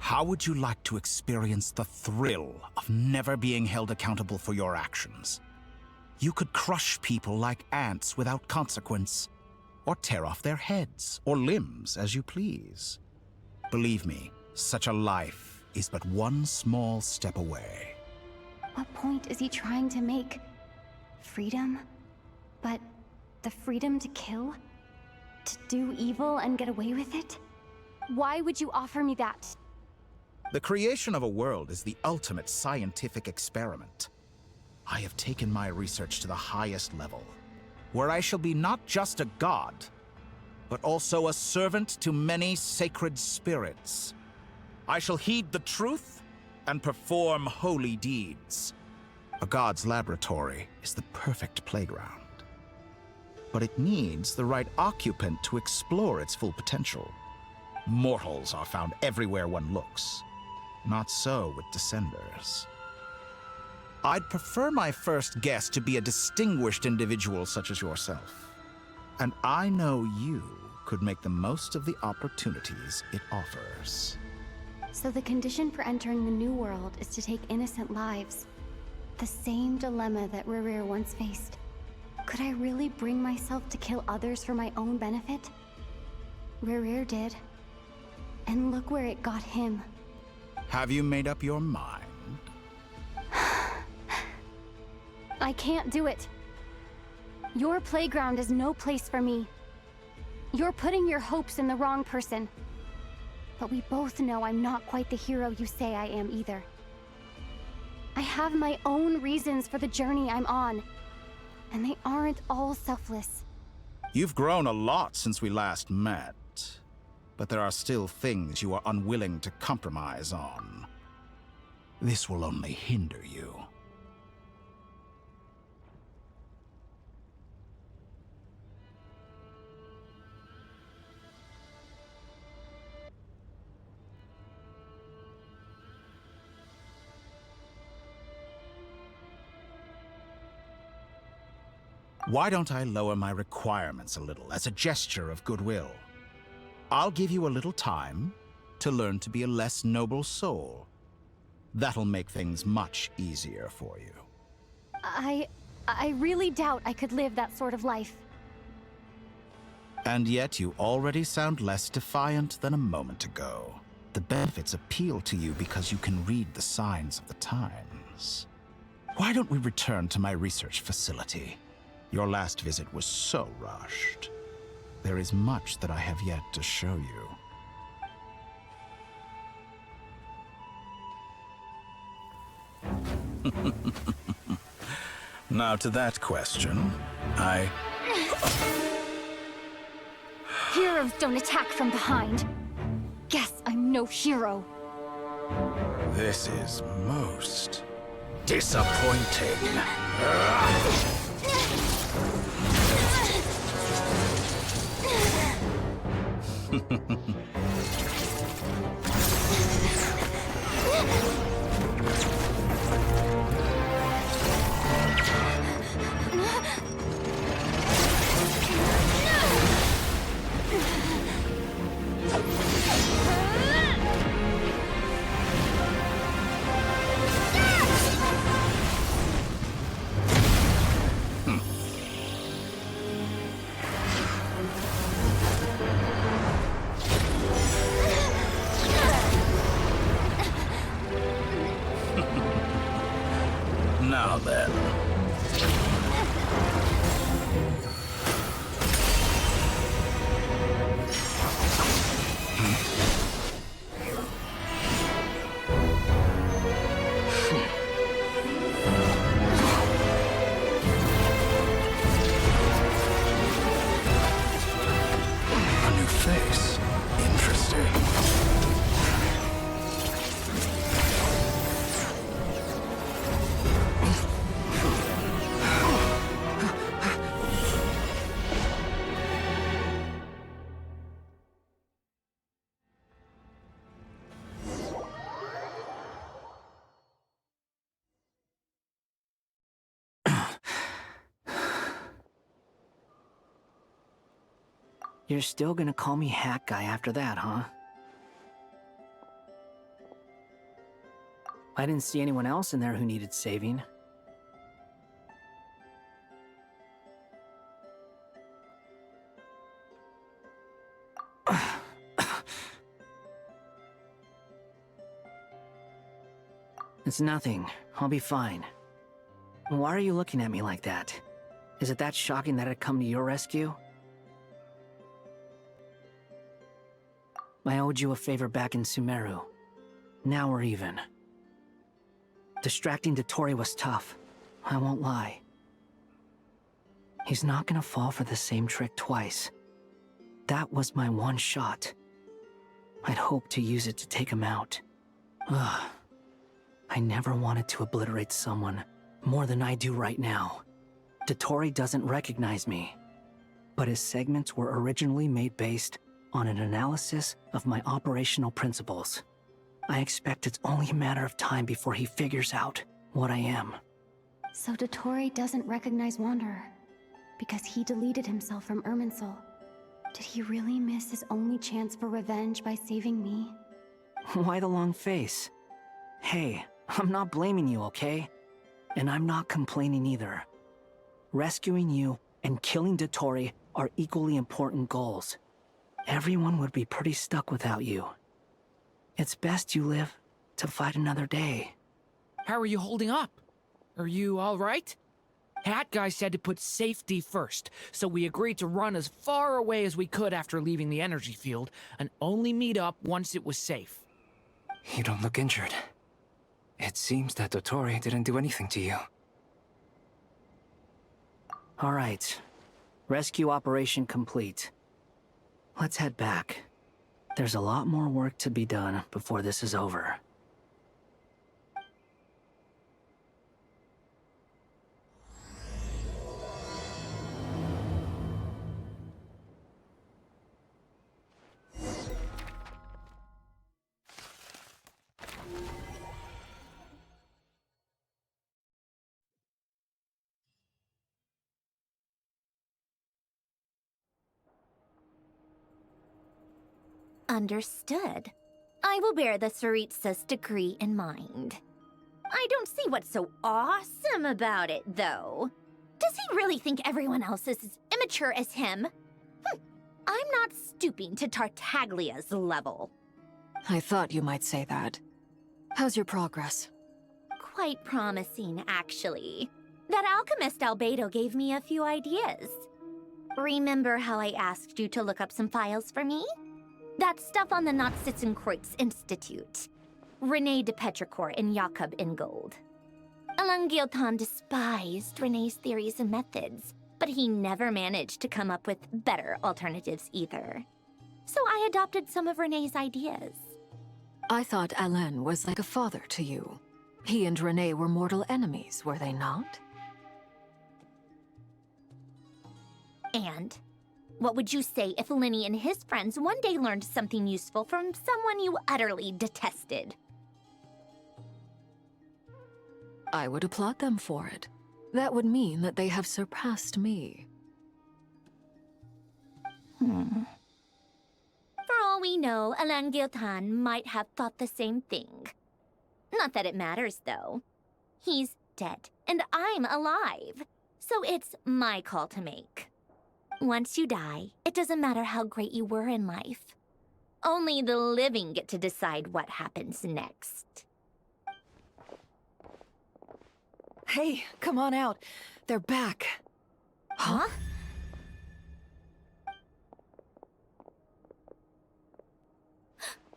How would you like to experience the thrill of never being held accountable for your actions? You could crush people like ants without consequence, or tear off their heads or limbs as you please. Believe me, such a life is but one small step away. What point is he trying to make? Freedom? But the freedom to kill? To do evil and get away with it? Why would you offer me that? The creation of a world is the ultimate scientific experiment. I have taken my research to the highest level, where I shall be not just a god, but also a servant to many sacred spirits. I shall heed the truth and perform holy deeds. A god's laboratory is the perfect playground. But it needs the right occupant to explore its full potential. Mortals are found everywhere one looks. Not so with Descenders. I'd prefer my first guest to be a distinguished individual such as yourself. And I know you could make the most of the opportunities it offers. So the condition for entering the new world is to take innocent lives. The same dilemma that Rerir once faced. Could I really bring myself to kill others for my own benefit? Rerir did. And look where it got him. Have you made up your mind? I can't do it. Your playground is no place for me. You're putting your hopes in the wrong person. But we both know I'm not quite the hero you say I am either. I have my own reasons for the journey I'm on. And they aren't all selfless. You've grown a lot since we last met. But there are still things you are unwilling to compromise on. This will only hinder you. Why don't I lower my requirements a little as a gesture of goodwill? I'll give you a little time to learn to be a less noble soul. That'll make things much easier for you. I really doubt I could live that sort of life. And yet you already sound less defiant than a moment ago. The benefits appeal to you because you can read the signs of the times. Why don't we return to my research facility? Your last visit was so rushed. There is much that I have yet to show you. Now to that question, Heroes don't attack from behind. Guess I'm no hero. This is most disappointing. Now then. A new face. Interesting. You're still gonna call me Hack Guy after that, huh? I didn't see anyone else in there who needed saving. It's nothing. I'll be fine. Why are you looking at me like that? Is it that shocking that I'd come to your rescue? I owed you a favor back in Sumeru. Now we're even. Distracting Dotori was tough. I won't lie. He's not gonna fall for the same trick twice. That was my one shot. I'd hoped to use it to take him out. Ugh. I never wanted to obliterate someone more than I do right now. Dotori doesn't recognize me, but his segments were originally made based on an analysis of my operational principles. I expect it's only a matter of time before he figures out what I am. So Dotori doesn't recognize Wanderer because he deleted himself from Irminsul. Did he really miss his only chance for revenge by saving me? Why the long face? Hey, I'm not blaming you, okay? And I'm not complaining either. Rescuing you and killing Dotori are equally important goals. Everyone would be pretty stuck without you. It's best you live to fight another day. How are you holding up? Are you all right? Hat Guy said to put safety first, so we agreed to run as far away as we could after leaving the energy field, and only meet up once it was safe. You don't look injured. It seems that Dotori didn't do anything to you. All right. Rescue operation complete. Let's head back. There's a lot more work to be done before this is over. Understood. I will bear the Tsaritsa's decree in mind. I don't see what's so awesome about it, though. Does he really think everyone else is as immature as him? I'm not stooping to Tartaglia's level. I thought you might say that. How's your progress? Quite promising, actually. That alchemist Albedo gave me a few ideas. Remember how I asked you to look up some files for me? That stuff on the Nachtschitzenkreuz Institute. René de Petrichor and Jakob Ingold. Alain Guillotin despised René's theories and methods, but he never managed to come up with better alternatives either. So I adopted some of René's ideas. I thought Alain was like a father to you. He and René were mortal enemies, were they not? And what would you say if Linny and his friends one day learned something useful from someone you utterly detested? I would applaud them for it. That would mean that they have surpassed me. For all we know, Alain Guillotin might have thought the same thing. Not that it matters, though. He's dead, and I'm alive. So it's my call to make. Once you die, it doesn't matter how great you were in life. Only the living get to decide what happens next. Hey, come on out. They're back. Huh?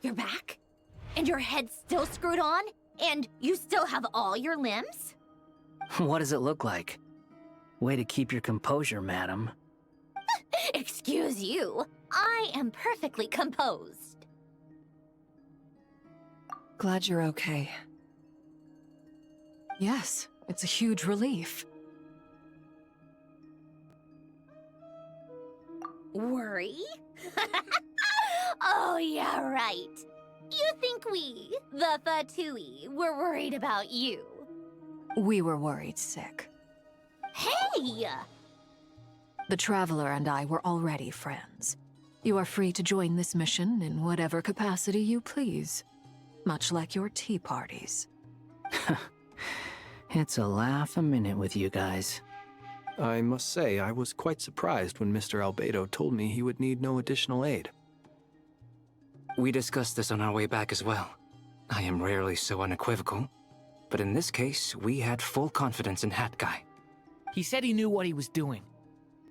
You're back? And your head's still screwed on? And you still have all your limbs? What does it look like? Way to keep your composure, madam. Excuse you. I am perfectly composed. Glad you're okay. Yes, it's a huge relief. Worry? Oh, yeah, right. You think we, the Fatui, were worried about you? We were worried sick. Hey! The Traveler and I were already friends. You are free to join this mission in whatever capacity you please. Much like your tea parties. It's a laugh a minute with you guys. I must say, I was quite surprised when Mr. Albedo told me he would need no additional aid. We discussed this on our way back as well. I am rarely so unequivocal, but in this case, we had full confidence in Hat Guy. He said he knew what he was doing.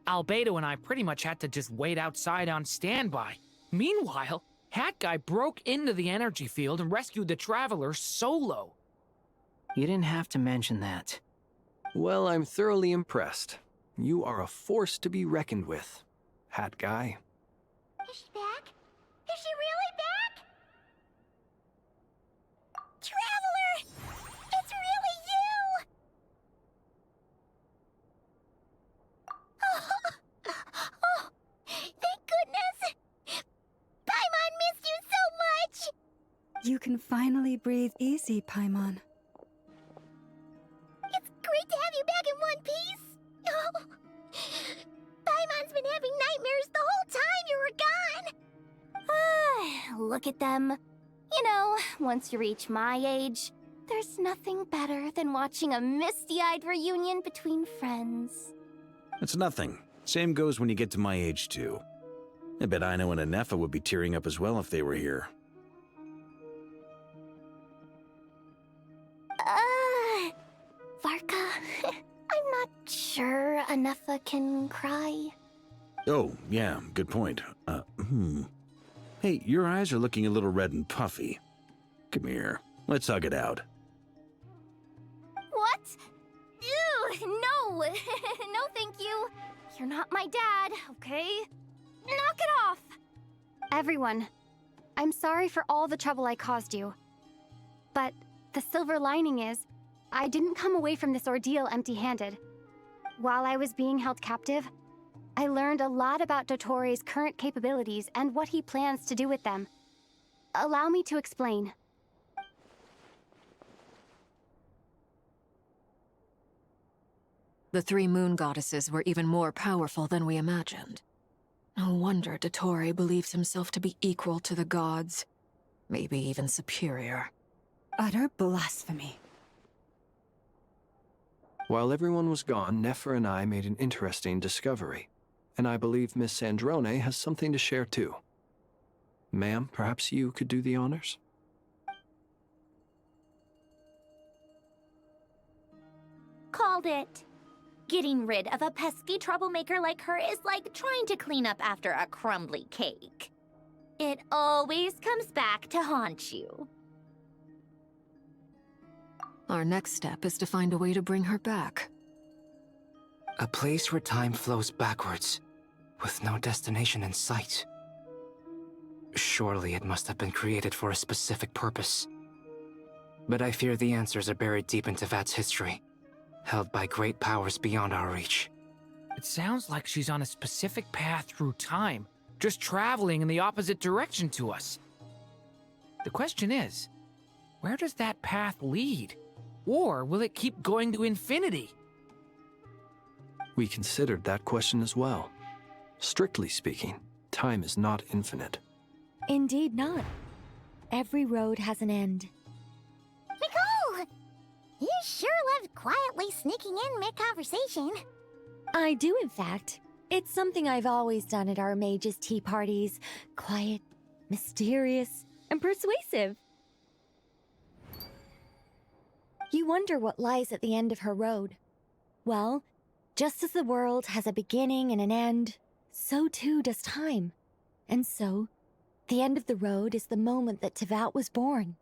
Albedo and I pretty much had to just wait outside on standby. Meanwhile, Hat Guy broke into the energy field and rescued the Traveler solo. You didn't have to mention that. Well, I'm thoroughly impressed. You are a force to be reckoned with, Hat Guy. Is she back? Is she really back? Traveler! It's really you! Oh, thank goodness! Paimon missed you so much! You can finally breathe easy, Paimon. It's great to have you back in one piece! Oh, Paimon's been having nightmares the whole time you were gone! Look at them. You know, once you reach my age, there's nothing better than watching a misty-eyed reunion between friends. It's nothing. Same goes when you get to my age, too. I bet Ino and Anefa would be tearing up as well if they were here. Varka, I'm not sure Anefa can cry. Oh, yeah, good point. Hey, your eyes are looking a little red and puffy. Come here, let's hug it out. What? Ew, no! No, thank you. You're not my dad, okay? Knock it off! Everyone, I'm sorry for all the trouble I caused you. But the silver lining is, I didn't come away from this ordeal empty-handed. While I was being held captive, I learned a lot about Dottoro's current capabilities and what he plans to do with them. Allow me to explain. The three moon goddesses were even more powerful than we imagined. No wonder Dottore believes himself to be equal to the gods. Maybe even superior. Utter blasphemy. While everyone was gone, Nefer and I made an interesting discovery. And I believe Miss Sandrone has something to share too. Ma'am, perhaps you could do the honors? Called it. Getting rid of a pesky troublemaker like her is like trying to clean up after a crumbly cake. It always comes back to haunt you. Our next step is to find a way to bring her back. A place where time flows backwards, with no destination in sight. Surely it must have been created for a specific purpose. But I fear the answers are buried deep into Vat's history, held by great powers beyond our reach. It sounds like she's on a specific path through time, just traveling in the opposite direction to us. The question is, where does that path lead? Or will it keep going to infinity? We considered that question as well. Strictly speaking, time is not infinite. Indeed not. Every road has an end. Nicole! You sure love quietly sneaking in mid-conversation. I do, in fact. It's something I've always done at our mages' tea parties. Quiet, mysterious, and persuasive. You wonder what lies at the end of her road. Well, just as the world has a beginning and an end, so too does time. And so, the end of the road is the moment that Tevat was born.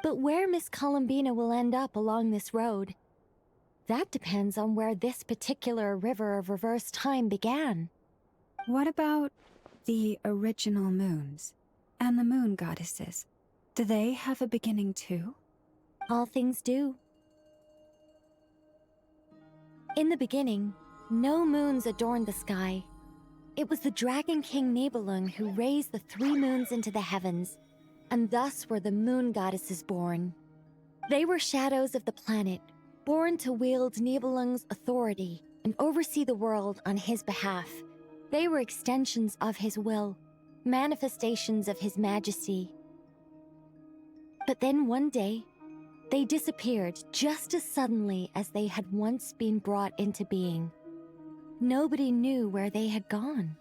But where Miss Columbina will end up along this road, that depends on where this particular river of reverse time began. What about the original moons and the moon goddesses? Do they have a beginning too? All things do. In the beginning, no moons adorned the sky. It was the Dragon King Nibelung who raised the three moons into the heavens, and thus were the moon goddesses born. They were shadows of the planet, born to wield Nibelung's authority and oversee the world on his behalf. They were extensions of his will, manifestations of his majesty. But then one day, They disappeared just as suddenly as they had once been brought into being. Nobody knew where they had gone.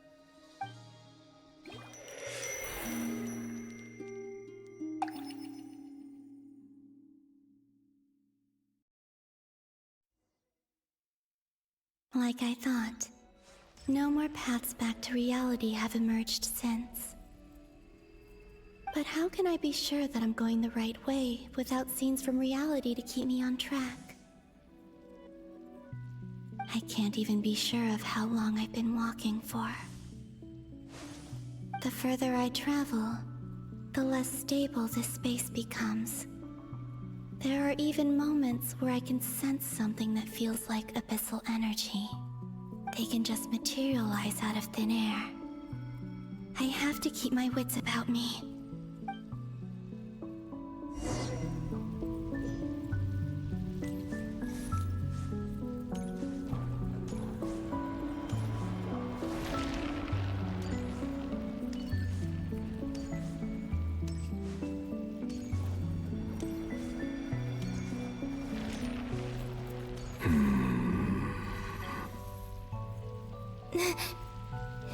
Like I thought, no more paths back to reality have emerged since. But how can I be sure that I'm going the right way without scenes from reality to keep me on track? I can't even be sure of how long I've been walking for. The further I travel, the less stable this space becomes. There are even moments where I can sense something that feels like abyssal energy. They can just materialize out of thin air. I have to keep my wits about me.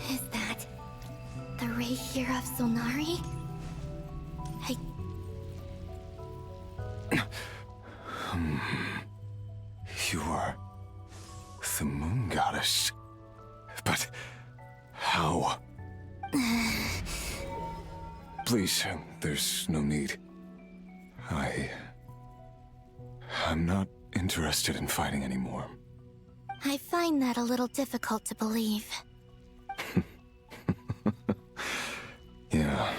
Is that the ray here of Solnari? You are the moon goddess. But how? Please, there's no need. I'm not interested in fighting anymore. I find that a little difficult to believe. Yeah.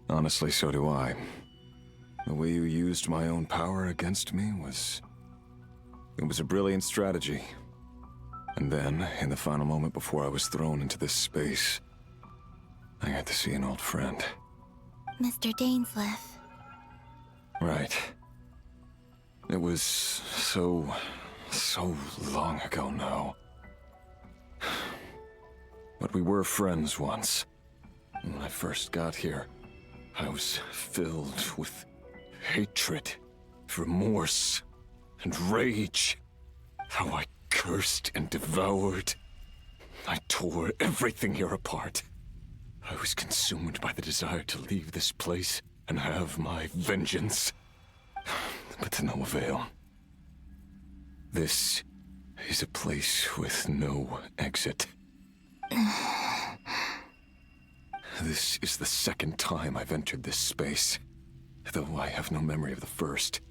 Honestly, so do I. The way you used my own power against me was... It was a brilliant strategy. And then, in the final moment before I was thrown into this space, I got to see an old friend. Mr. Dainsleif. Right. It was so long ago now. But we were friends once. When I first got here, I was filled with hatred, remorse, and rage. How I cursed and devoured. I tore everything here apart. I was consumed by the desire to leave this place and have my vengeance. But to no avail. This is a place with no exit. This is the second time I've entered this space. Though I have no memory of the first.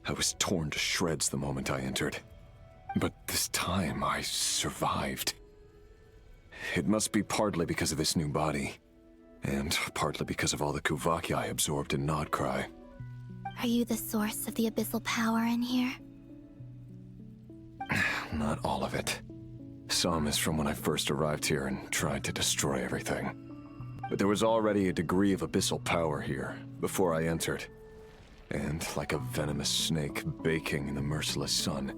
I was torn to shreds the moment I entered. But this time I survived. It must be partly because of this new body. And partly because of all the Kuvaki I absorbed in Nodcry. Are you the source of the abyssal power in here? Not all of it. Some is from when I first arrived here and tried to destroy everything. But there was already a degree of abyssal power here, before I entered. And like a venomous snake baking in the merciless sun,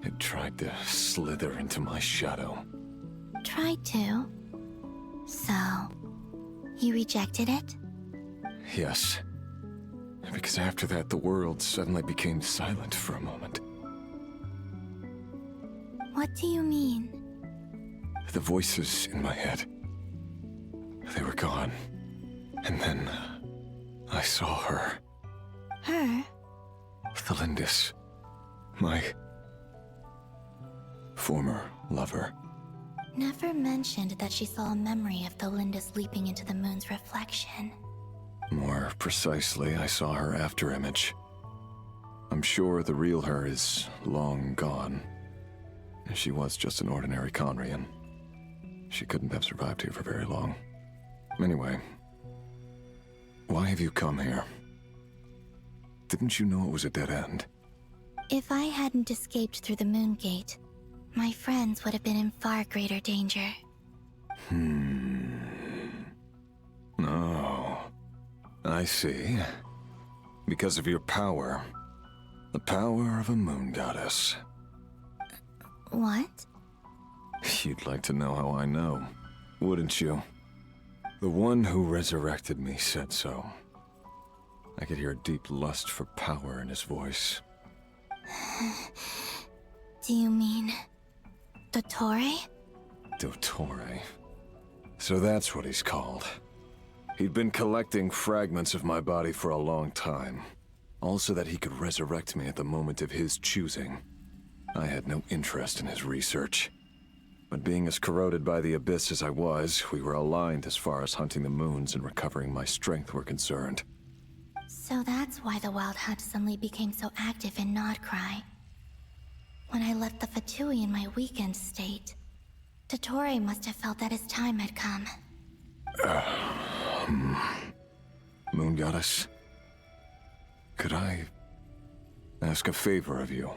it tried to slither into my shadow. Tried to? So, you rejected it? Yes. Because after that, the world suddenly became silent for a moment. What do you mean? The voices in my head. They were gone. And then I saw her. Her? Thelindis. My former lover. Never mentioned that she saw a memory of Thelindis leaping into the moon's reflection. More precisely, I saw her afterimage. I'm sure the real her is long gone. She was just an ordinary Conrian. She couldn't have survived here for very long. Anyway, why have you come here? Didn't you know it was a dead end? If I hadn't escaped through the moon gate, my friends would have been in far greater danger. Oh, I see. Because of your power. The power of a moon goddess. What? You'd like to know how I know, wouldn't you? The one who resurrected me said so. I could hear a deep lust for power in his voice. Do you mean... Dottore? Dottore. So that's what he's called. He'd been collecting fragments of my body for a long time. All so that he could resurrect me at the moment of his choosing. I had no interest in his research. But being as corroded by the Abyss as I was, we were aligned as far as hunting the moons and recovering my strength were concerned. So that's why the Wild Hunt suddenly became so active in Nodcry. When I left the Fatui in my weakened state, Dottore must have felt that his time had come. Moon Goddess, could I ask a favor of you?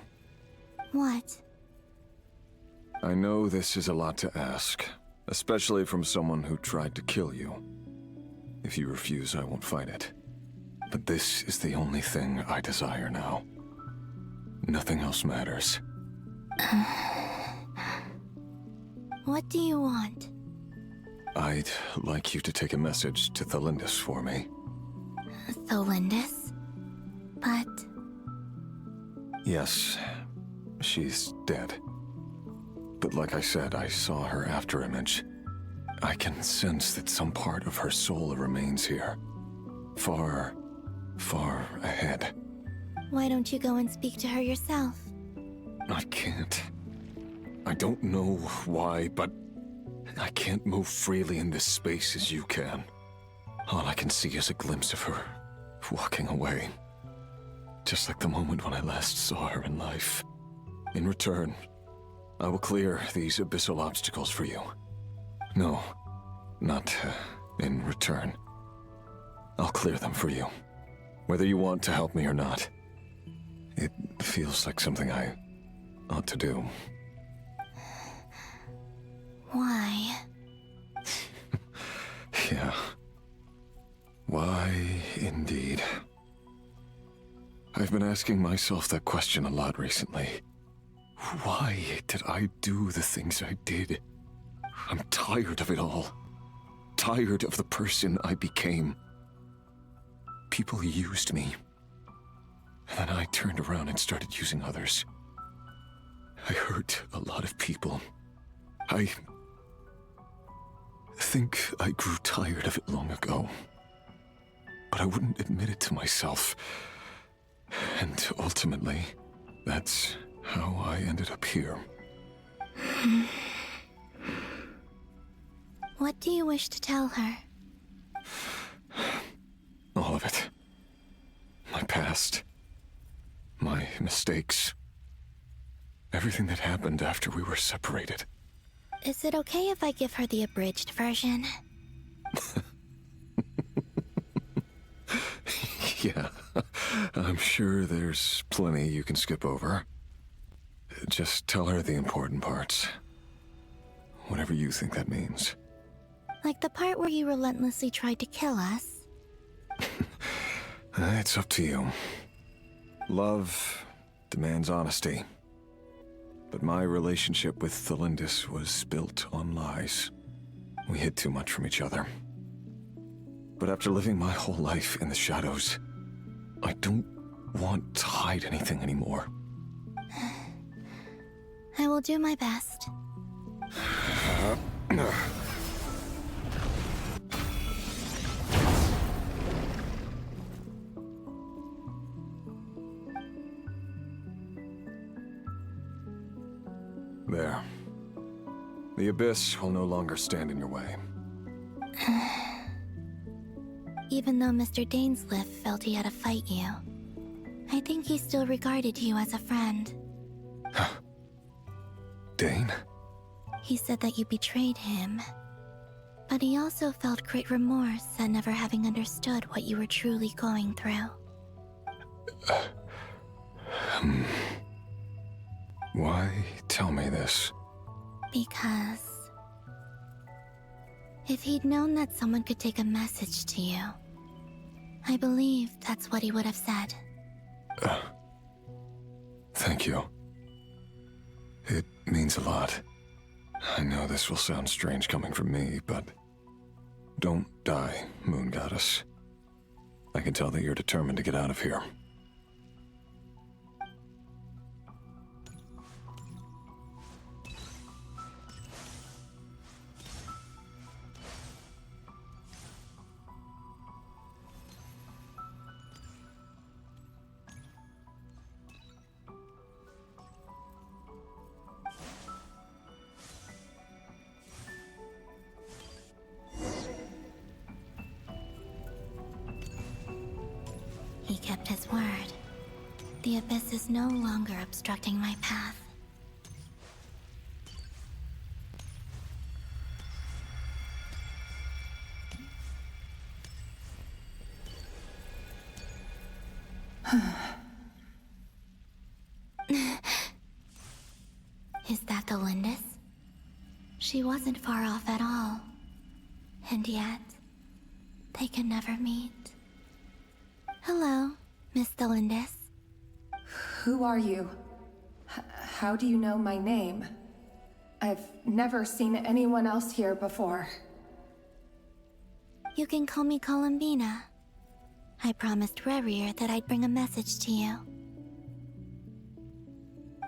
What? I know this is a lot to ask, especially from someone who tried to kill you. If you refuse, I won't fight it. But this is the only thing I desire now. Nothing else matters. What do you want? I'd like you to take a message to Thelindis for me. Thelindis? But... Yes, she's dead. But like I said, I saw her afterimage. I can sense that some part of her soul remains here. Far, far ahead. Why don't you go and speak to her yourself? I can't. I don't know why, but I can't move freely in this space as you can. All I can see is a glimpse of her walking away. Just like the moment when I last saw her in life. In return, I will clear these abyssal obstacles for you. No, not in return. I'll clear them for you, whether you want to help me or not. It feels like something I ought to do. Why? Yeah. Why, indeed. I've been asking myself that question a lot recently. Why did I do the things I did? I'm tired of it all. Tired of the person I became. People used me. And then I turned around and started using others. I hurt a lot of people. I think I grew tired of it long ago. But I wouldn't admit it to myself. And ultimately, that's how I ended up here. What do you wish to tell her? All of it. My past. My mistakes. Everything that happened after we were separated. Is it okay if I give her the abridged version? Yeah, I'm sure there's plenty you can skip over. Just tell her the important parts. Whatever you think that means. Like the part where you relentlessly tried to kill us? It's up to you. Love demands honesty. But my relationship with Thelindis was built on lies. We hid too much from each other. But after living my whole life in the shadows, I don't want to hide anything anymore. I will do my best. There. The Abyss will no longer stand in your way. Even though Mr. Dainsleif felt he had to fight you, I think he still regarded you as a friend. Dane? He said that you betrayed him, but he also felt great remorse at never having understood what you were truly going through. Why tell me this? Because if he'd known that someone could take a message to you, I believe that's what he would have said. Thank you. It means a lot. I know this will sound strange coming from me, but don't die, Moon Goddess. I can tell that you're determined to get out of here. He kept his word. The abyss is no longer obstructing my path. Is that the Lindis? She wasn't far off at all. And yet, they can never meet. Hello, Miss Lindis. Who are you? How do you know my name? I've never seen anyone else here before. You can call me Columbina. I promised Rerir that I'd bring a message to you.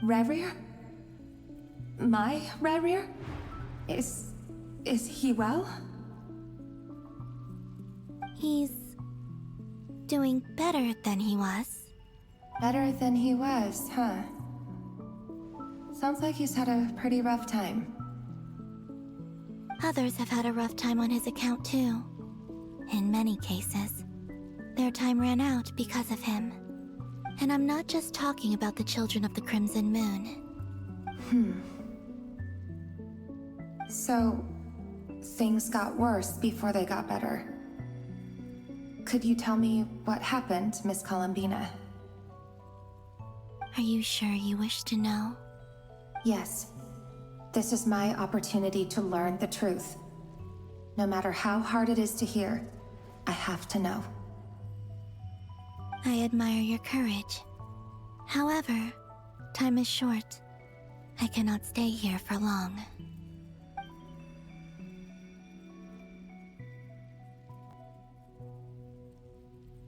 Rerir? My Rerir? Is he well? He's doing better than he was. Better than he was, huh? Sounds like he's had a pretty rough time. Others have had a rough time on his account too. In many cases, their time ran out because of him. And I'm not just talking about the children of the Crimson Moon. So, things got worse before they got better. Could you tell me what happened, Miss Columbina? Are you sure you wish to know? Yes. This is my opportunity to learn the truth. No matter how hard it is to hear, I have to know. I admire your courage. However, time is short. I cannot stay here for long.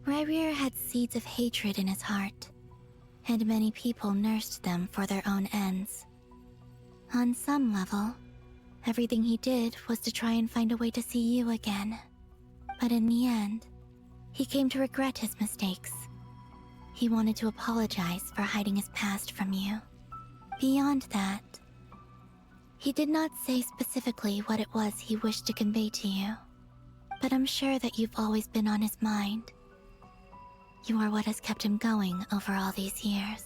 Rerir had seeds of hatred in his heart, and many people nursed them for their own ends. On some level, everything he did was to try and find a way to see you again. But in the end, he came to regret his mistakes. He wanted to apologize for hiding his past from you. Beyond that, he did not say specifically what it was he wished to convey to you, but I'm sure that you've always been on his mind. You are what has kept him going over all these years.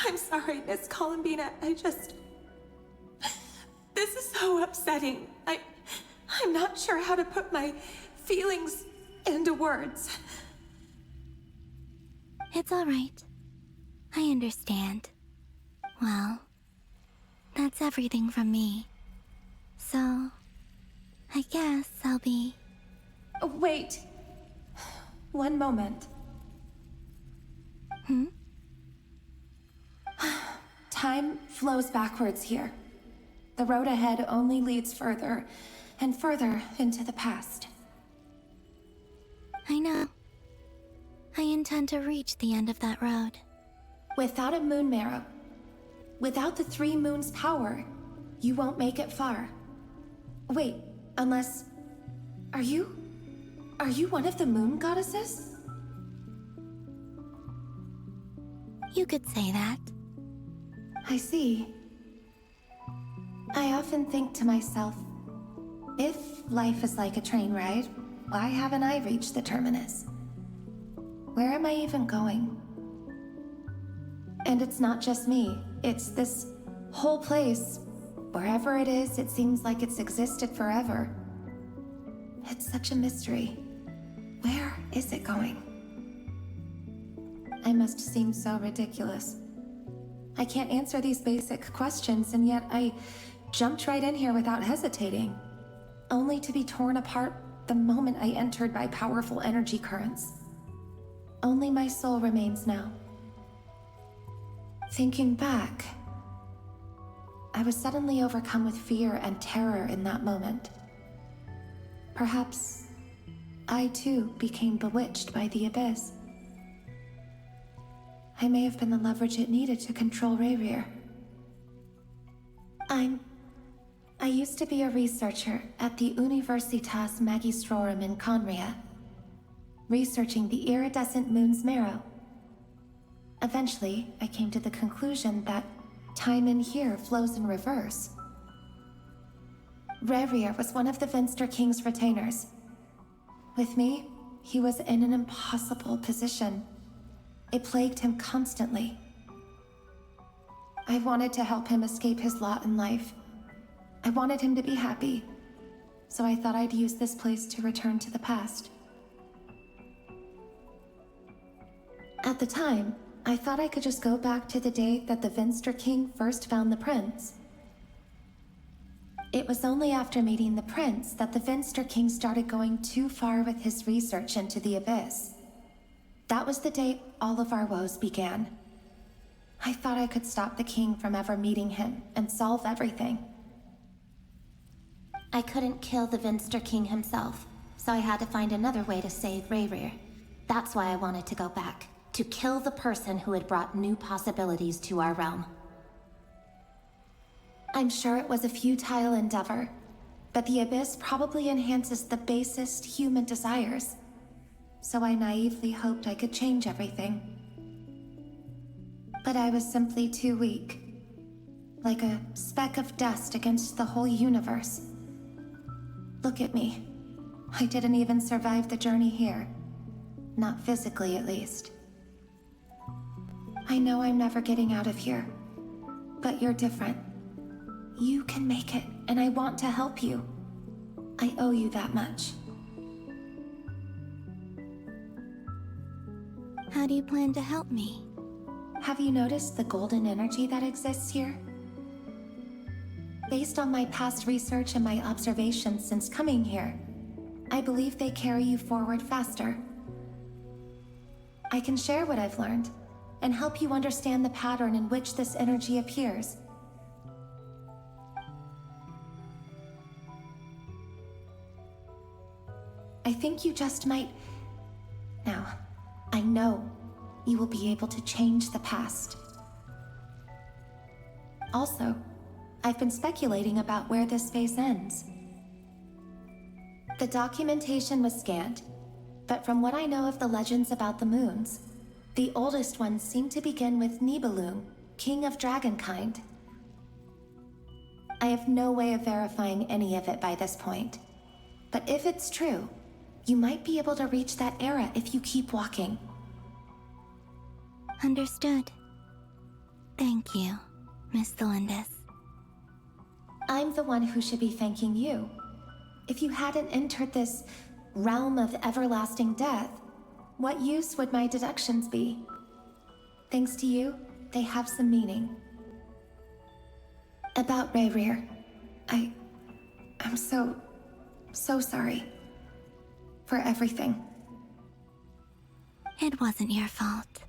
I'm sorry, Miss Columbina. This is so upsetting. I'm not sure how to put my feelings into words. It's all right. I understand. Well, that's everything from me. So, I guess I'll be... Wait. One moment. Time flows backwards here. The road ahead only leads further and further into the past. I know. I intend to reach the end of that road. Without a moon marrow, without the 3 moons' power, you won't make it far. Wait, unless... Are you one of the moon goddesses? You could say that. I see. I often think to myself, if life is like a train ride, why haven't I reached the terminus? Where am I even going? And it's not just me, it's this whole place. Wherever it is, it seems like it's existed forever. It's such a mystery. Where is it going? I must seem so ridiculous. I can't answer these basic questions, and yet I jumped right in here without hesitating, only to be torn apart the moment I entered by powerful energy currents. Only my soul remains now. Thinking back, I was suddenly overcome with fear and terror in that moment. Perhaps I too became bewitched by the abyss. I may have been the leverage it needed to control Rayrir. I used to be a researcher at the Universitas Magistrorum in Conria, researching the iridescent moon's marrow. Eventually, I came to the conclusion that time in here flows in reverse. Rayrir was one of the Vinster King's retainers. With me, he was in an impossible position. It plagued him constantly. I wanted to help him escape his lot in life. I wanted him to be happy, so I thought I'd use this place to return to the past. At the time, I thought I could just go back to the day that the Vinster King first found the prince. It was only after meeting the prince that the Vinster King started going too far with his research into the abyss. That was the day all of our woes began. I thought I could stop the king from ever meeting him and solve everything. I couldn't kill the Vinster King himself, so I had to find another way to save Rayrir. That's why I wanted to go back, to kill the person who had brought new possibilities to our realm. I'm sure it was a futile endeavor, but the abyss probably enhances the basest human desires. So I naively hoped I could change everything. But I was simply too weak. Like a speck of dust against the whole universe. Look at me. I didn't even survive the journey here. Not physically, at least. I know I'm never getting out of here. But you're different. You can make it, and I want to help you. I owe you that much. How do you plan to help me? Have you noticed the golden energy that exists here? Based on my past research and my observations since coming here, I believe they carry you forward faster. I can share what I've learned, and help you understand the pattern in which this energy appears. I think you just might... Now, I know you will be able to change the past. Also, I've been speculating about where this phase ends. The documentation was scant, but from what I know of the legends about the moons, the oldest ones seem to begin with Nibelung, king of dragonkind. I have no way of verifying any of it by this point, but if it's true, you might be able to reach that era if you keep walking. Understood. Thank you, Miss Delindis. I'm the one who should be thanking you. If you hadn't entered this realm of everlasting death, what use would my deductions be? Thanks to you, they have some meaning. About Rayrir, I'm so sorry. For everything. It wasn't your fault.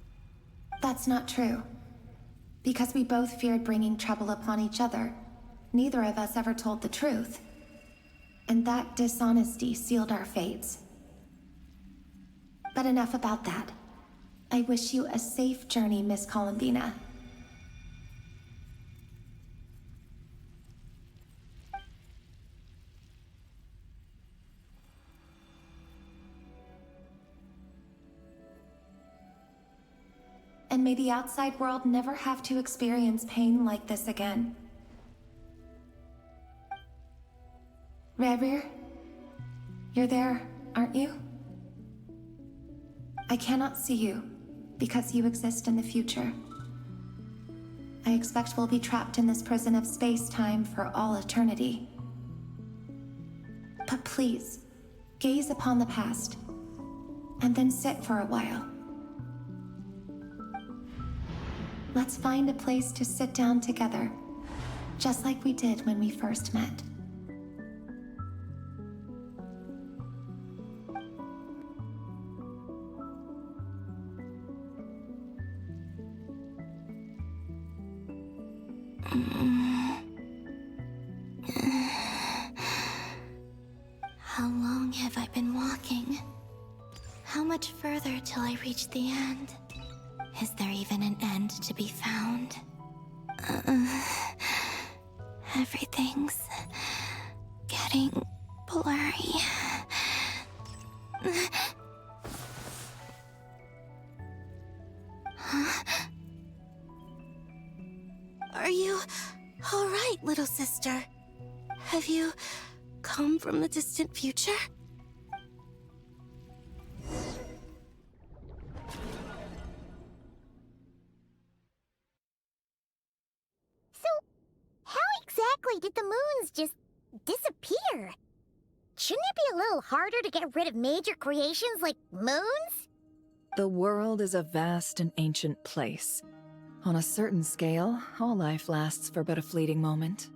That's not true. Because we both feared bringing trouble upon each other, neither of us ever told the truth. And that dishonesty sealed our fates. But enough about that. I wish you a safe journey, Miss Columbina. And may the outside world never have to experience pain like this again. Rayrir, you're there, aren't you? I cannot see you, because you exist in the future. I expect we'll be trapped in this prison of space-time for all eternity. But please, gaze upon the past, and then sit for a while. Let's find a place to sit down together, just like we did when we first met. reached the end. Is there even an end to be found? Everything's getting blurry. Are you all right, little sister? Have you come from the distant future? So, how exactly did the moons just disappear? Shouldn't it be a little harder to get rid of major creations like moons? The world is a vast and ancient place. On a certain scale, all life lasts for but a fleeting moment.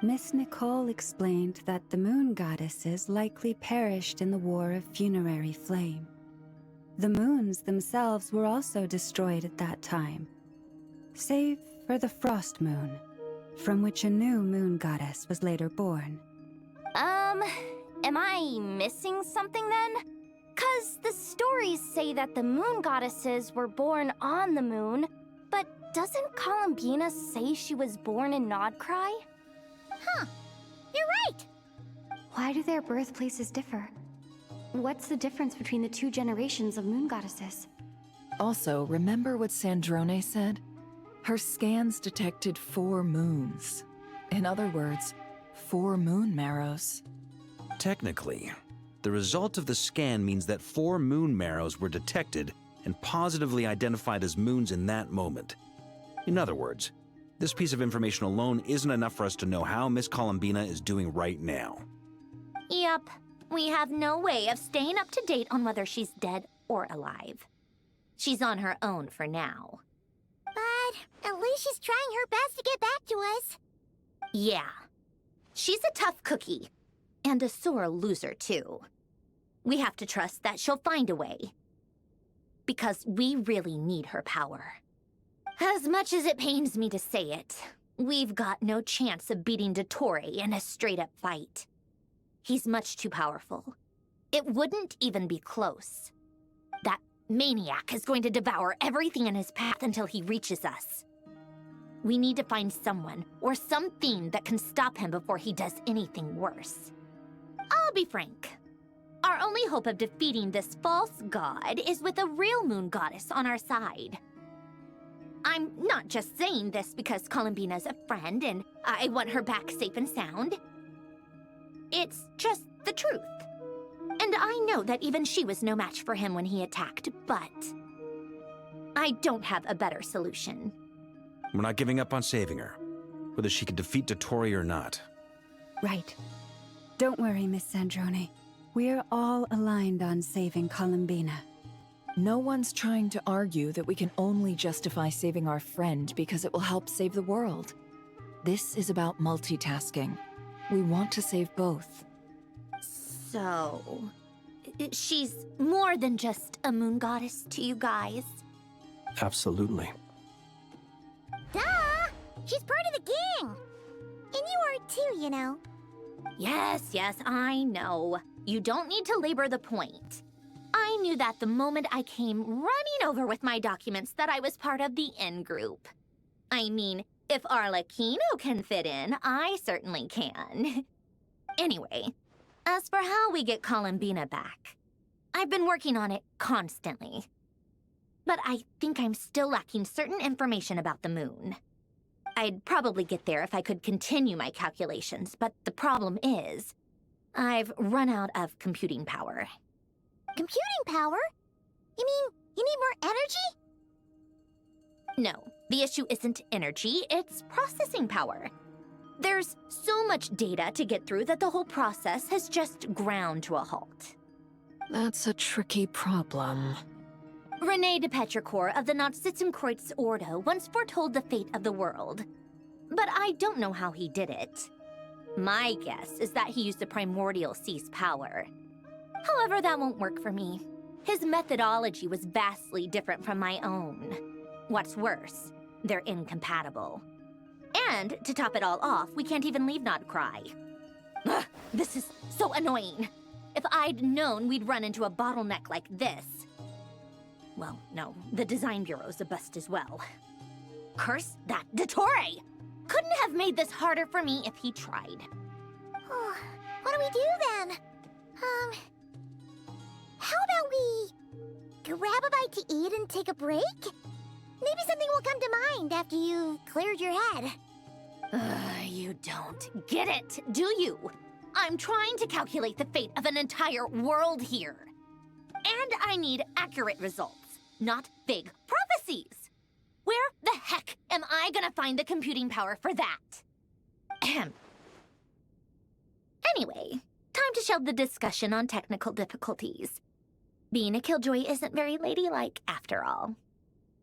Miss Nicole explained that the moon goddesses likely perished in the War of Funerary Flame. The moons themselves were also destroyed at that time, save for the Frost Moon, from which a new moon goddess was later born. Am I missing something then? 'Cause the stories say that the moon goddesses were born on the moon, but doesn't Columbina say she was born in Nodcry? Huh, you're right! Why do their birthplaces differ? What's the difference between the two generations of moon goddesses? Also, remember what Sandrone said? Her scans detected 4 moons. In other words, 4 moon marrows. Technically, the result of the scan means that 4 moon marrows were detected and positively identified as moons in that moment. In other words, this piece of information alone isn't enough for us to know how Miss Columbina is doing right now. Yep, we have no way of staying up to date on whether she's dead or alive. She's on her own for now. But at least she's trying her best to get back to us. Yeah, she's a tough cookie. And a sore loser, too. We have to trust that she'll find a way. Because we really need her power. As much as it pains me to say it, we've got no chance of beating Dottore in a straight-up fight. He's much too powerful. It wouldn't even be close. That maniac is going to devour everything in his path until he reaches us. We need to find someone or something that can stop him before he does anything worse. I'll be frank. Our only hope of defeating this false god is with a real moon goddess on our side. I'm not just saying this because Columbina's a friend and I want her back safe and sound. It's just the truth. And I know that even she was no match for him when he attacked, but I don't have a better solution. We're not giving up on saving her, whether she can defeat Dottore or not. Right. Don't worry, Miss Sandrone. We're all aligned on saving Columbina. No one's trying to argue that we can only justify saving our friend because it will help save the world. This is about multitasking. We want to save both. So, she's more than just a moon goddess to you guys? Absolutely. Duh! She's part of the gang! And you are too, you know. Yes, I know. You don't need to labor the point. I knew that the moment I came running over with my documents that I was part of the in-group. I mean, if Arlecchino can fit in, I certainly can. Anyway, as for how we get Columbina back, I've been working on it constantly. But I think I'm still lacking certain information about the moon. I'd probably get there if I could continue my calculations, but the problem is, I've run out of computing power. Computing power? You mean you need more energy? No, the issue isn't energy, it's processing power. There's so much data to get through that the whole process has just ground to a halt. That's a tricky problem. René de Petrichor of the Nazissenkreuz Ordo once foretold the fate of the world. But I don't know how he did it. My guess is that he used the primordial sea's power. However, that won't work for me. His methodology was vastly different from my own. What's worse, they're incompatible. And, to top it all off, we can't even leave Nodcry. Ugh, this is so annoying. If I'd known we'd run into a bottleneck like this. Well, no, the design bureau's a bust as well. Curse that Dottore! Couldn't have made this harder for me if he tried. Oh, what do we do then? How about we grab a bite to eat and take a break? Maybe something will come to mind after you've cleared your head. You don't get it, do you? I'm trying to calculate the fate of an entire world here. And I need accurate results, not big prophecies. Where the heck am I gonna find the computing power for that? Ahem. Anyway, time to shelve the discussion on technical difficulties. Being a killjoy isn't very ladylike, after all.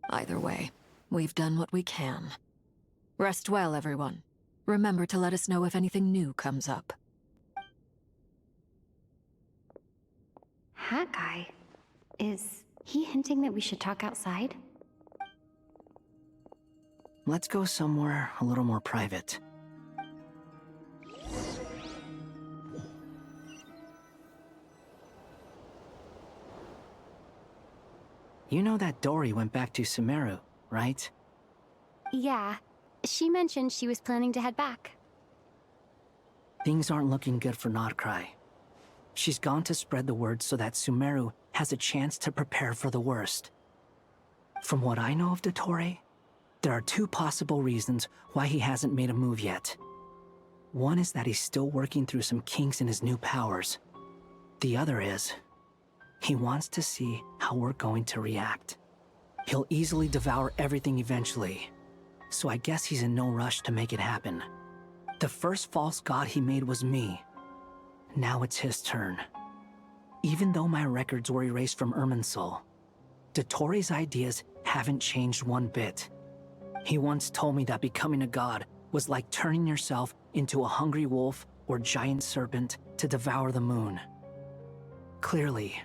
Either way, we've done what we can. Rest well, everyone. Remember to let us know if anything new comes up. Hat guy? Is he hinting that we should talk outside? Let's go somewhere a little more private. You know that Dory went back to Sumeru, right? Yeah. She mentioned she was planning to head back. Things aren't looking good for Notcry. She's gone to spread the word so that Sumeru has a chance to prepare for the worst. From what I know of Dottore, there are two possible reasons why he hasn't made a move yet. One is that he's still working through some kinks in his new powers. The other is, he wants to see how we're going to react. He'll easily devour everything eventually, so I guess he's in no rush to make it happen. The first false god he made was me. Now it's his turn. Even though my records were erased from Irminsul, Dottore's ideas haven't changed one bit. He once told me that becoming a god was like turning yourself into a hungry wolf or giant serpent to devour the moon. Clearly,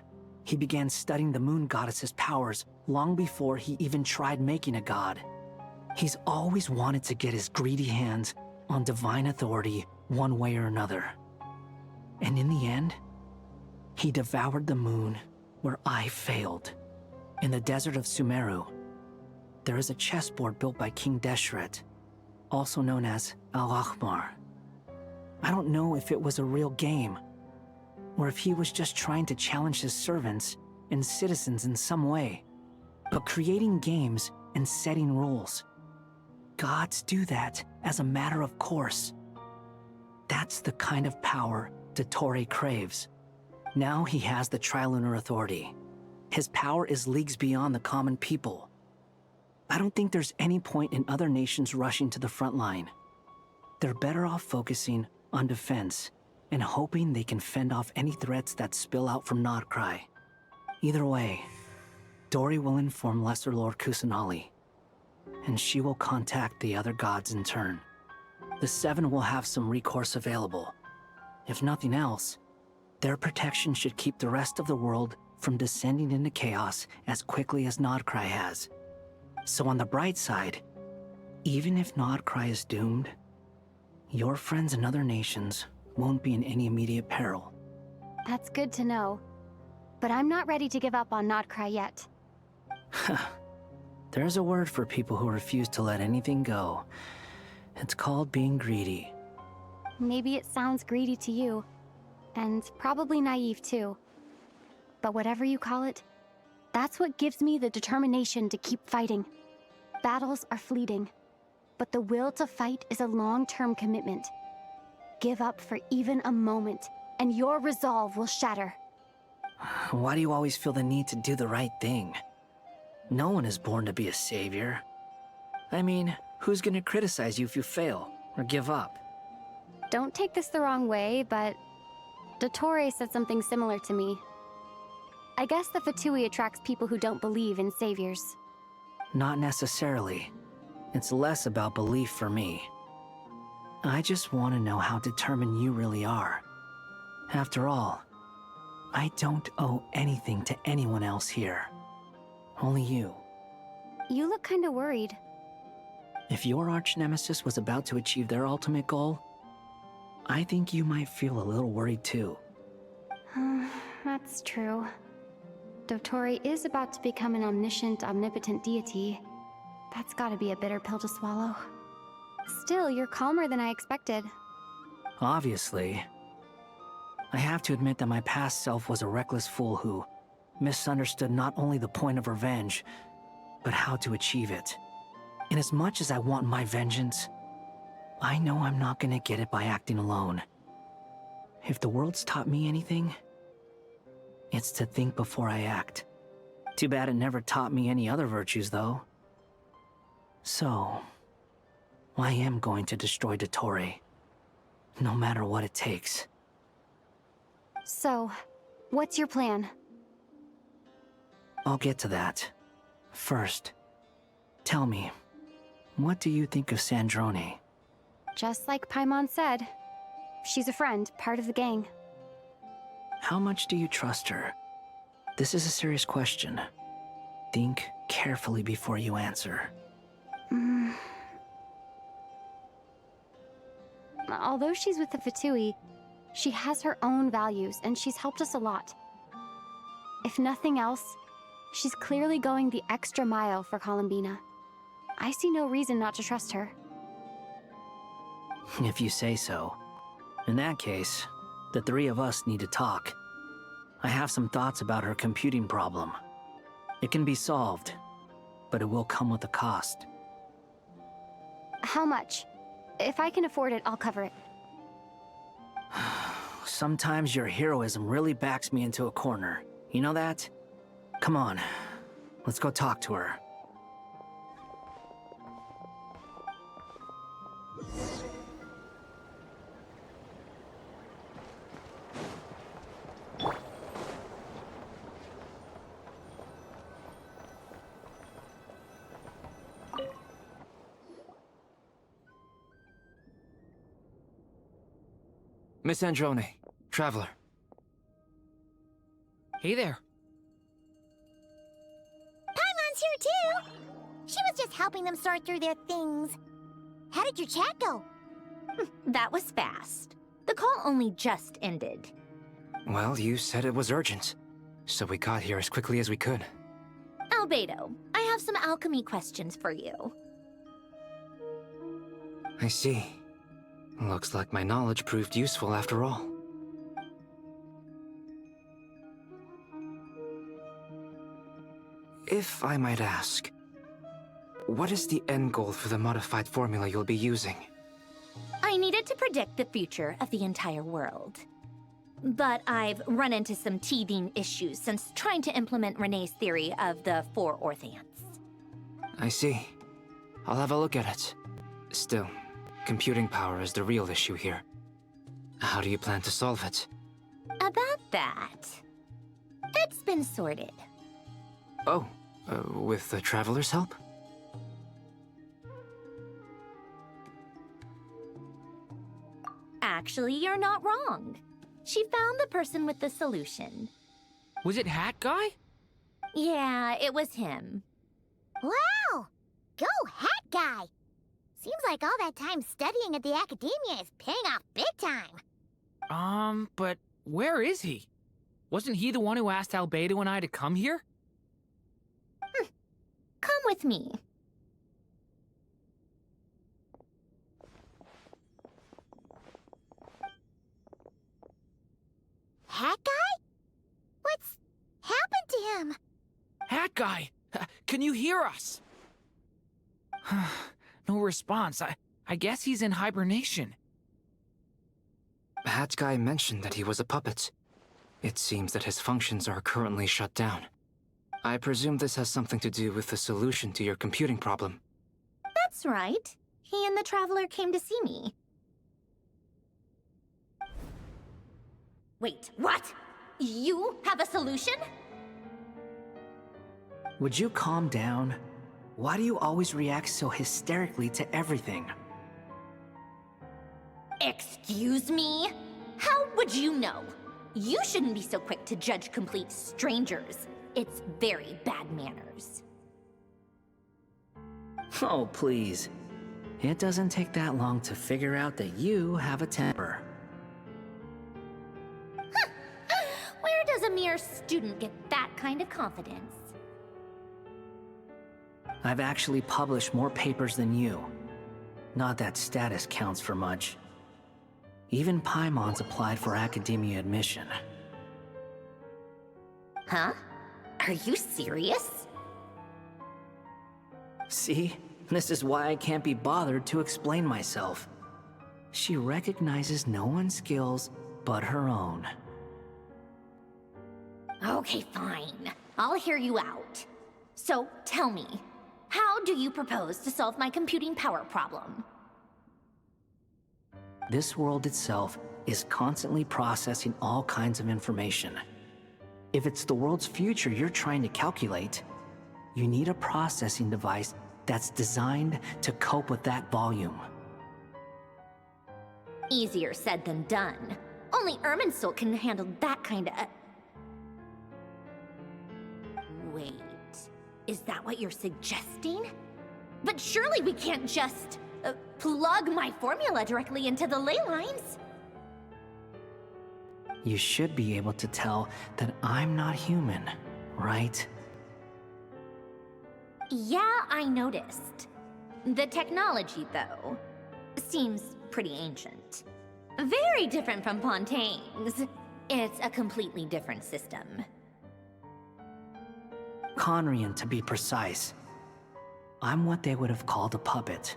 he began studying the moon goddess's powers long before he even tried making a god. He's always wanted to get his greedy hands on divine authority one way or another. And in the end, he devoured the moon where I failed. In the desert of Sumeru, there is a chessboard built by King Deshret, also known as Al-Ahmar. I don't know if it was a real game, or if he was just trying to challenge his servants and citizens in some way. But creating games and setting rules, gods do that as a matter of course. That's the kind of power Dottore craves. Now he has the Trilunar Authority. His power is leagues beyond the common people. I don't think there's any point in other nations rushing to the front line. They're better off focusing on defense and hoping they can fend off any threats that spill out from Notcry. Either way, Dory will inform Lesser Lord Kusanali, and she will contact the other gods in turn. The Seven will have some recourse available. If nothing else, their protection should keep the rest of the world from descending into chaos as quickly as Notcry has. So on the bright side, even if Notcry is doomed, your friends in other nations won't be in any immediate peril. That's good to know. But I'm not ready to give up on Notcry yet. There's a word for people who refuse to let anything go. It's called being greedy. Maybe it sounds greedy to you, and probably naive too. But whatever you call it, that's what gives me the determination to keep fighting. Battles are fleeting, but the will to fight is a long-term commitment. Give up for even a moment, and your resolve will shatter. Why do you always feel the need to do the right thing? No one is born to be a savior. I mean, who's gonna criticize you if you fail, or give up? Don't take this the wrong way, but Dottore said something similar to me. I guess the Fatui attracts people who don't believe in saviors. Not necessarily. It's less about belief for me. I just want to know how determined you really are. After all, I don't owe anything to anyone else here. Only you. You look kinda worried. If your arch-nemesis was about to achieve their ultimate goal, I think you might feel a little worried too. That's true. Dotori is about to become an omniscient, omnipotent deity. That's gotta be a bitter pill to swallow. Still, you're calmer than I expected. Obviously. I have to admit that my past self was a reckless fool who misunderstood not only the point of revenge, but how to achieve it. And as much as I want my vengeance, I know I'm not gonna get it by acting alone. If the world's taught me anything, it's to think before I act. Too bad it never taught me any other virtues, though. So, I am going to destroy Dotori, no matter what it takes. So, what's your plan? I'll get to that. First, tell me, what do you think of Sandrone? Just like Paimon said, she's a friend, part of the gang. How much do you trust her? This is a serious question. Think carefully before you answer. Although she's with the Fatui, she has her own values, and she's helped us a lot. If nothing else, she's clearly going the extra mile for Columbina. I see no reason not to trust her. If you say so. In that case, the three of us need to talk. I have some thoughts about her computing problem. It can be solved, but it will come with a cost. How much? If I can afford it, I'll cover it. Sometimes your heroism really backs me into a corner. You know that? Come on, let's go talk to her. Miss Androne, Traveler. Hey there. Paimon's here too! She was just helping them sort through their things. How did your chat go? That was fast. The call only just ended. Well, you said it was urgent, so we got here as quickly as we could. Albedo, I have some alchemy questions for you. I see. Looks like my knowledge proved useful after all. If I might ask, what is the end goal for the modified formula you'll be using? I needed to predict the future of the entire world. But I've run into some teething issues since trying to implement Renee's theory of the four Orthants. I see. I'll have a look at it. Still, computing power is the real issue here. How do you plan to solve it? About that, it's been sorted. Oh, with the Traveler's help? Actually, you're not wrong. She found the person with the solution. Was it Hat Guy? Yeah, it was him. Wow! Go Hat Guy! Seems like all that time studying at the Academia is paying off big time. But where is he? Wasn't he the one who asked Albedo and I to come here? Come with me. Hat Guy? What's happened to him? Hat Guy! Can you hear us? No response. I guess he's in hibernation. Hat Guy mentioned that he was a puppet. It seems that his functions are currently shut down. I presume this has something to do with the solution to your computing problem. That's right. He and the Traveler came to see me. Wait, what? You have a solution? Would you calm down? Why do you always react so hysterically to everything? Excuse me? How would you know? You shouldn't be so quick to judge complete strangers. It's very bad manners. Oh, please. It doesn't take that long to figure out that you have a temper. Where does a mere student get that kind of confidence? I've actually published more papers than you. Not that status counts for much. Even Paimon's applied for academia admission. Huh? Are you serious? See? This is why I can't be bothered to explain myself. She recognizes no one's skills but her own. Okay, fine. I'll hear you out. So, tell me, how do you propose to solve my computing power problem? This world itself is constantly processing all kinds of information. If it's the world's future you're trying to calculate, you need a processing device that's designed to cope with that volume. Easier said than done. Only Irminsul can handle that kind of... Wait, is that what you're suggesting? But surely we can't just plug my formula directly into the ley lines. You should be able to tell that I'm not human, right? Yeah, I noticed. The technology, though, seems pretty ancient. Very different from Pontaine's. It's a completely different system. Conrian, to be precise. I'm what they would have called a puppet.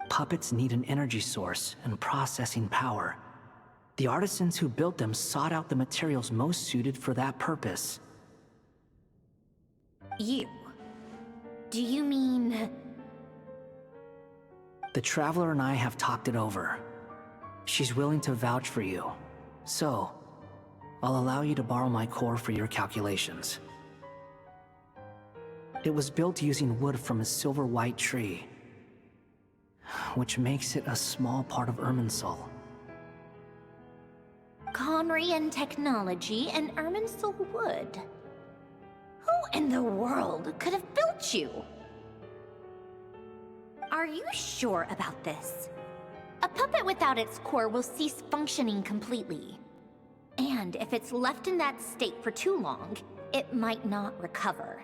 Puppets need an energy source and processing power. The artisans who built them sought out the materials most suited for that purpose. You? Do you mean... The Traveler and I have talked it over. She's willing to vouch for you. So, I'll allow you to borrow my core for your calculations. It was built using wood from a silver-white tree, which makes it a small part of Irminsul. Conrian technology and Irminsul wood. Who in the world could have built you? Are you sure about this? A puppet without its core will cease functioning completely. And if it's left in that state for too long, it might not recover.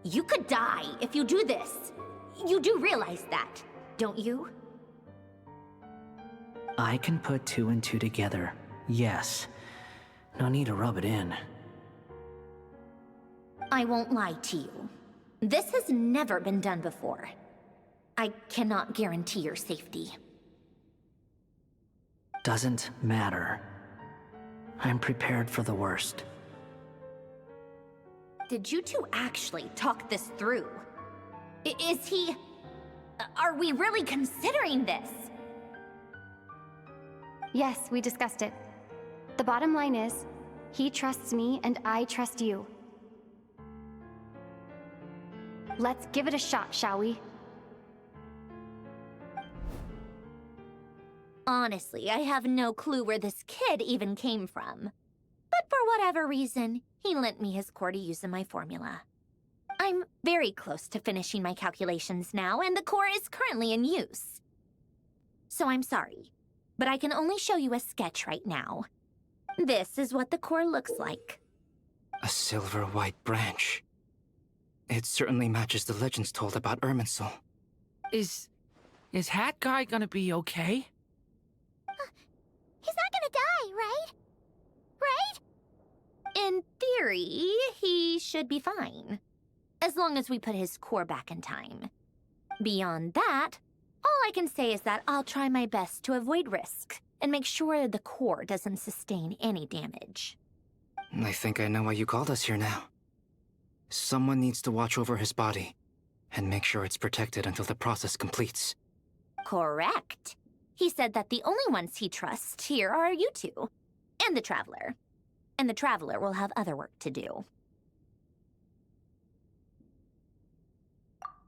You could die if you do this. You do realize that, don't you? I can put two and two together, yes. No need to rub it in. I won't lie to you. This has never been done before. I cannot guarantee your safety. Doesn't matter. I'm prepared for the worst. Did you two actually talk this through? Is he... Are we really considering this? Yes, we discussed it. The bottom line is, he trusts me and I trust you. Let's give it a shot, shall we? Honestly, I have no clue where this kid even came from. But for whatever reason, he lent me his core to use in my formula. I'm very close to finishing my calculations now, and the core is currently in use. So I'm sorry, but I can only show you a sketch right now. This is what the core looks like. A silver-white branch. It certainly matches the legends told about Irminsul. Is Hat Guy gonna be okay? He's not gonna die, right? Right? In theory, he should be fine. As long as we put his core back in time. Beyond that, all I can say is that I'll try my best to avoid risk and make sure the core doesn't sustain any damage. I think I know why you called us here now. Someone needs to watch over his body and make sure it's protected until the process completes. Correct. He said that the only ones he trusts here are you two, and the Traveler. And the Traveler will have other work to do.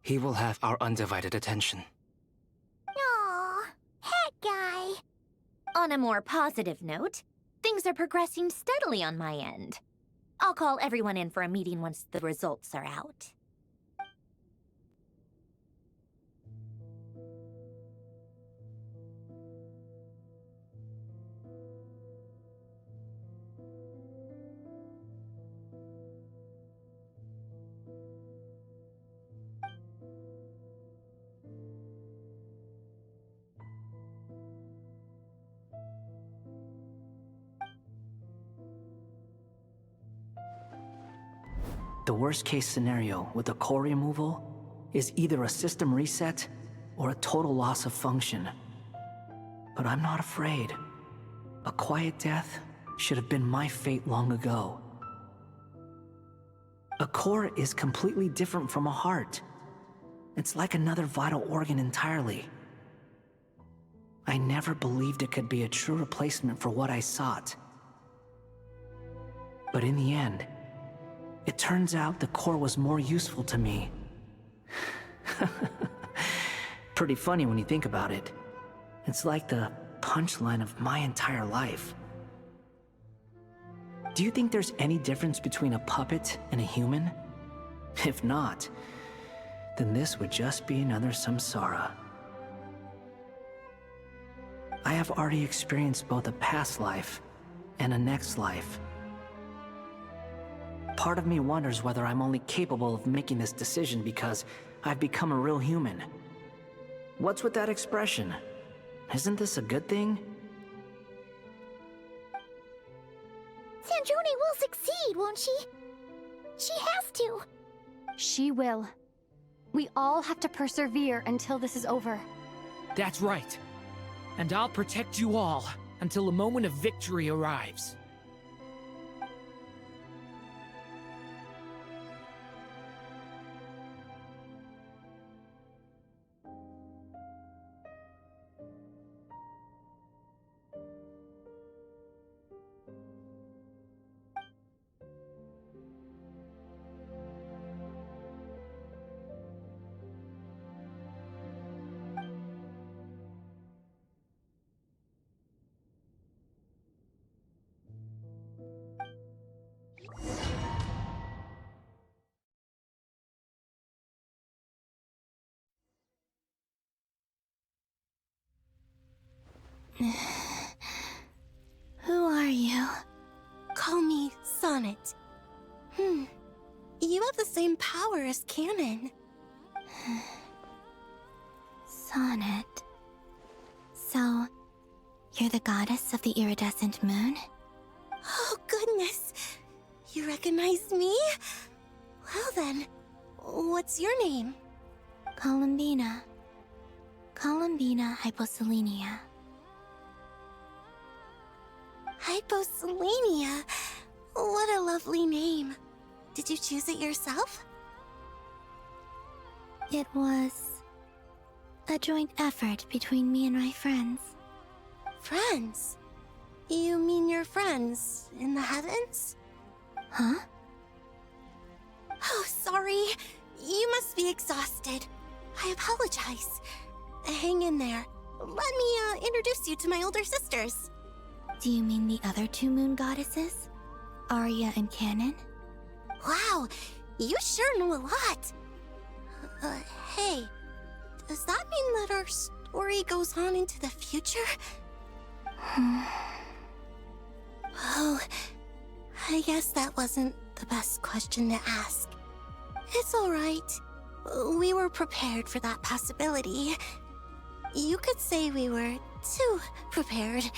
He will have our undivided attention. Aww, Hat Guy. On a more positive note, things are progressing steadily on my end. I'll call everyone in for a meeting once the results are out. The worst case scenario with the core removal is either a system reset or a total loss of function. But I'm not afraid. A quiet death should have been my fate long ago. A core is completely different from a heart. It's like another vital organ entirely. I never believed it could be a true replacement for what I sought. But in the end, it turns out the core was more useful to me. Pretty funny when you think about it. It's like the punchline of my entire life. Do you think there's any difference between a puppet and a human? If not, then this would just be another samsara. I have already experienced both a past life and a next life. Part of me wonders whether I'm only capable of making this decision because I've become a real human. What's with that expression? Isn't this a good thing? Sanjoni will succeed, won't she? She has to. She will. We all have to persevere until this is over. That's right. And I'll protect you all until a moment of victory arrives. Who are you? Call me Sonnet. You have the same power as Canon. Sonnet. So, you're the goddess of the iridescent moon? Oh, goodness. You recognize me? Well then, what's your name? Columbina. Columbina Hyposelenia. Hyposelenia? What a lovely name. Did you choose it yourself? It was a joint effort between me and my friends. Friends? You mean your friends in the heavens? Huh? Oh, sorry. You must be exhausted. I apologize. Hang in there. Let me introduce you to my older sisters. Do you mean the other two moon goddesses? Arya and Canon? Wow, you sure know a lot. Hey, does that mean that our story goes on into the future? Oh, I guess that wasn't the best question to ask. It's alright. We were prepared for that possibility. You could say we were too prepared.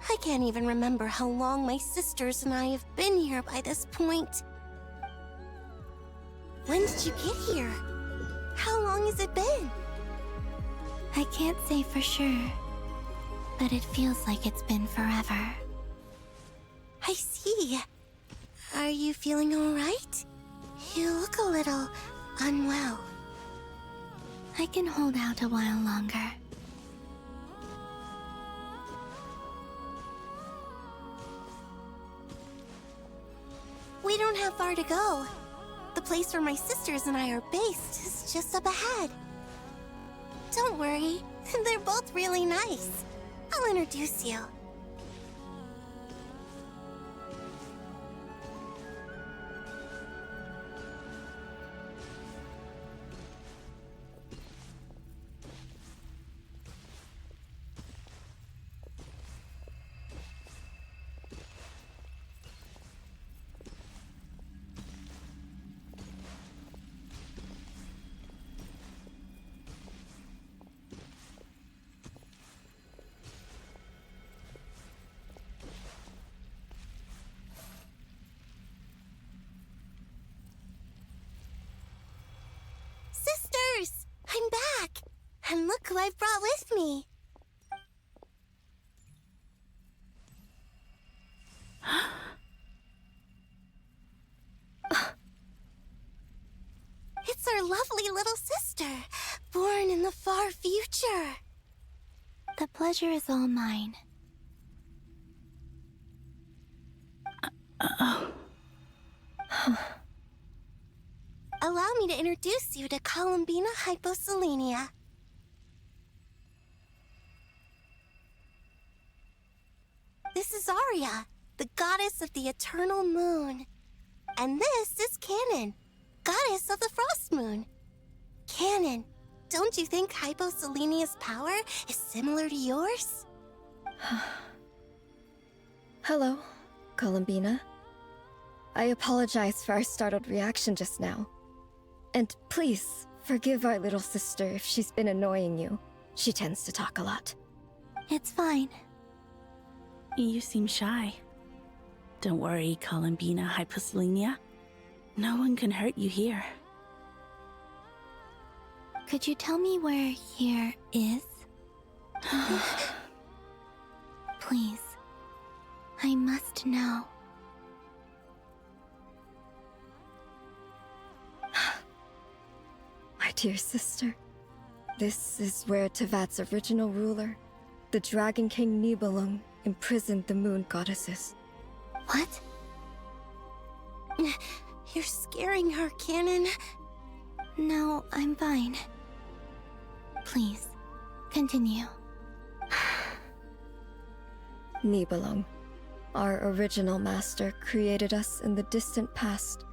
I can't even remember how long my sisters and I have been here by this point. When did you get here? How long has it been? I can't say for sure, but it feels like it's been forever. I see. Are you feeling alright? You look a little unwell. I can hold out a while longer. We don't have far to go. The place where my sisters and I are based is just up ahead. Don't worry, they're both really nice. I'll introduce you. I'm back! And look who I've brought with me! It's our lovely little sister, born in the far future. The pleasure is all mine. Allow me to introduce you to Columbina Hyposelenia. This is Arya, the goddess of the eternal moon. And this is Canon, goddess of the frost moon. Canon, don't you think Hyposelenia's power is similar to yours? Hello, Columbina. I apologize for our startled reaction just now. And please, forgive our little sister if she's been annoying you. She tends to talk a lot. It's fine. You seem shy. Don't worry, Columbina Hyposelenia. No one can hurt you here. Could you tell me where here is? Please. I must know. My dear sister, this is where Tevat's original ruler, the Dragon King Nibelung, imprisoned the moon goddesses. What? You're scaring her, Canon. No, I'm fine. Please, continue. Nibelung, our original master, created us in the distant past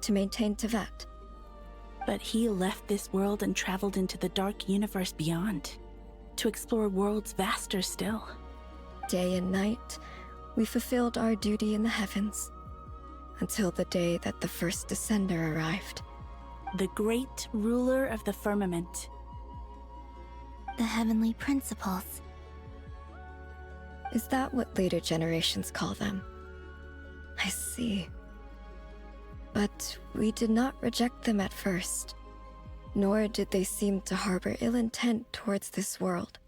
to maintain Tevat. But he left this world and traveled into the dark universe beyond, to explore worlds vaster still. Day and night, we fulfilled our duty in the heavens, until the day that the first Descender arrived. The great ruler of the firmament. The heavenly principles. Is that what later generations call them? I see. But we did not reject them at first, nor did they seem to harbor ill intent towards this world.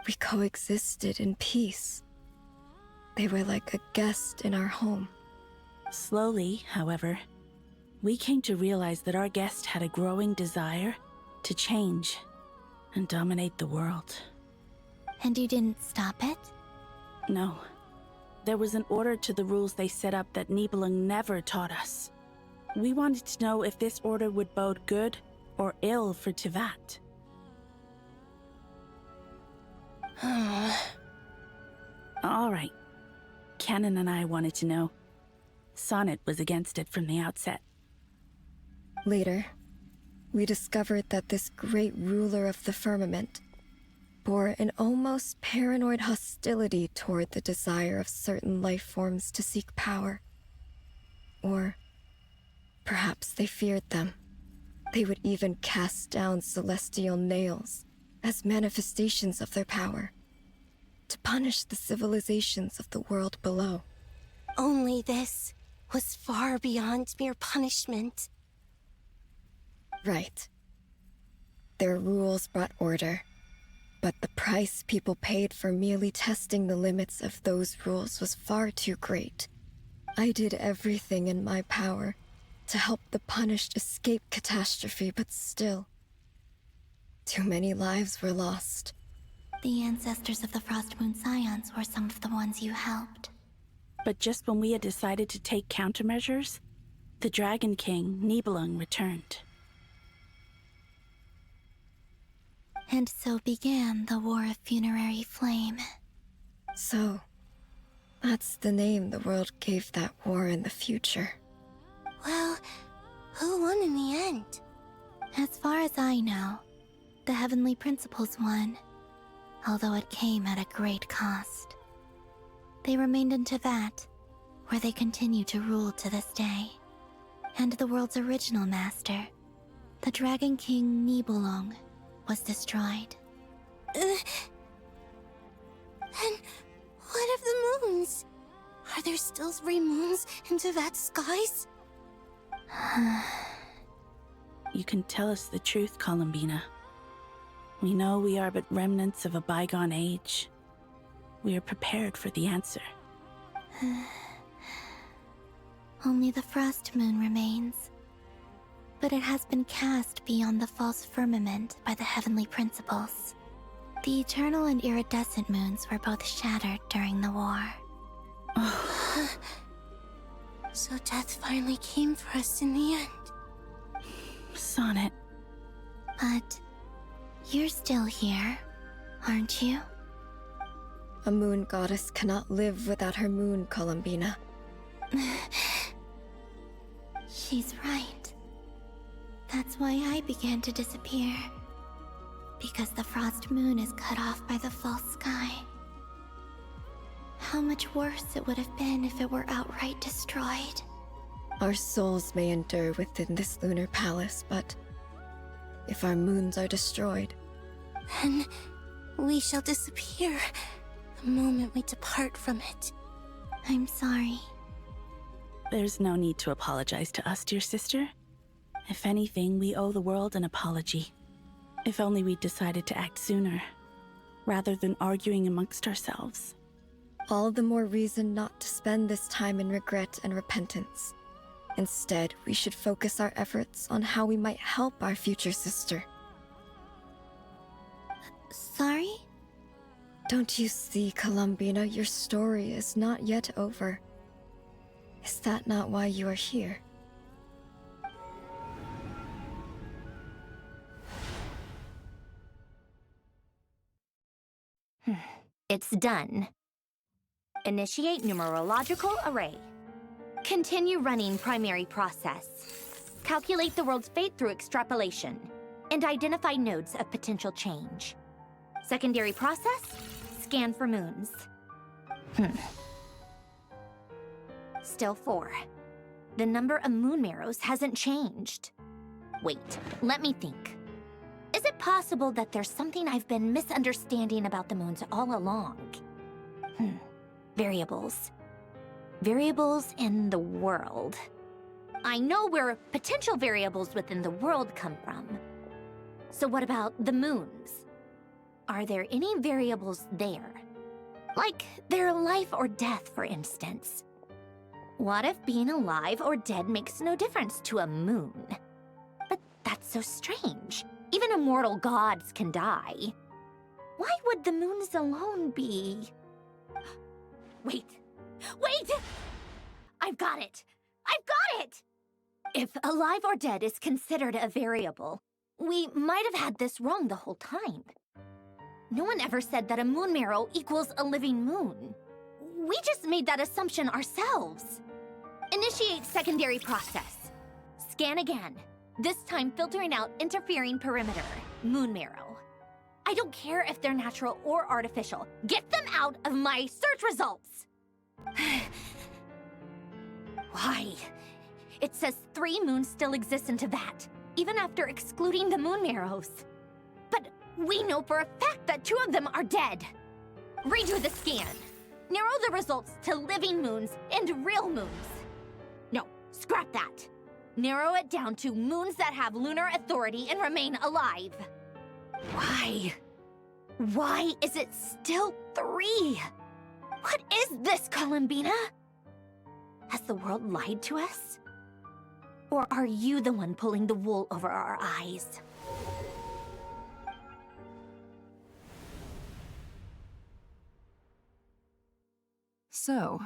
We coexisted in peace. They were like a guest in our home. Slowly, however, we came to realize that our guest had a growing desire to change and dominate the world. And you didn't stop it? No. There was an order to the rules they set up that Nibelung never taught us. We wanted to know if this order would bode good or ill for Tevat. All right. Canon and I wanted to know. Sonnet was against it from the outset. Later, we discovered that this great ruler of the firmament bore an almost paranoid hostility toward the desire of certain life forms to seek power. Or perhaps they feared them. They would even cast down celestial nails as manifestations of their power, to punish the civilizations of the world below. Only this was far beyond mere punishment. Right. Their rules brought order, but the price people paid for merely testing the limits of those rules was far too great. I did everything in my power to help the punished escape catastrophe, but still, too many lives were lost. The ancestors of the Frost Moon Scions were some of the ones you helped. But just when we had decided to take countermeasures, the Dragon King, Nibelung, returned. And so began the War of Funerary Flame. So, that's the name the world gave that war in the future. Well, who won in the end? As far as I know, the Heavenly Principles won, although it came at a great cost. They remained in Tevat, where they continue to rule to this day. And the world's original master, the Dragon King Nibelung, was destroyed. And what of the moons? Are there still 3 moons in Tevat's skies? You can tell us the truth, Columbina. We know we are but remnants of a bygone age. We are prepared for the answer. Only the frost moon remains. But it has been cast beyond the false firmament by the heavenly principles. The eternal and iridescent moons were both shattered during the war. So death finally came for us in the end. Sonnet. But you're still here, aren't you? A moon goddess cannot live without her moon, Columbina. She's right. That's why I began to disappear. Because the frost moon is cut off by the false sky. How much worse it would have been if it were outright destroyed. Our souls may endure within this lunar palace, but if our moons are destroyed, Then we shall disappear the moment we depart from it. I'm sorry. There's no need to apologize to us, dear sister. If anything, we owe the world an apology. If only we decided to act sooner, rather than arguing amongst ourselves. all the more reason not to spend this time in regret and repentance. Instead, we should focus our efforts on how we might help our future sister. Sorry? Don't you see, Columbina, your story is not yet over. Is that not why you are here? It's done. Initiate numerological array. Continue running primary process. Calculate the world's fate through extrapolation. And identify nodes of potential change. Secondary process, scan for moons. Still 4. The number of moon marrows hasn't changed. Wait, let me think. Is it possible that there's something I've been misunderstanding about the moons all along? Variables. Variables in the world. I know where potential variables within the world come from. So what about the moons? Are there any variables there? Like their life or death, for instance. What if being alive or dead makes no difference to a moon? But that's so strange. Even immortal gods can die. Why would the moons alone be? Wait! Wait! I've got it! I've got it! If alive or dead is considered a variable, we might have had this wrong the whole time. No one ever said that a moon marrow equals a living moon. We just made that assumption ourselves. Initiate secondary process. Scan again. This time filtering out interfering perimeter, moon marrow. I don't care if they're natural or artificial. Get them out of my search results! Why? It says 3 moons still exist in Teyvat, even after excluding the moon marrows. But we know for a fact that 2 of them are dead. Redo the scan. Narrow the results to living moons and real moons. No, scrap that. Narrow it down to moons that have lunar authority and remain alive. Why? Why is it still 3? What is this, Columbina? Has the world lied to us? Or are you the one pulling the wool over our eyes? So,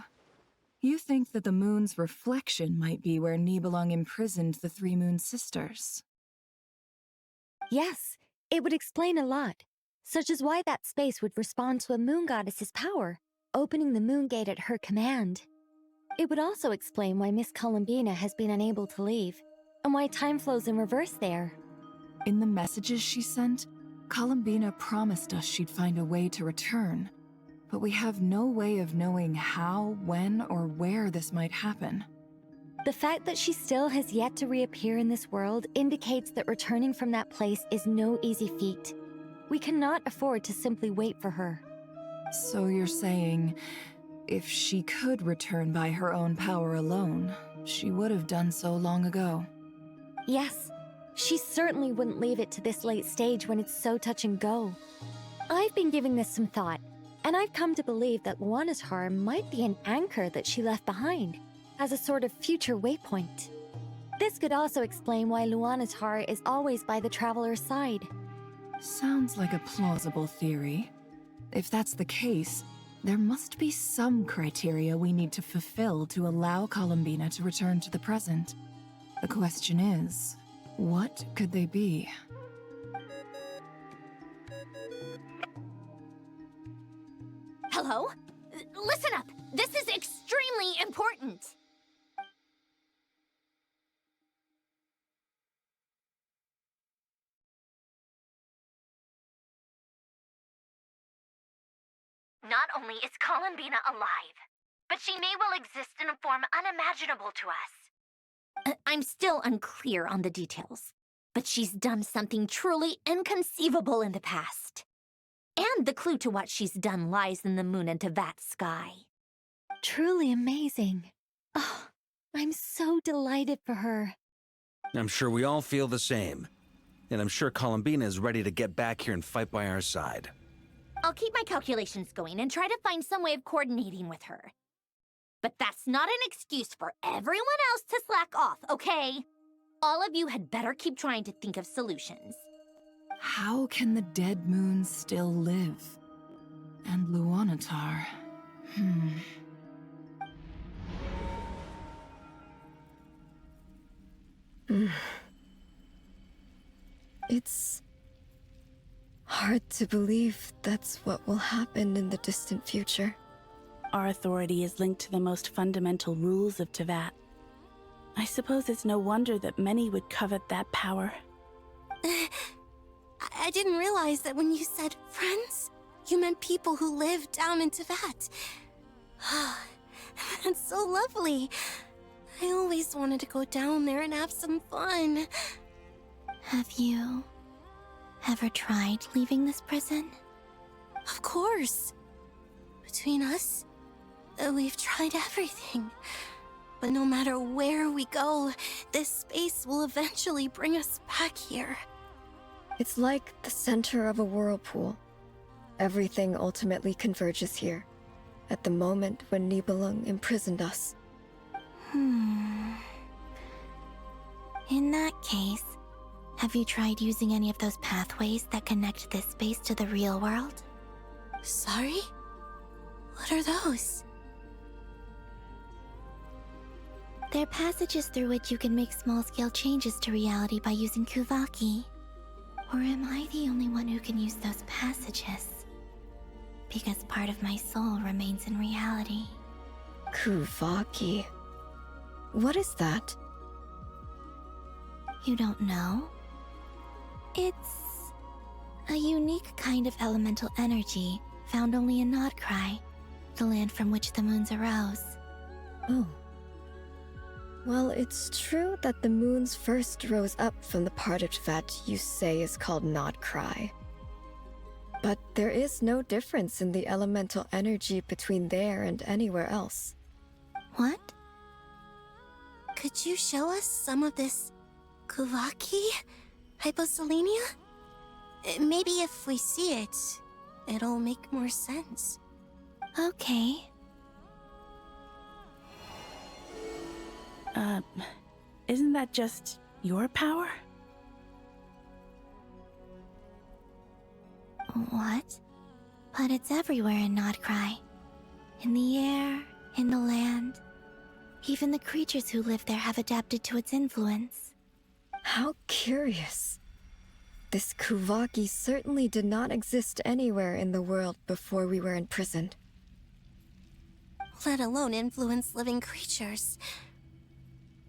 you think that the moon's reflection might be where Nibelung imprisoned the 3 moon sisters? Yes, it would explain a lot, such as why that space would respond to a moon goddess's power, opening the moon gate at her command. It would also explain why Miss Columbina has been unable to leave, and why time flows in reverse there. In the messages she sent, Columbina promised us she'd find a way to return, but we have no way of knowing how, when, or where this might happen. The fact that she still has yet to reappear in this world indicates that returning from that place is no easy feat. We cannot afford to simply wait for her. So you're saying, if she could return by her own power alone, she would have done so long ago. Yes, She certainly wouldn't leave it to this late stage when it's so touch and go. I've been giving this some thought, and I've come to believe that Luanatar might be an anchor that she left behind, as a sort of future waypoint. This could also explain why Luanatar is always by the Traveler's side. Sounds like a plausible theory. If that's the case, there must be some criteria we need to fulfill to allow Columbina to return to the present. The question is, what could they be? Hello? Listen up! This is extremely important! Not only is Columbina alive, but she may well exist in a form unimaginable to us. I'm still unclear on the details, but she's done something truly inconceivable in the past. And the clue to what she's done lies in the moon and Tevat sky. Truly amazing. Oh, I'm so delighted for her. I'm sure we all feel the same. And I'm sure Columbina is ready to get back here and fight by our side. I'll keep my calculations going and try to find some way of coordinating with her. But that's not an excuse for everyone else to slack off, okay? All of you had better keep trying to think of solutions. How can the dead moon still live? And Luanatar... It's hard to believe that's what will happen in the distant future. Our authority is linked to the most fundamental rules of Tevat. I suppose it's no wonder that many would covet that power. I didn't realize that when you said friends, you meant people who live down in Tevat. That's so lovely. I always wanted to go down there and have some fun. Have you ever tried leaving this prison? Of course. Between us, we've tried everything. But no matter where we go, this space will eventually bring us back here. It's like the center of a whirlpool. Everything ultimately converges here, at the moment when Nibelung imprisoned us. In that case, have you tried using any of those pathways that connect this space to the real world? Sorry? What are those? They're passages through which you can make small-scale changes to reality by using Kuvaki. Or am I the only one who can use those passages? Because part of my soul remains in reality. Kuvaki. What is that? You don't know? It's a unique kind of elemental energy found only in Nodcry, the land from which the moons arose. Oh. Well, it's true that the moons first rose up from the part of Tevat you say is called Nodcry. But there is no difference in the elemental energy between there and anywhere else. What? Could you show us some of this Kuvaki? Hyposelenia? Maybe if we see it, it'll make more sense. Okay. Isn't that just your power? What? But it's everywhere in Nodcry. In the air, in the land. Even the creatures who live there have adapted to its influence. How curious. This Kuvaki certainly did not exist anywhere in the world before we were imprisoned. Let alone influence living creatures.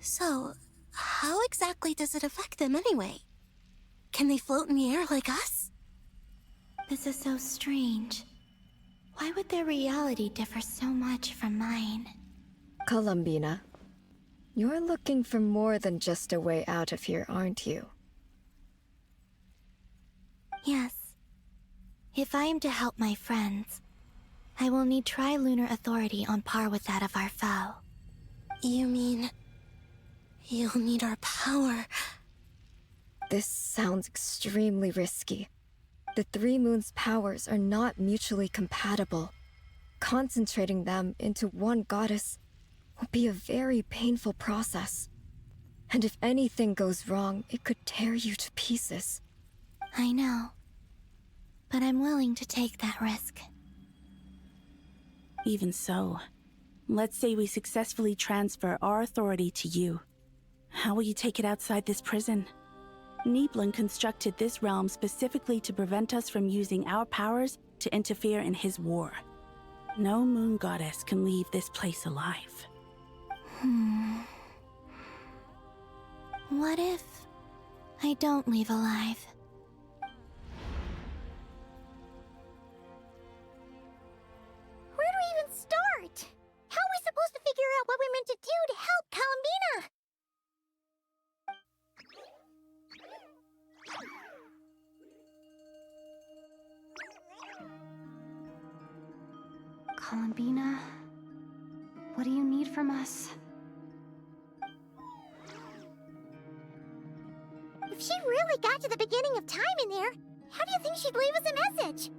So, how exactly does it affect them anyway? Can they float in the air like us? This is so strange. Why would their reality differ so much from mine? Columbina, you're looking for more than just a way out of here, aren't you? Yes. If I am to help my friends, I will need tri-lunar authority on par with that of our foe. You mean... you'll need our power This sounds extremely risky. The three moons' powers are not mutually compatible. Concentrating them into one goddess will be a very painful process. And if anything goes wrong, it could tear you to pieces. I know. But I'm willing to take that risk. Even so, let's say we successfully transfer our authority to you. How will you take it outside this prison? Niblin constructed this realm specifically to prevent us from using our powers to interfere in his war. No moon goddess can leave this place alive. What if I don't leave alive? Where do we even start? How are we supposed to figure out what we're meant to do to help Columbina? Columbina, what do you need from us? If she really got to the beginning of time in there, how do you think she'd leave us a message?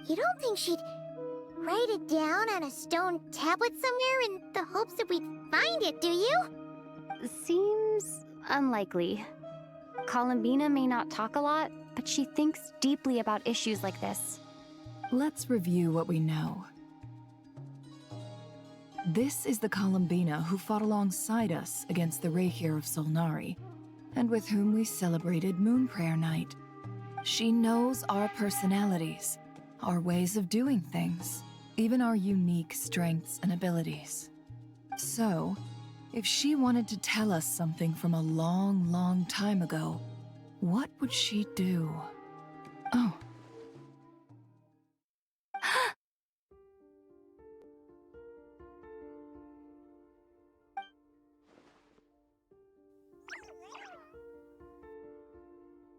You don't think she'd write it down on a stone tablet somewhere in the hopes that we'd find it, do you? Seems unlikely. Columbina may not talk a lot, but she thinks deeply about issues like this. Let's review what we know. This is the Columbina who fought alongside us against the Rahir of Solnari, and with whom we celebrated Moon Prayer Night. She knows our personalities, our ways of doing things, even our unique strengths and abilities. So, if she wanted to tell us something from a long, long time ago, what would she do? Oh.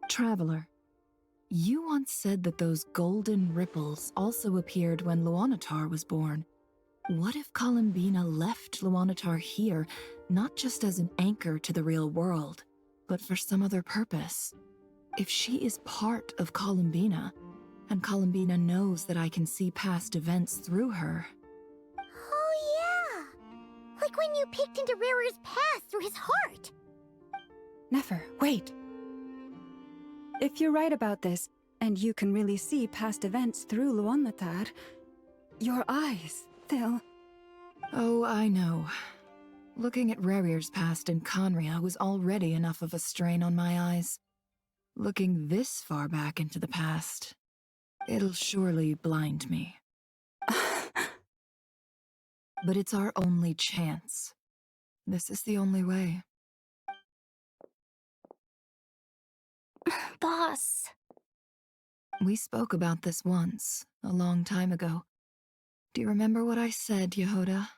Traveler, you once said that those golden ripples also appeared when Luanatar was born. What if Columbina left Luanatar here, not just as an anchor to the real world, but for some other purpose? If she is part of Columbina, and Columbina knows that I can see past events through her... Oh yeah! Like when you peeked into Rarir's past through his heart! Nefer, wait! If you're right about this, and you can really see past events through Luanatar, your eyes, they'll... Oh, I know. Looking at Rarir's past in Conria was already enough of a strain on my eyes. Looking this far back into the past, it'll surely blind me. But it's our only chance. This is the only way. Boss. We spoke about this once, a long time ago. Do you remember what I said, Yehoda?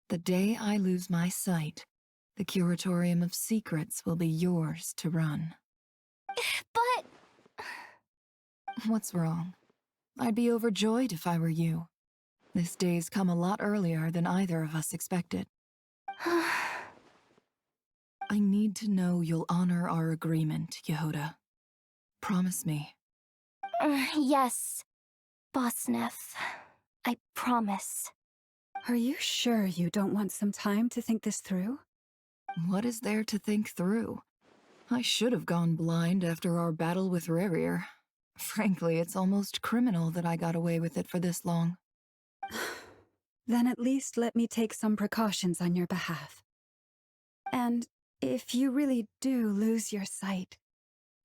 The day I lose my sight, the Curatorium of Secrets will be yours to run. But... What's wrong? I'd be overjoyed if I were you. This day's come a lot earlier than either of us expected. I need to know you'll honor our agreement, Yehoda. Promise me. Yes, Boss Neff. I promise. Are you sure you don't want some time to think this through? What is there to think through? I should have gone blind after our battle with Rarir. Frankly, it's almost criminal that I got away with it for this long. Then at least let me take some precautions on your behalf. And if you really do lose your sight,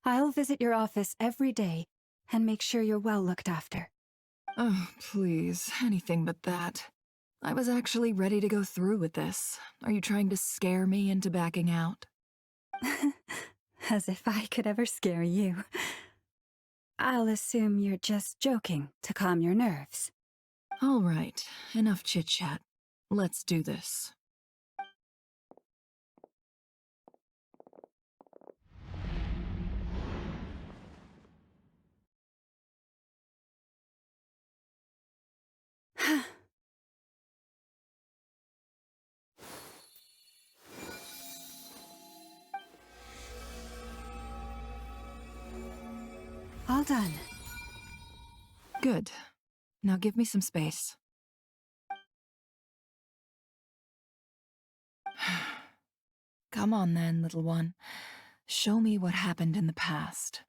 I'll visit your office every day and make sure you're well looked after. Oh, please, anything but that. I was actually ready to go through with this. Are you trying to scare me into backing out? As if I could ever scare you. I'll assume you're just joking to calm your nerves. All right, enough chit-chat. Let's do this. done. Good. Now give me some space. Come on then, little one. Show me what happened in the past.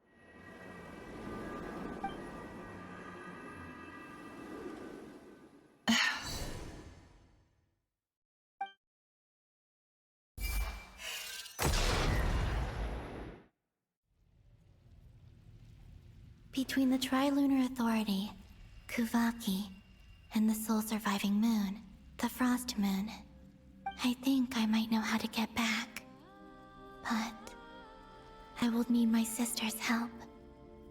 Between the Trilunar Authority, Kuvaki, and the soul-surviving moon, the Frost Moon, I think I might know how to get back. But I will need my sister's help.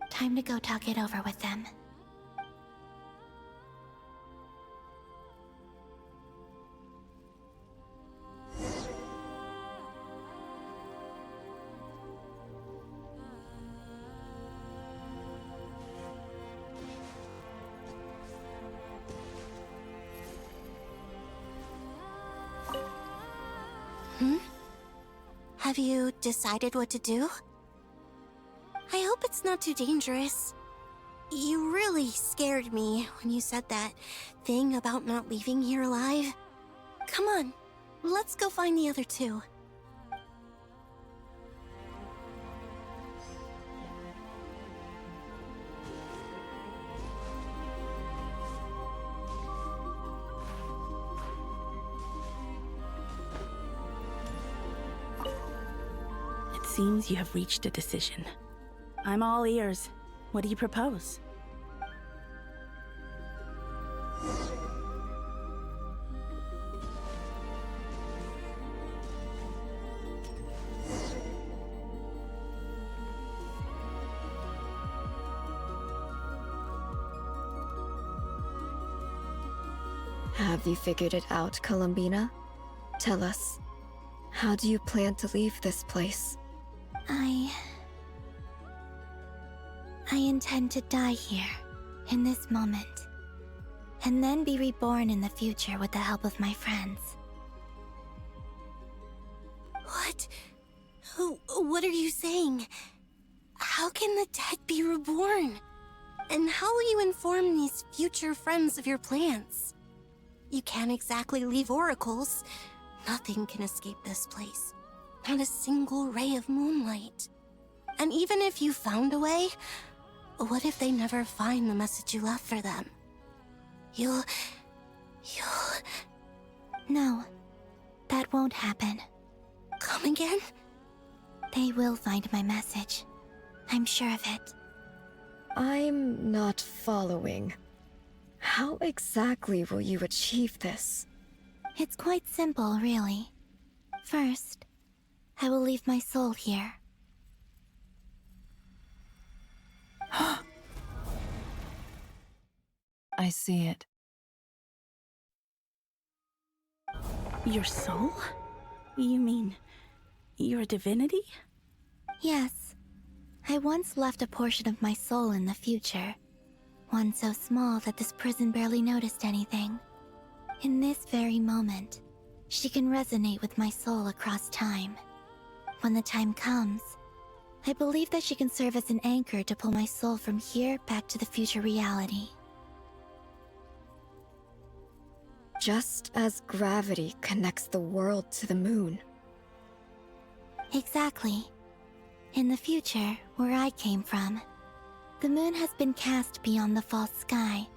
Time to go talk it over with them. Have you decided what to do? I hope it's not too dangerous. You really scared me when you said that thing about not leaving here alive. Come on, let's go find the other two. Seems you have reached a decision. I'm all ears. What do you propose? Have you figured it out, Columbina? Tell us, how do you plan to leave this place? I intend to die here, in this moment, and then be reborn in the future with the help of my friends. What? What are you saying? How can the dead be reborn? And how will you inform these future friends of your plans? You can't exactly leave oracles. Nothing can escape this place. Not a single ray of moonlight. And even if you found a way, what if they never find the message you left for them? You'll... No, that won't happen. Come again? They will find my message. I'm sure of it. I'm not following. How exactly will you achieve this? It's quite simple, really. First, I will leave my soul here. I see it. Your soul? You mean you're a divinity? Yes. I once left a portion of my soul in the future. One so small that this prison barely noticed anything. In this very moment, she can resonate with my soul across time. When the time comes, I believe that she can serve as an anchor to pull my soul from here back to the future reality. Just as gravity connects the world to the moon. Exactly. In the future, where I came from, the moon has been cast beyond the false sky,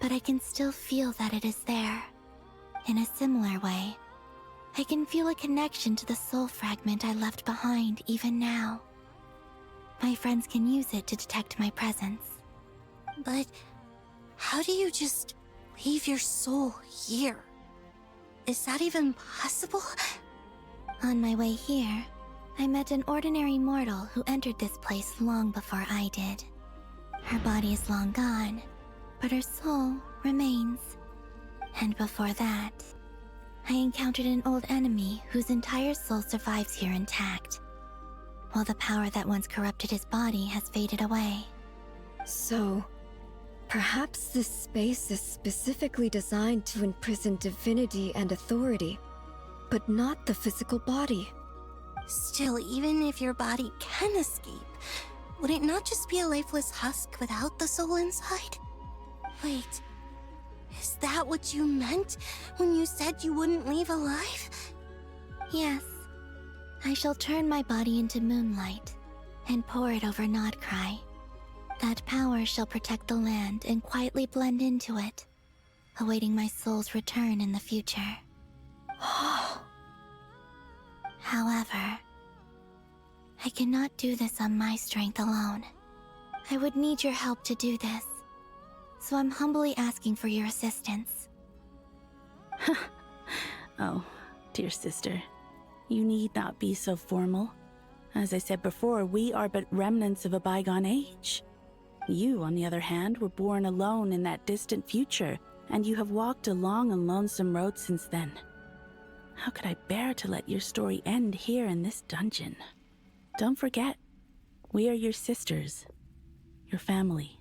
but I can still feel that it is there. In a similar way, I can feel a connection to the soul fragment I left behind even now. My friends can use it to detect my presence. But how do you just leave your soul here? Is that even possible? On my way here, I met an ordinary mortal who entered this place long before I did. Her body is long gone, but her soul remains. And before that, I encountered an old enemy whose entire soul survives here intact, while the power that once corrupted his body has faded away. So, perhaps this space is specifically designed to imprison divinity and authority, but not the physical body. Still, even if your body can escape, would it not just be a lifeless husk without the soul inside? Wait, is that what you meant when you said you wouldn't leave alive? Yes. I shall turn my body into moonlight and pour it over Nodcry. That power shall protect the land and quietly blend into it, awaiting my soul's return in the future. However, I cannot do this on my strength alone. I would need your help to do this, so I'm humbly asking for your assistance. Oh, dear sister, you need not be so formal. As I said before, we are but remnants of a bygone age. You, on the other hand, were born alone in that distant future, and you have walked a long and lonesome road since then. How could I bear to let your story end here in this dungeon? Don't forget, we are your sisters, your family.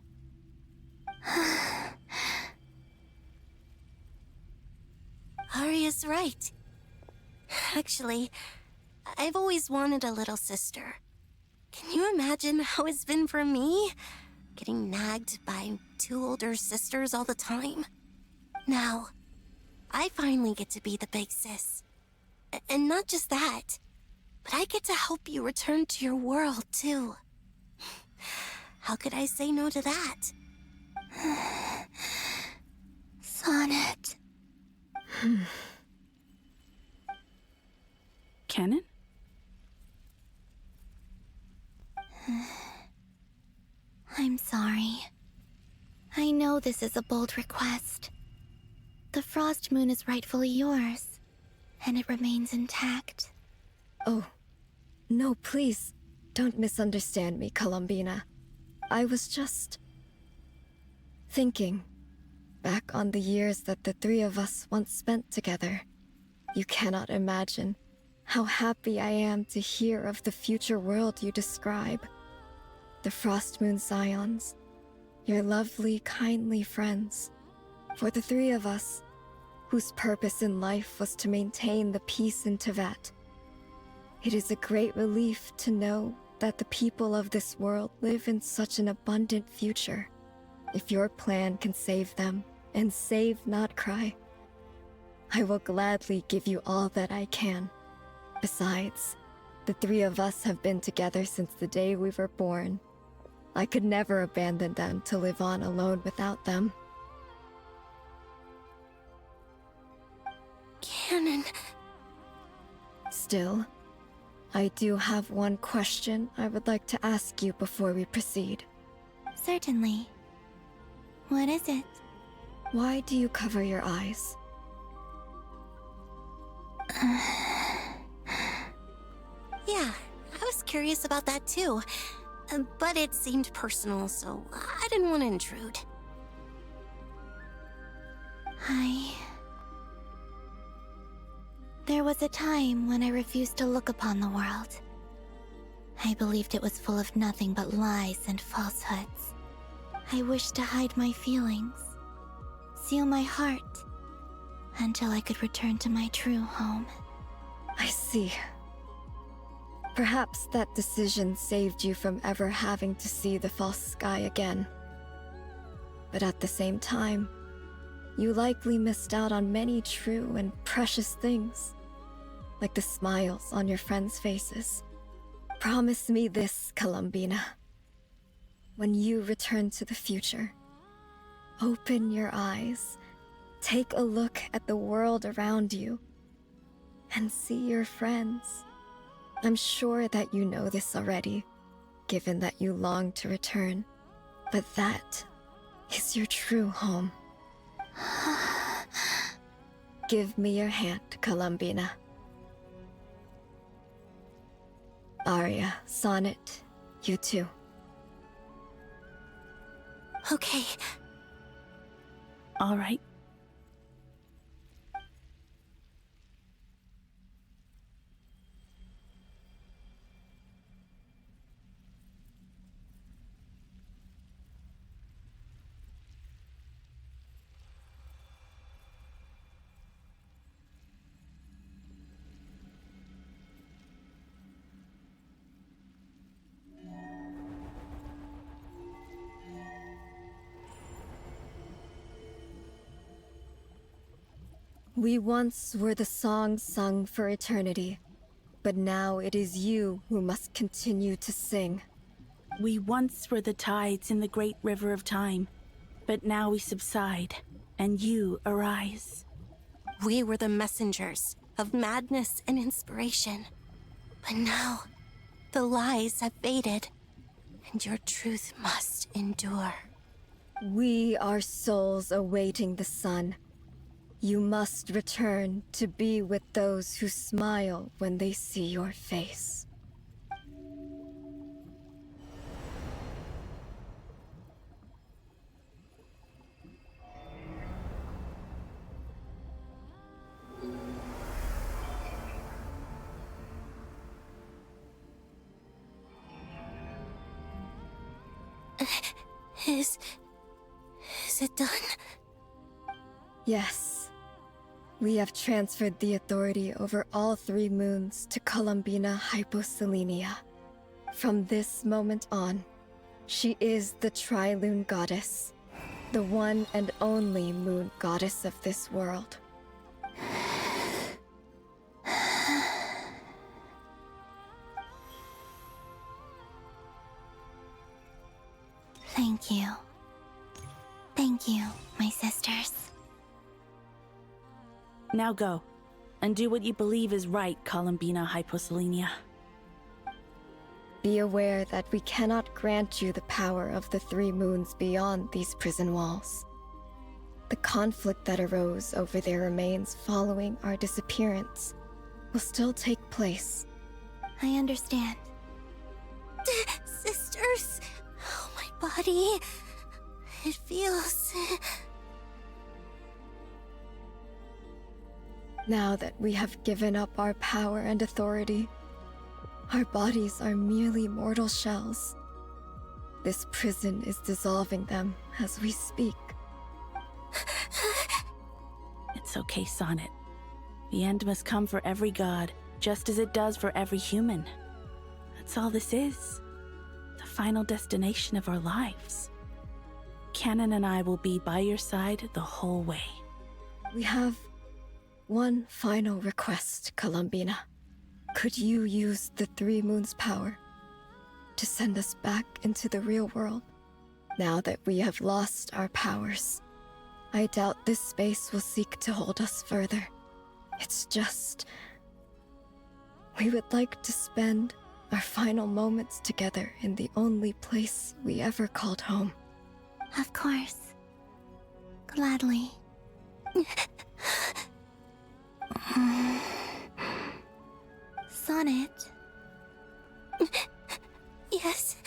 Arya's right. Actually, I've always wanted a little sister. Can you imagine how it's been for me? Getting nagged by 2 older sisters all the time. Now, I finally get to be the big sis. And not just that, but I get to help you return to your world, too. How could I say no to that? Sonnet. Canon? I'm sorry. I know this is a bold request. The Frost Moon is rightfully yours, and it remains intact. Oh, no, please, don't misunderstand me, Columbina. I was just thinking back on the years that the 3 of us once spent together. You cannot imagine how happy I am to hear of the future world you describe. The Frost Moon Scions, your lovely, kindly friends. For the 3 of us, whose purpose in life was to maintain the peace in Teyvat. It is a great relief to know that the people of this world live in such an abundant future. If your plan can save them, and save Nodcry, I will gladly give you all that I can. Besides, the 3 of us have been together since the day we were born. I could never abandon them to live on alone without them. Canon. Still, I do have one question I would like to ask you before we proceed. Certainly. What is it? Why do you cover your eyes? Yeah, I was curious about that too. But it seemed personal, so I didn't want to intrude. There was a time when I refused to look upon the world. I believed it was full of nothing but lies and falsehoods. I wished to hide my feelings, seal my heart, until I could return to my true home. I see. Perhaps that decision saved you from ever having to see the false sky again. But at the same time, you likely missed out on many true and precious things, like the smiles on your friends' faces. Promise me this, Columbina. When you return to the future, open your eyes, take a look at the world around you, and see your friends. I'm sure that you know this already, given that you long to return, but that is your true home. Give me your hand, Columbina. Arya, Sonnet, you too. Okay. All right. We once were the song sung for eternity, but now it is you who must continue to sing. We once were the tides in the great river of time, but now we subside, and you arise. We were the messengers of madness and inspiration, but now the lies have faded, and your truth must endure. We are souls awaiting the sun. You must return to be with those who smile when they see your face. Is it done? Yes. We have transferred the authority over all 3 moons to Columbina Hyposelenia. From this moment on, she is the Tri-Lune Goddess, the one and only moon goddess of this world. Thank you. Thank you, my sisters. Now go, and do what you believe is right, Columbina Hyposelenia. Be aware that we cannot grant you the power of the 3 moons beyond these prison walls. The conflict that arose over their remains following our disappearance will still take place. I understand. Sisters! Oh, my body. It feels... Now that we have given up our power and authority, our bodies are merely mortal shells. This prison is dissolving them as we speak. It's okay, Sonnet. The end must come for every god, just as it does for every human. That's all this is. The final destination of our lives. Canon and I will be by your side the whole way. We have one final request, Columbina. Could you use the 3 moons' power to send us back into the real world? Now that we have lost our powers, I doubt this space will seek to hold us further. It's just... we would like to spend our final moments together in the only place we ever called home. Of course. Gladly. Sonnet? Yes?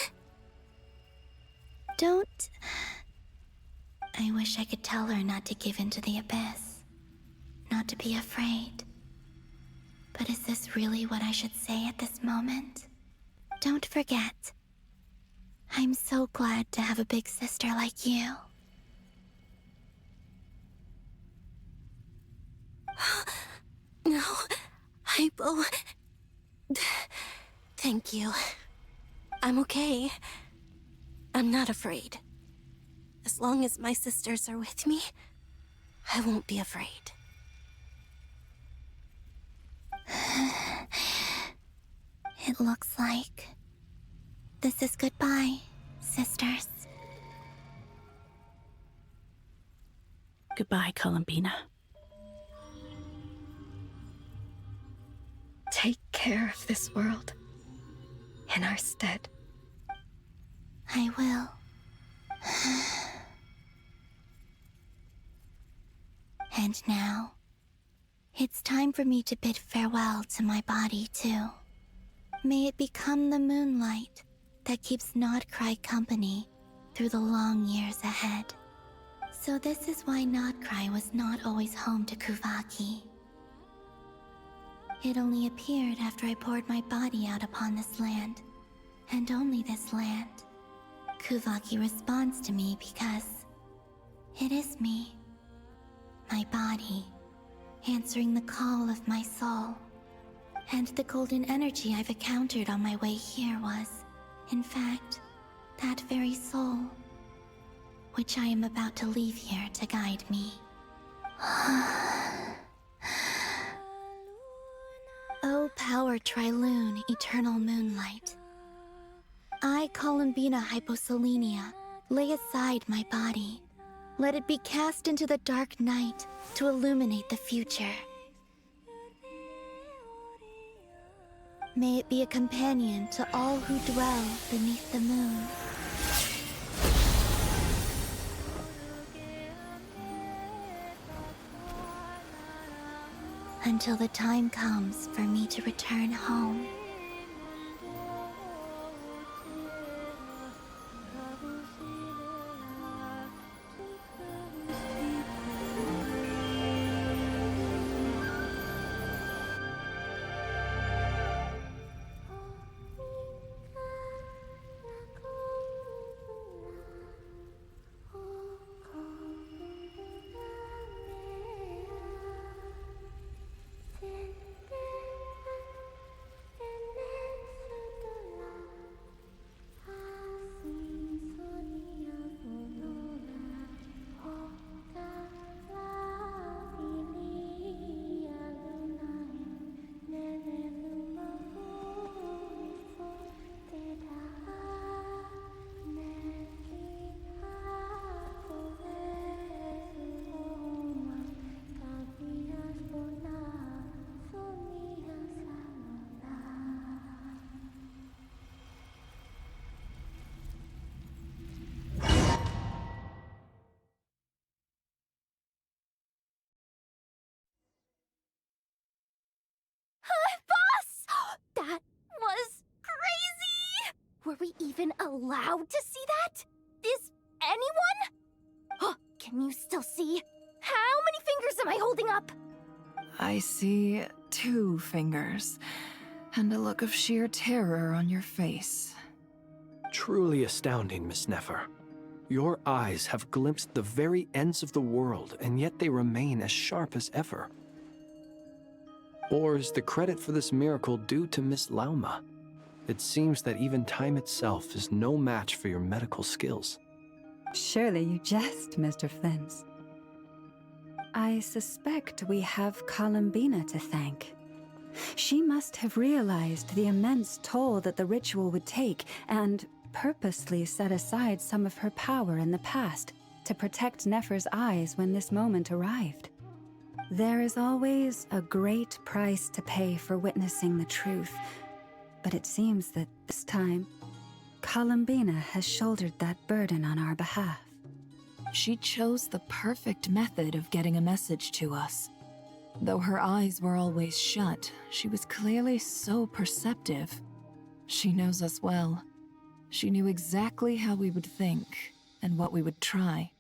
Don't... I wish I could tell her not to give in to the abyss. Not to be afraid. But is this really what I should say at this moment? Don't forget. I'm so glad to have a big sister like you. No, Hypo... Thank you. I'm okay. I'm not afraid. As long as my sisters are with me, I won't be afraid. It looks like this is goodbye, sisters. Goodbye, Columbina. Take care of this world in our stead. I will. And now, it's time for me to bid farewell to my body, too. May it become the moonlight that keeps Nodcry company through the long years ahead. So this is why Nodcry was not always home to Kuvaki. It only appeared after I poured my body out upon this land, and only this land. Kuvaki responds to me because it is me, my body, answering the call of my soul. And the golden energy I've encountered on my way here was, in fact, that very soul, which I am about to leave here to guide me. power Trilune, eternal moonlight. I, Columbina Hyposelenia, lay aside my body. Let it be cast into the dark night to illuminate the future. May it be a companion to all who dwell beneath the moon. Until the time comes for me to return home. Boss! That was crazy! Were we even allowed to see that? Is anyone? Oh, can you still see? How many fingers am I holding up? I see 2 fingers, and a look of sheer terror on your face. Truly astounding, Miss Nefer. Your eyes have glimpsed the very ends of the world, and yet they remain as sharp as ever. Or is the credit for this miracle due to Miss Lauma? It seems that even time itself is no match for your medical skills. Surely you jest, Mr. Flins. I suspect we have Columbina to thank. She must have realized the immense toll that the ritual would take and purposely set aside some of her power in the past to protect Nefer's eyes when this moment arrived. There is always a great price to pay for witnessing the truth, but it seems that this time, Columbina has shouldered that burden on our behalf. She chose the perfect method of getting a message to us. Though her eyes were always shut, she was clearly so perceptive. She knows us well. She knew exactly how we would think and what we would try.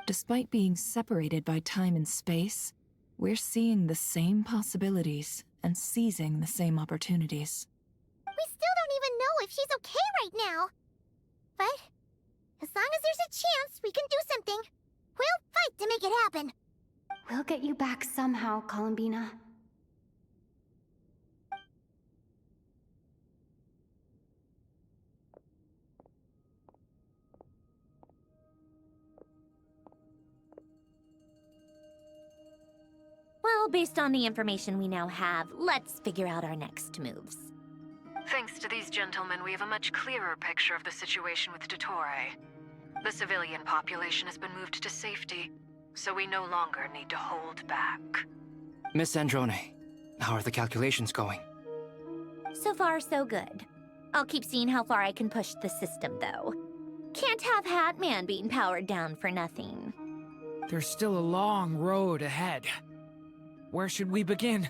Despite being separated by time and space, we're seeing the same possibilities and seizing the same opportunities. We still don't even know if she's okay right now. But as long as there's a chance we can do something, we'll fight to make it happen. We'll get you back somehow, Columbina. Well, based on the information we now have, let's figure out our next moves. Thanks to these gentlemen, we have a much clearer picture of the situation with Dottore. The civilian population has been moved to safety, so we no longer need to hold back. Miss Androne, how are the calculations going? So far, so good. I'll keep seeing how far I can push the system, though. Can't have Hatman being powered down for nothing. There's still a long road ahead. Where should we begin?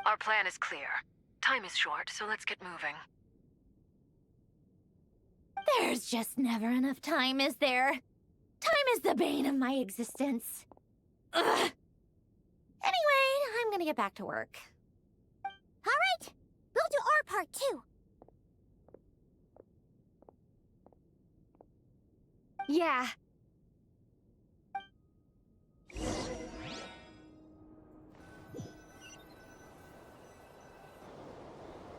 Our plan is clear. Time is short, so let's get moving. There's just never enough time, is there? Time is the bane of my existence. Ugh. Anyway, I'm gonna get back to work. All right, we'll do our part too. Yeah.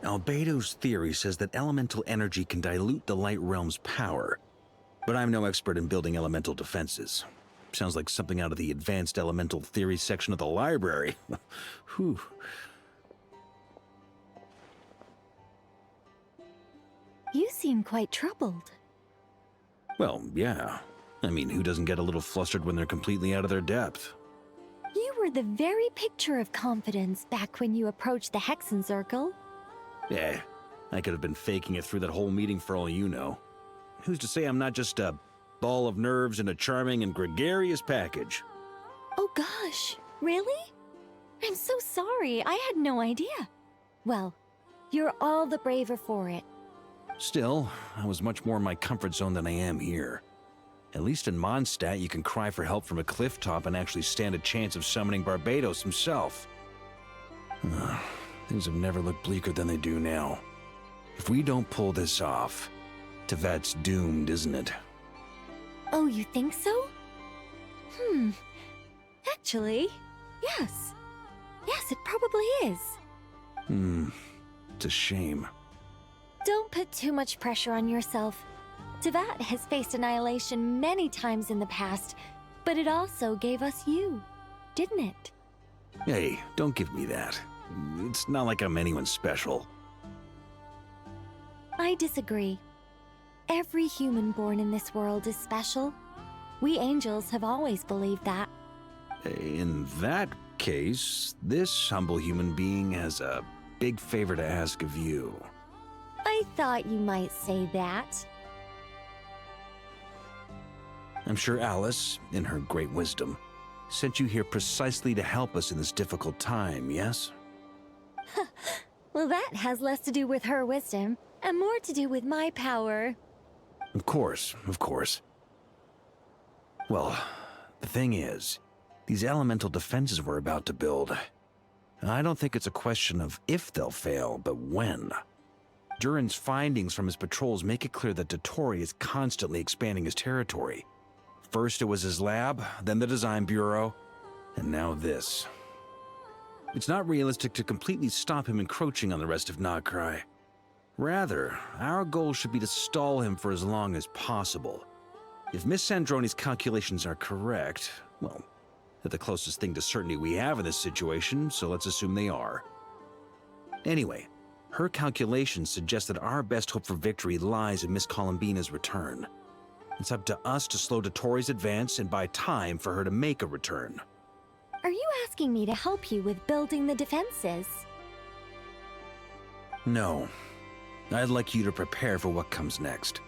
Albedo's theory says that elemental energy can dilute the Light Realm's power, but I'm no expert in building elemental defenses. Sounds like something out of the Advanced Elemental Theory section of the library. Whew. You seem quite troubled. Well, yeah. I mean, who doesn't get a little flustered when they're completely out of their depth? You were the very picture of confidence back when you approached the Hexen Circle. Yeah, I could have been faking it through that whole meeting for all you know. Who's to say I'm not just a ball of nerves in a charming and gregarious package? Oh gosh, really? I'm so sorry, I had no idea. Well, you're all the braver for it. Still, I was much more in my comfort zone than I am here. At least in Mondstadt, you can cry for help from a cliff top and actually stand a chance of summoning Barbados himself. Things have never looked bleaker than they do now. If we don't pull this off, Tevat's doomed, isn't it? Oh, you think so? Actually, yes. Yes, it probably is. It's a shame. Don't put too much pressure on yourself. Tevat has faced annihilation many times in the past, but it also gave us you, didn't it? Hey, don't give me that. It's not like I'm anyone special. I disagree. Every human born in this world is special. We angels have always believed that. In that case, this humble human being has a big favor to ask of you. I thought you might say that. I'm sure Alice, in her great wisdom, sent you here precisely to help us in this difficult time, yes? Well, that has less to do with her wisdom, and more to do with my power. Of course, of course. Well, the thing is, these elemental defenses we're about to build, I don't think it's a question of if they'll fail, but when. Durin's findings from his patrols make it clear that Dottore is constantly expanding his territory. First it was his lab, then the design bureau, and now this. It's not realistic to completely stop him encroaching on the rest of Nagcry. Rather, our goal should be to stall him for as long as possible. If Miss Sandroni's calculations are correct, well, they're the closest thing to certainty we have in this situation, so let's assume they are. Anyway, her calculations suggest that our best hope for victory lies in Miss Columbina's return. It's up to us to slow Dottore's advance and buy time for her to make a return. Are you asking me to help you with building the defenses? No. I'd like you to prepare for what comes next.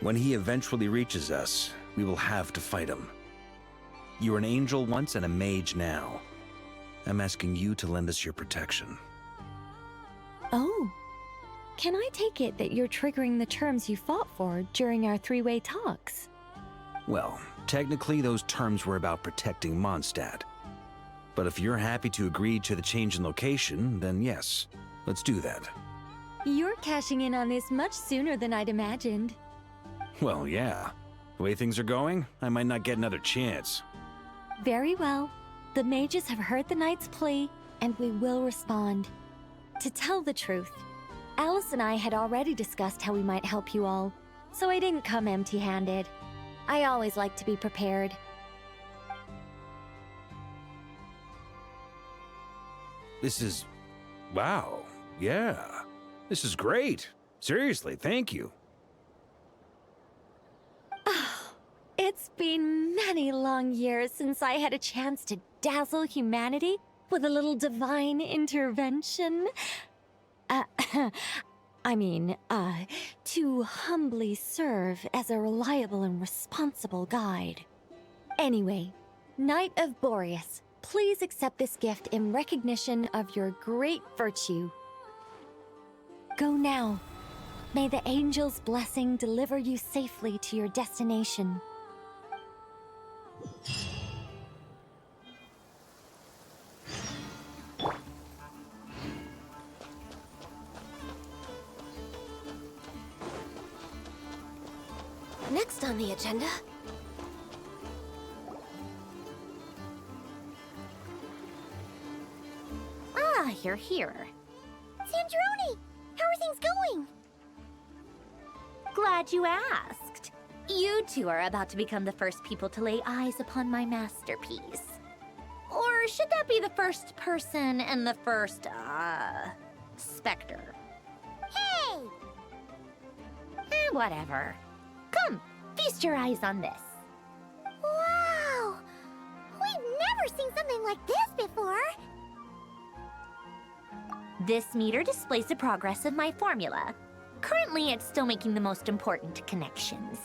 When he eventually reaches us, we will have to fight him. You were an angel once and a mage now. I'm asking you to lend us your protection. Oh. Can I take it that you're triggering the terms you fought for during our three-way talks? Well, technically those terms were about protecting Mondstadt. But if you're happy to agree to the change in location, then yes, let's do that. You're cashing in on this much sooner than I'd imagined. Well, yeah. The way things are going, I might not get another chance. Very well. The mages have heard the knight's plea, and we will respond. To tell the truth, Alice and I had already discussed how we might help you all, so I didn't come empty-handed. I always like to be prepared. This is... wow. Yeah. This is great. Seriously, thank you. It's been many long years since I had a chance to dazzle humanity with a little divine intervention. To humbly serve as a reliable and responsible guide. Anyway, Knight of Boreas, please accept this gift in recognition of your great virtue. Go now. May the angel's blessing deliver you safely to your destination. Next on the agenda... Ah, you're here. Sandrone! How are things going? Glad you asked. You two are about to become the first people to lay eyes upon my masterpiece. Or should that be the first person and the first, specter? Hey! Whatever. Come, feast your eyes on this. Wow! We've never seen something like this before! This meter displays the progress of my formula. Currently, it's still making the most important connections.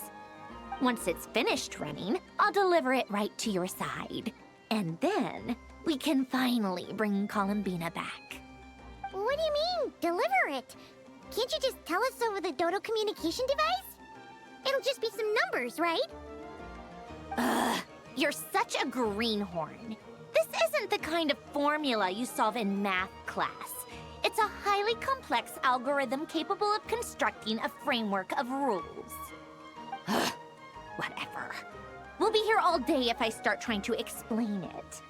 Once it's finished running, I'll deliver it right to your side. And then, we can finally bring Columbina back. What do you mean, deliver it? Can't you just tell us over the Dodo communication device? It'll just be some numbers, right? Ugh, you're such a greenhorn. This isn't the kind of formula you solve in math class. It's a highly complex algorithm capable of constructing a framework of rules. Ugh, whatever. We'll be here all day if I start trying to explain it.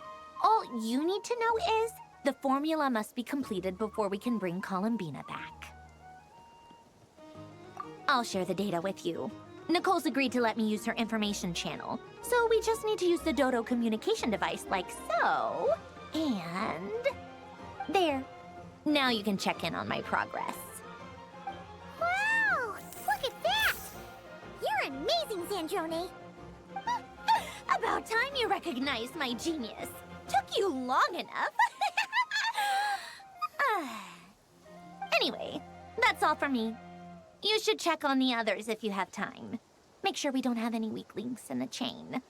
All you need to know is the formula must be completed before we can bring Columbina back. I'll share the data with you. Nicole's agreed to let me use her information channel, so we just need to use the Dodo communication device like so. And... there. Now you can check in on my progress. Wow! Look at that! You're amazing, Sandrone! About time you recognized my genius. Took you long enough. Anyway, that's all for me. You should check on the others if you have time. Make sure we don't have any weak links in the chain.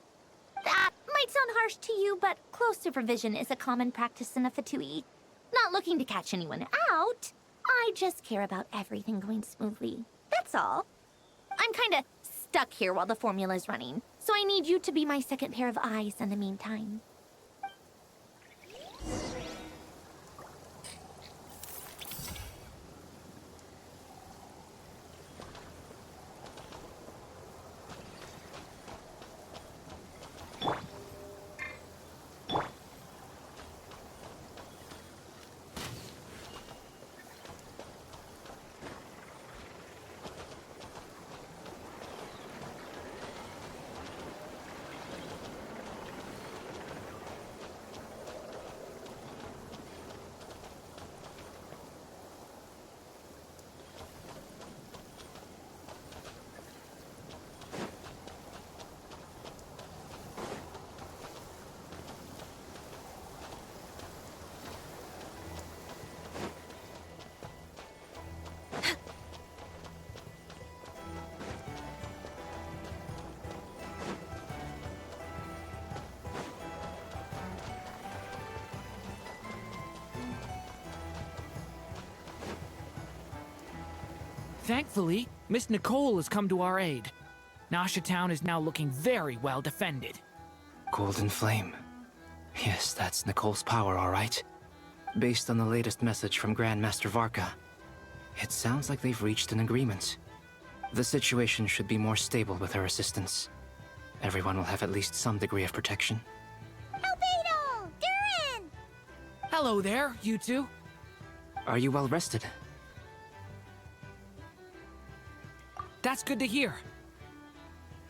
That might sound harsh to you, but close supervision is a common practice in a Fatui. Not looking to catch anyone out. I just care about everything going smoothly. That's all. I'm kinda stuck here while the formula's running, so I need you to be my second pair of eyes in the meantime. Thankfully, Miss Nicole has come to our aid. Nasha Town is now looking very well defended. Golden Flame. Yes, that's Nicole's power, all right. Based on the latest message from Grandmaster Varka, it sounds like they've reached an agreement. The situation should be more stable with her assistance. Everyone will have at least some degree of protection. Albedo! Durin! Hello there, you two. Are you well rested? That's good to hear.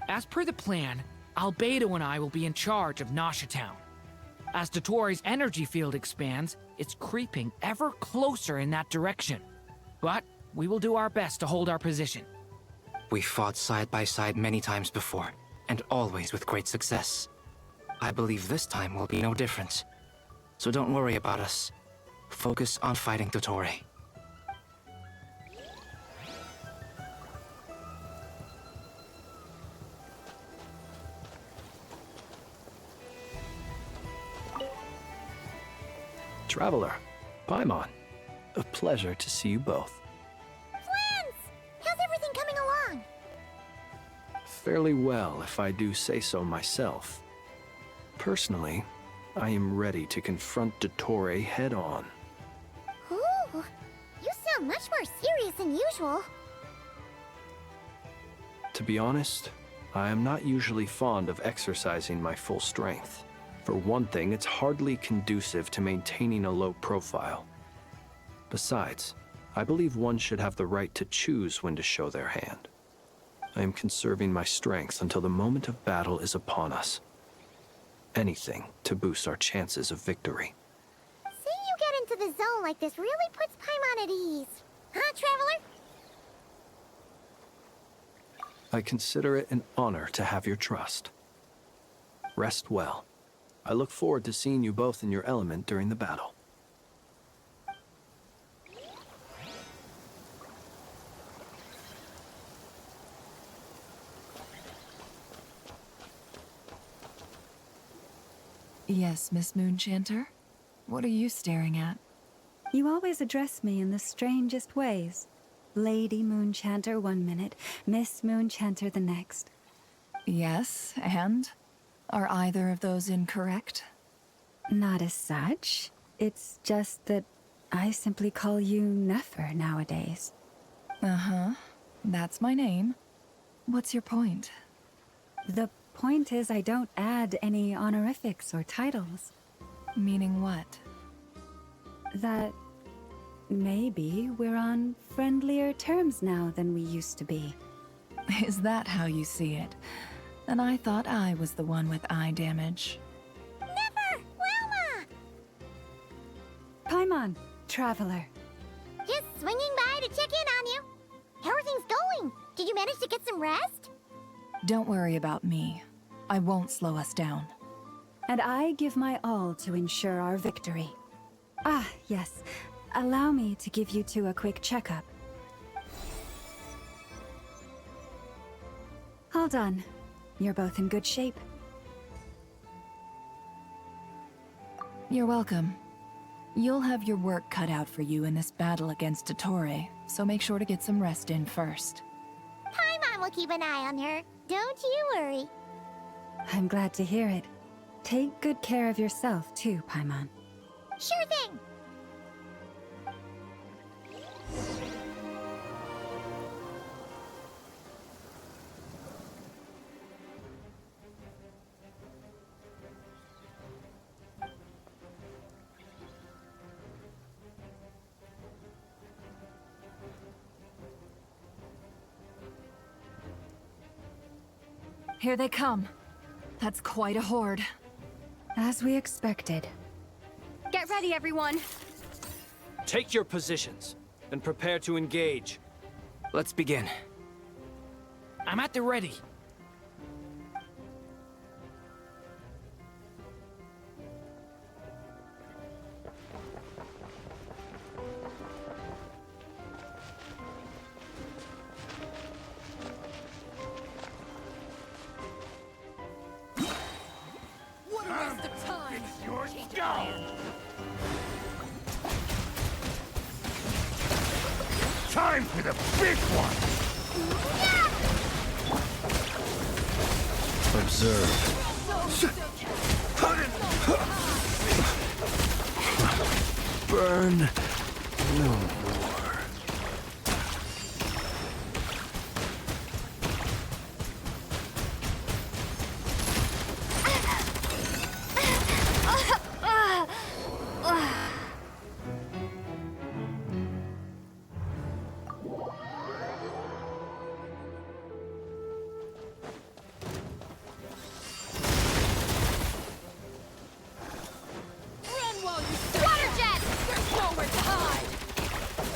As per the plan, Albedo and I will be in charge of Nasha Town. As Dotore's energy field expands, it's creeping ever closer in that direction. But we will do our best to hold our position. We fought side by side many times before, and always with great success. I believe this time will be no different. So don't worry about us. Focus on fighting Dotore. Traveler, Paimon, a pleasure to see you both. Flans! How's fairly well, if I do say so myself. Personally, I am ready to confront Dottore head-on. Ooh, you sound much more serious than usual. To be honest, I am not usually fond of exercising my full strength. For one thing, it's hardly conducive to maintaining a low profile. Besides, I believe one should have the right to choose when to show their hand. I am conserving my strength until the moment of battle is upon us. Anything to boost our chances of victory. Seeing you get into the zone like this really puts Paimon at ease. Huh, Traveler? I consider it an honor to have your trust. Rest well. I look forward to seeing you both in your element during the battle. Yes, Miss Moonchanter? What are you staring at? You always address me in the strangest ways. Lady Moonchanter one minute, Miss Moonchanter the next. Yes, and? Are either of those incorrect? Not as such. It's just that I simply call you Nefer nowadays. Uh-huh. That's my name. What's your point? The point is I don't add any honorifics or titles. Meaning what? That maybe we're on friendlier terms now than we used to be. Is that how you see it? Then I thought I was the one with eye damage. Never! Wilma! Paimon, Traveler. Just swinging by to check in on you. How are things going? Did you manage to get some rest? Don't worry about me. I won't slow us down. And I give my all to ensure our victory. Ah, yes. Allow me to give you two a quick checkup. All done. You're both in good shape. You're welcome. You'll have your work cut out for you in this battle against Dottore, so make sure to get some rest in first. Paimon will keep an eye on her. Don't you worry. I'm glad to hear it. Take good care of yourself, too, Paimon. Sure thing! Here they come. That's quite a horde. As we expected. Get ready, everyone. Take your positions and prepare to engage. Let's begin. I'm at the ready. Time for the big one! Observe. Burn no more.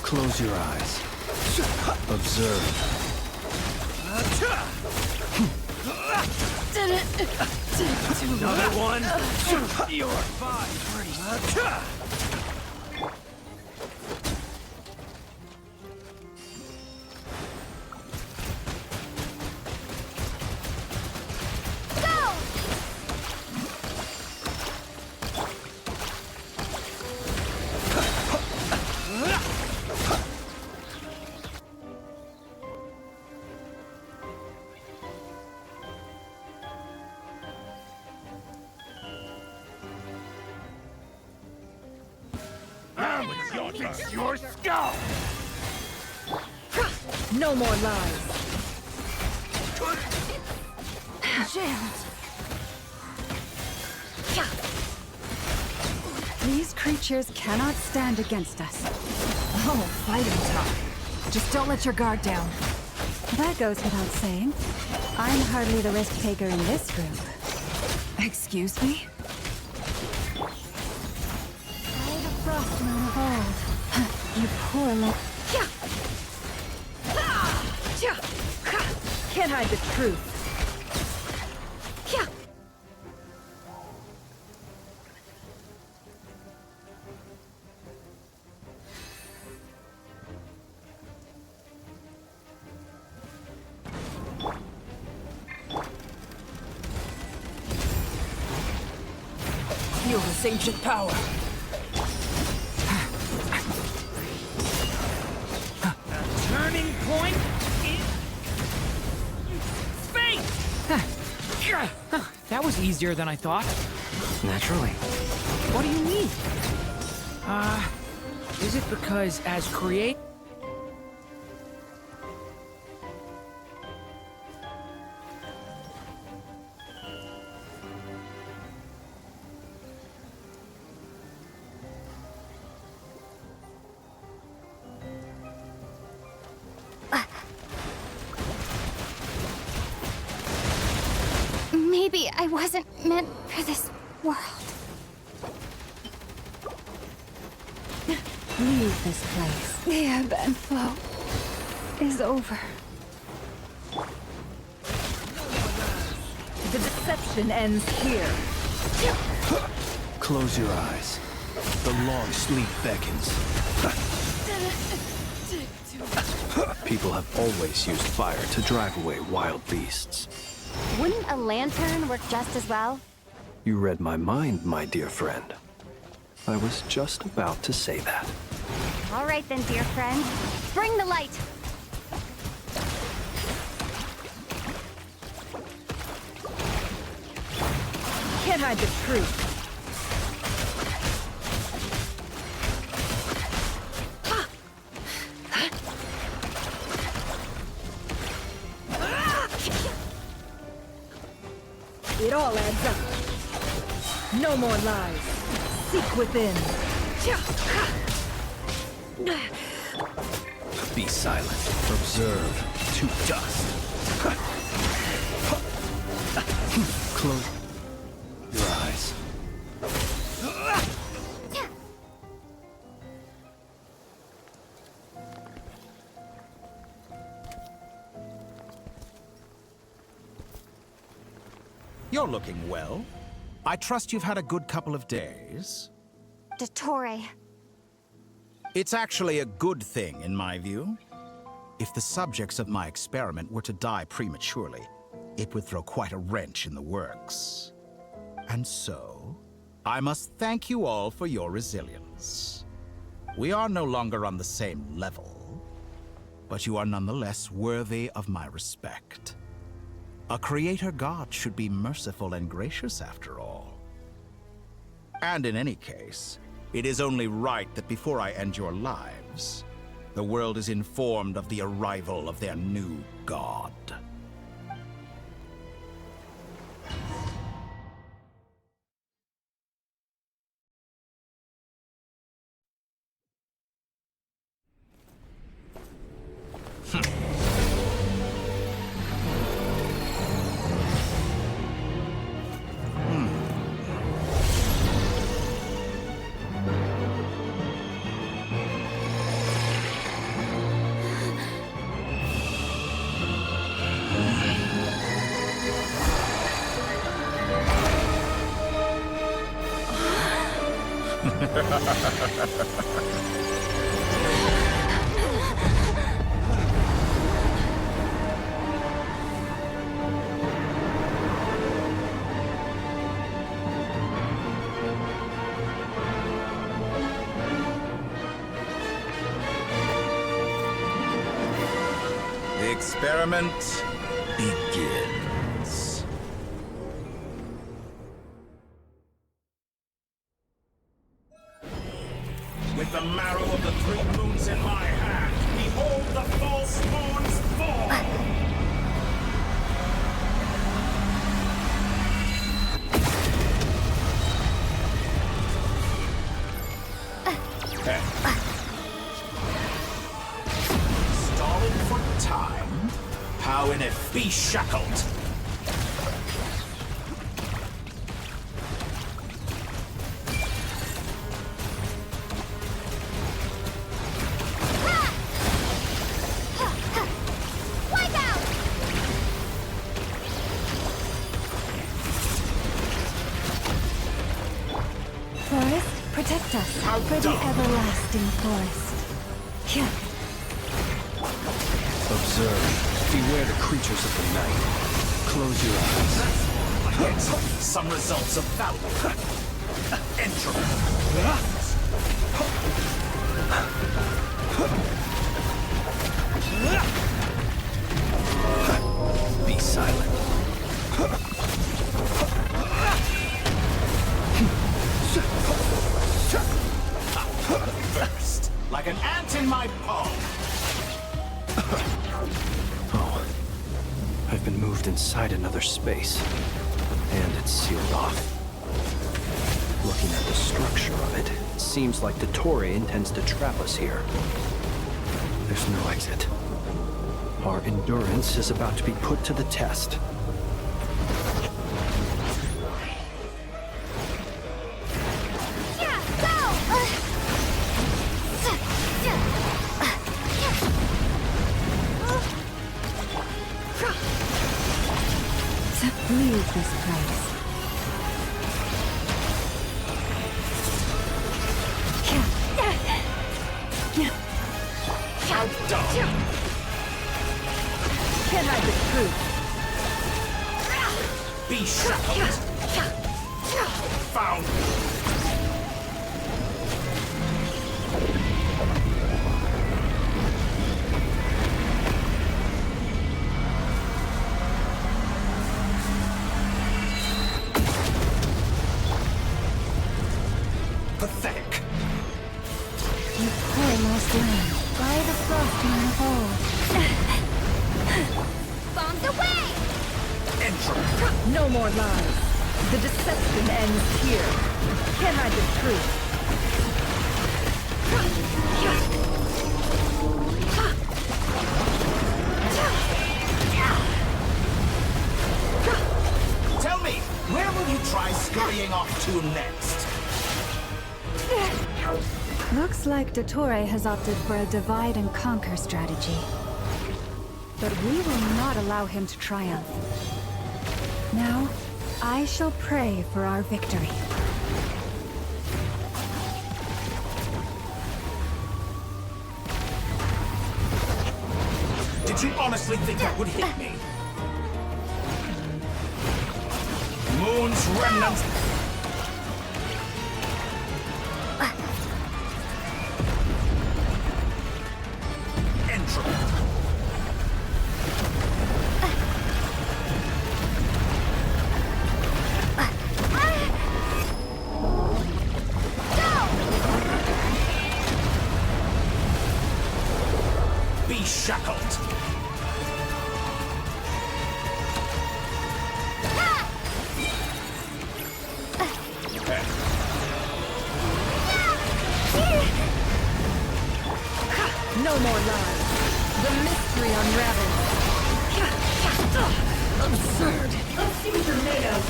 Close your eyes. Observe. Another one? You're fine. It's your skull! No more lies. Jammed. These creatures cannot stand against us. Oh, fighting time. Just don't let your guard down. That goes without saying. I'm hardly the risk taker in this group. Excuse me? I the Frostmoon of old. You poor Can't hide the truth. Feel this ancient power. Turning point in space! That was easier than I thought. Naturally. What do you mean? Is it because as create... Maybe I wasn't meant for this world. Leave this place. The ebb and flow is over. The deception ends here. Close your eyes. The long sleep beckons. People have always used fire to drive away wild beasts. Wouldn't a lantern work just as well? You read my mind, my dear friend. I was just about to say that. All right then, dear friend. Bring the light! Can't hide the truth. It all adds up. No more lies. Seek within. Be silent. Observe. To dust. Close your eyes. You're looking well. I trust you've had a good couple of days. Dottore. It's actually a good thing, in my view. If the subjects of my experiment were to die prematurely, it would throw quite a wrench in the works. And so, I must thank you all for your resilience. We are no longer on the same level, but you are nonetheless worthy of my respect. A creator god should be merciful and gracious after all. And in any case, it is only right that before I end your lives, the world is informed of the arrival of their new god. The experiment begins. With the marrow of the How in it be shackled? Forest, protect us for the everlasting forest. Yeah. Observe. Beware the creatures of the night. Close your eyes. Like it. Some results of valor. Enter. Be silent. First, like an ant in my palm. Oh. I've been moved inside another space. And it's sealed off. Looking at the structure of it, it seems like Dottore intends to trap us here. There's no exit. Our endurance is about to be put to the test. Leave this place. Can't hide the truth. Be shackled. Found. Pathetic. You poor lost land. By the frostman of old. Bombs away! Enter. No more lies. The deception ends here. Can't hide the truth. Tell me, where will you try scurrying off to next? Looks like Dottore has opted for a divide and conquer strategy. But we will not allow him to triumph. Now, I shall pray for our victory. Did you honestly think that would hit me? Moon's remnants. Be shackled. No more lies. The mystery unravels. Absurd. Let's see what you're made of.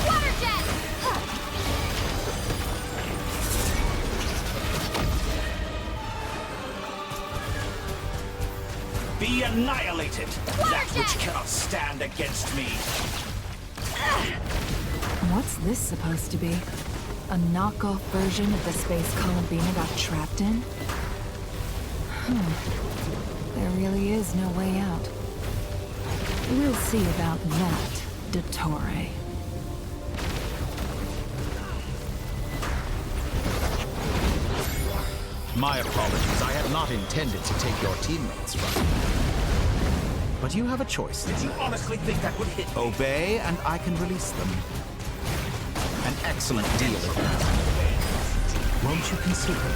Water jet! Be annihilated. That which cannot stand against me. What's this supposed to be? A knockoff version of the space Columbina got trapped in? There really is no way out. We'll see about that, Dottore. My apologies. I had not intended to take your teammates from you. But you have a choice. Did you honestly think that would hit me? Obey, and I can release them. An excellent deal at that. Won't you consider it?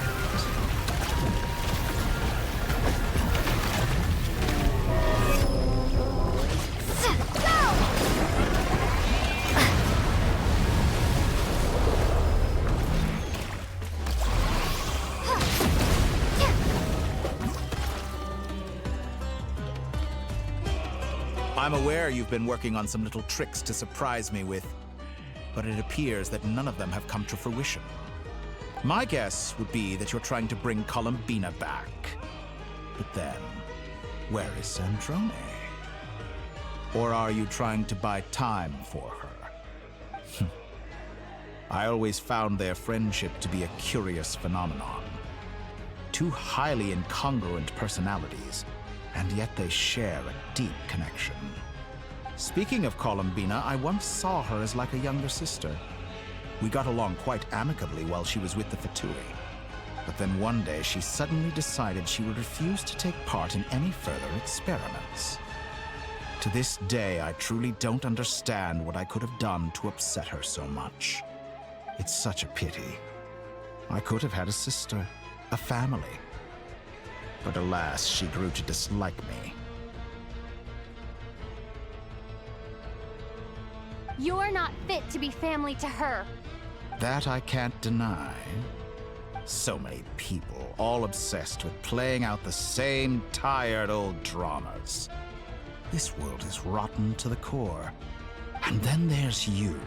I'm aware you've been working on some little tricks to surprise me with, but it appears that none of them have come to fruition. My guess would be that you're trying to bring Columbina back. But then, where is Sandrone? Or are you trying to buy time for her? I always found their friendship to be a curious phenomenon. Two highly incongruent personalities, and yet they share a deep connection. Speaking of Columbina, I once saw her as like a younger sister. We got along quite amicably while she was with the Fatui. But then one day she suddenly decided she would refuse to take part in any further experiments. To this day, I truly don't understand what I could have done to upset her so much. It's such a pity. I could have had a sister, a family. But alas, she grew to dislike me. You're not fit to be family to her. That I can't deny. So many people, all obsessed with playing out the same tired old dramas. This world is rotten to the core. And then there's you.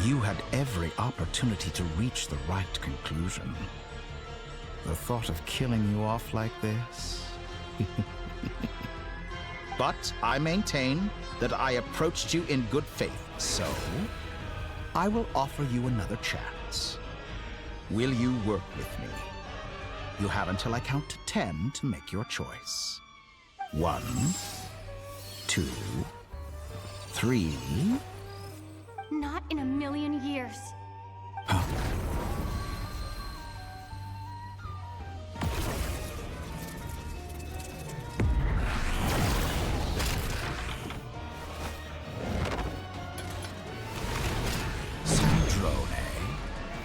You had every opportunity to reach the right conclusion. The thought of killing you off like this? But I maintain that I approached you in good faith, so I will offer you another chance. Will you work with me? You have until I count to 10 to make your choice. 1, 2, 3. Not in a million years.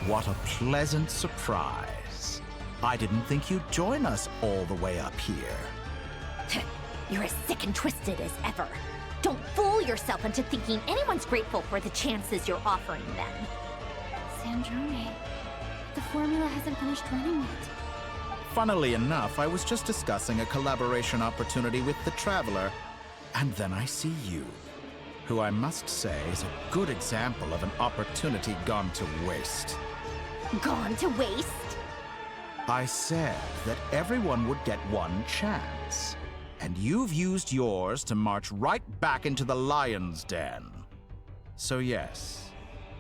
What a pleasant surprise. I didn't think you'd join us all the way up here. You're as sick and twisted as ever. Don't fool yourself into thinking anyone's grateful for the chances you're offering them. Sandrone, the formula hasn't finished running yet. Funnily enough, I was just discussing a collaboration opportunity with the Traveler, and then I see you, who I must say is a good example of an opportunity gone to waste. Gone to waste? I said that everyone would get one chance, and you've used yours to march right back into the lion's den. So yes,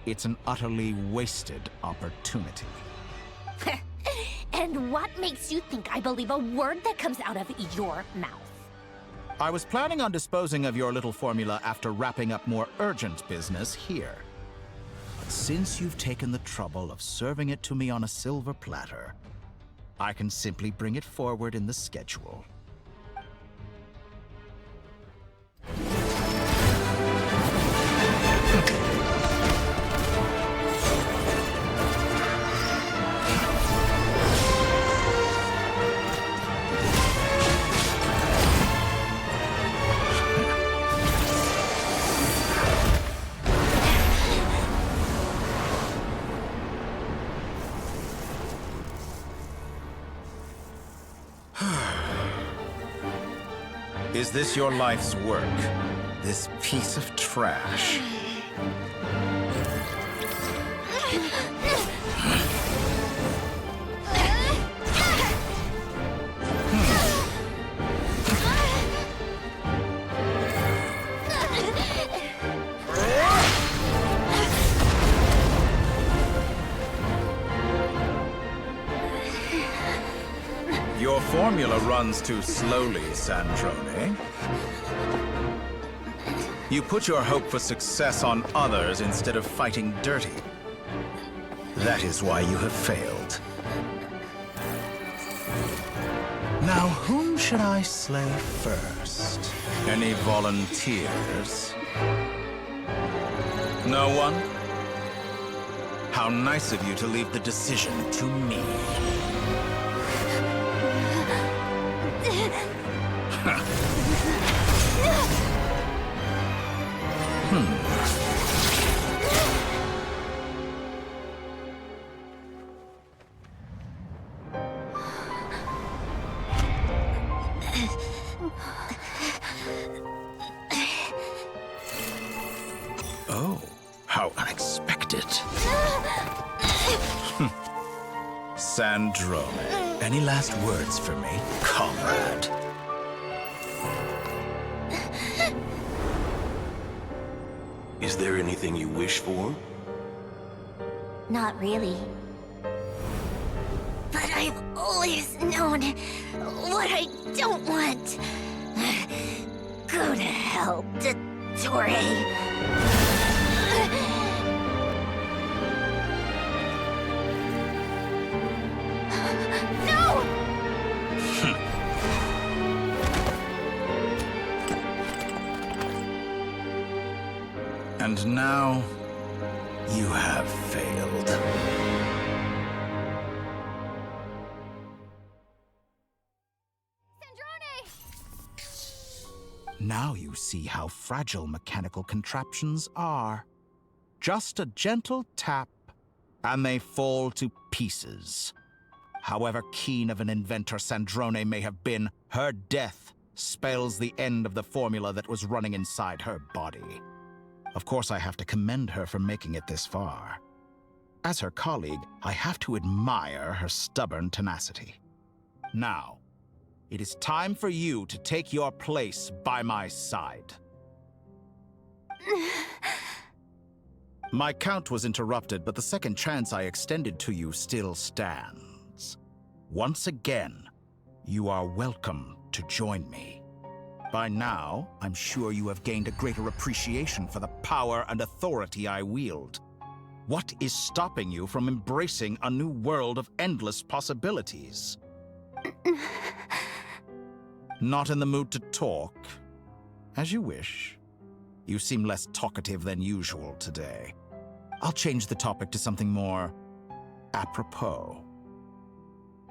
it's an utterly wasted opportunity. And what makes you think I believe a word that comes out of your mouth? I was planning on disposing of your little formula after wrapping up more urgent business here. But since you've taken the trouble of serving it to me on a silver platter, I can simply bring it forward in the schedule. Is this your life's work? This piece of trash? Your formula runs too slowly, Sandrone. You put your hope for success on others instead of fighting dirty. That is why you have failed. Now, whom should I slay first? Any volunteers? No one? How nice of you to leave the decision to me. Sandrone, any last words for me, comrade? Is there anything you wish for? Not really. But I've always known what I don't want. Go to hell, Dottore. And now, you have failed. Now you see how fragile mechanical contraptions are. Just a gentle tap, and they fall to pieces. However keen of an inventor Sandrone may have been, her death spells the end of the formula that was running inside her body. Of course, I have to commend her for making it this far. As her colleague, I have to admire her stubborn tenacity. Now, it is time for you to take your place by my side. My count was interrupted, but the second chance I extended to you still stands. Once again, you are welcome to join me. By now, I'm sure you have gained a greater appreciation for the power and authority I wield. What is stopping you from embracing a new world of endless possibilities? Not in the mood to talk? As you wish. You seem less talkative than usual today. I'll change the topic to something more apropos.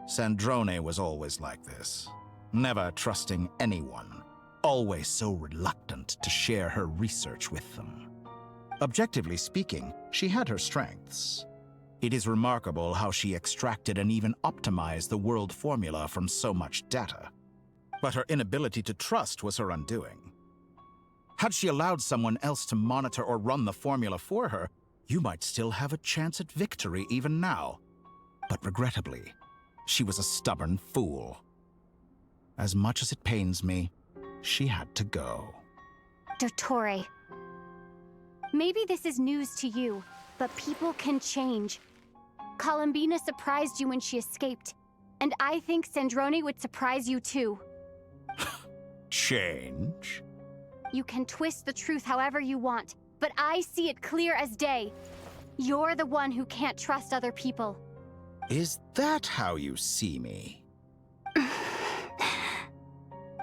Sandrone was always like this, never trusting anyone. Always so reluctant to share her research with them. Objectively speaking, she had her strengths. It is remarkable how she extracted and even optimized the world formula from so much data. But her inability to trust was her undoing. Had she allowed someone else to monitor or run the formula for her, you might still have a chance at victory even now. But regrettably, she was a stubborn fool. As much as it pains me, she had to go. Dottore. Maybe this is news to you, but people can change. Columbina surprised you when she escaped, and I think Sandrone would surprise you too. Change? You can twist the truth however you want, but I see it clear as day. You're the one who can't trust other people. Is that how you see me?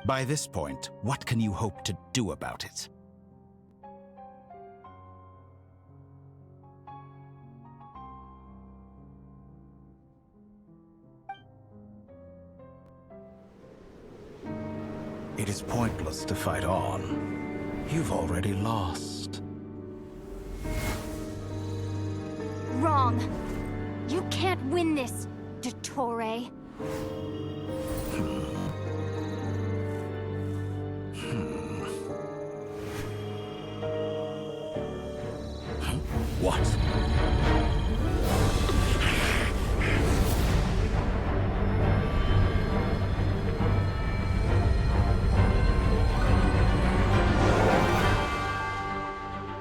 By this point, what can you hope to do about it? It is pointless to fight on. You've already lost. Wrong. You can't win this, Dottore. What?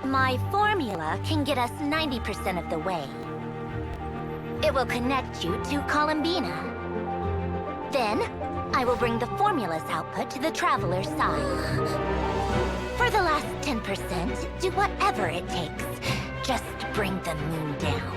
My formula can get us 90% of the way. It will connect you to Columbina. Then, I will bring the formula's output to the Traveler's side. For the last 10%, do whatever it takes. Just bring the moon down.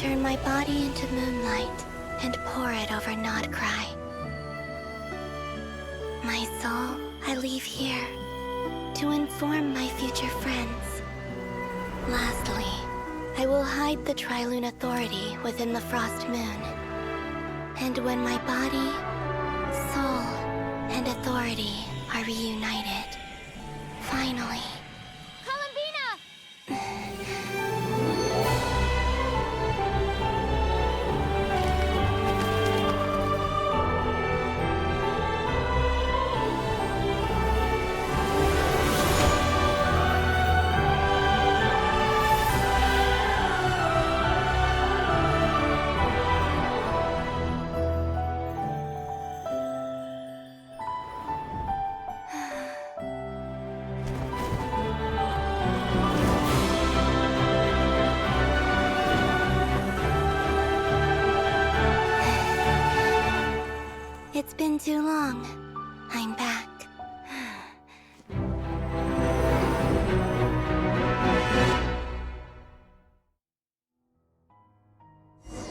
turn my body into moonlight and pour it over Nodcry. My soul, I leave here to inform my future friends. Lastly, I will hide the Trilune Authority within the Frost Moon. And when my body, soul, and authority are reunited, finally... It's been too long. I'm back.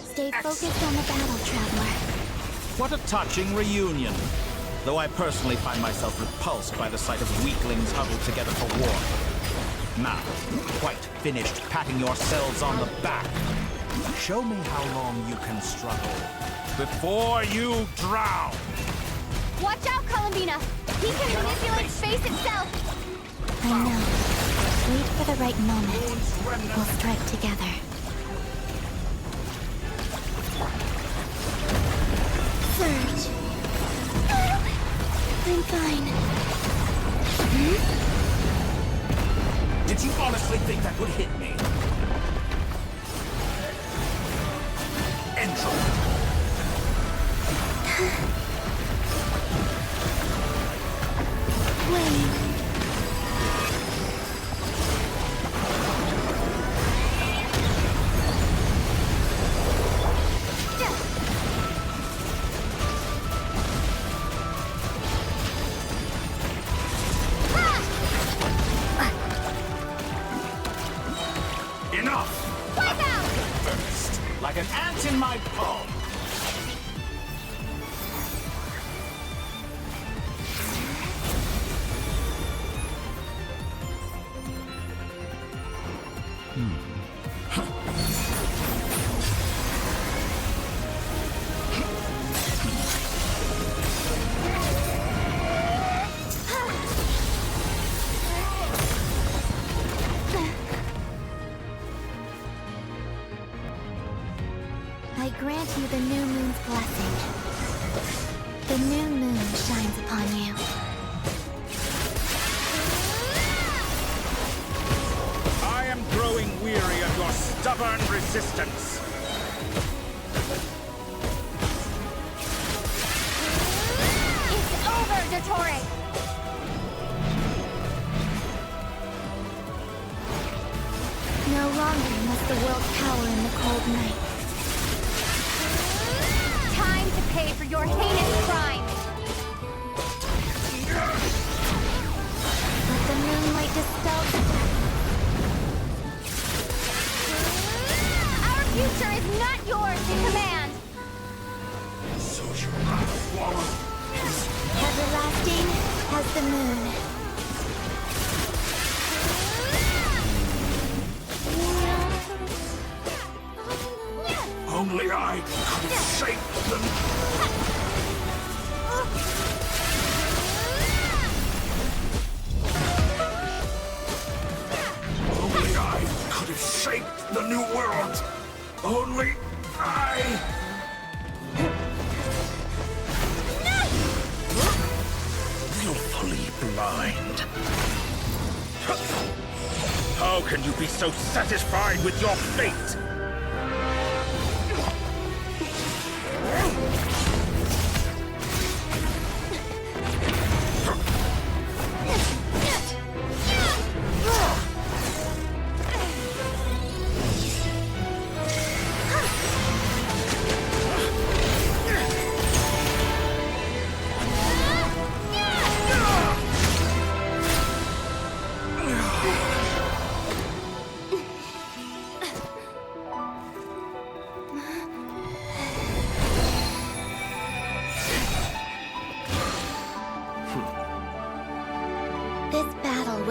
Stay focused on the battle, Traveler. What a touching reunion. Though I personally find myself repulsed by the sight of weaklings huddled together for war. Now, quite finished patting yourselves on the back. Show me how long you can struggle before you drown. Watch out, Columbina! He can manipulate space itself! I know. Wait for the right moment. We'll strike together. Surge. I'm fine. Did you honestly think that would hit me? Entropy. Wait. Enough! Wipe out! First, like an ant in my palm. I grant you the new moon's blessing. The new moon shines upon you. I am growing weary of your stubborn resistance. It's over, Dottore! No longer must the world cower in the cold night. Time to pay for your heinous crime! Let the moonlight dispel the Our future is not yours to command! So you must swallow. everlasting as the moon. Only I could have shaped them. Only I could have shaped the new world. Only I. Willfully blind. How can you be so satisfied with your fate?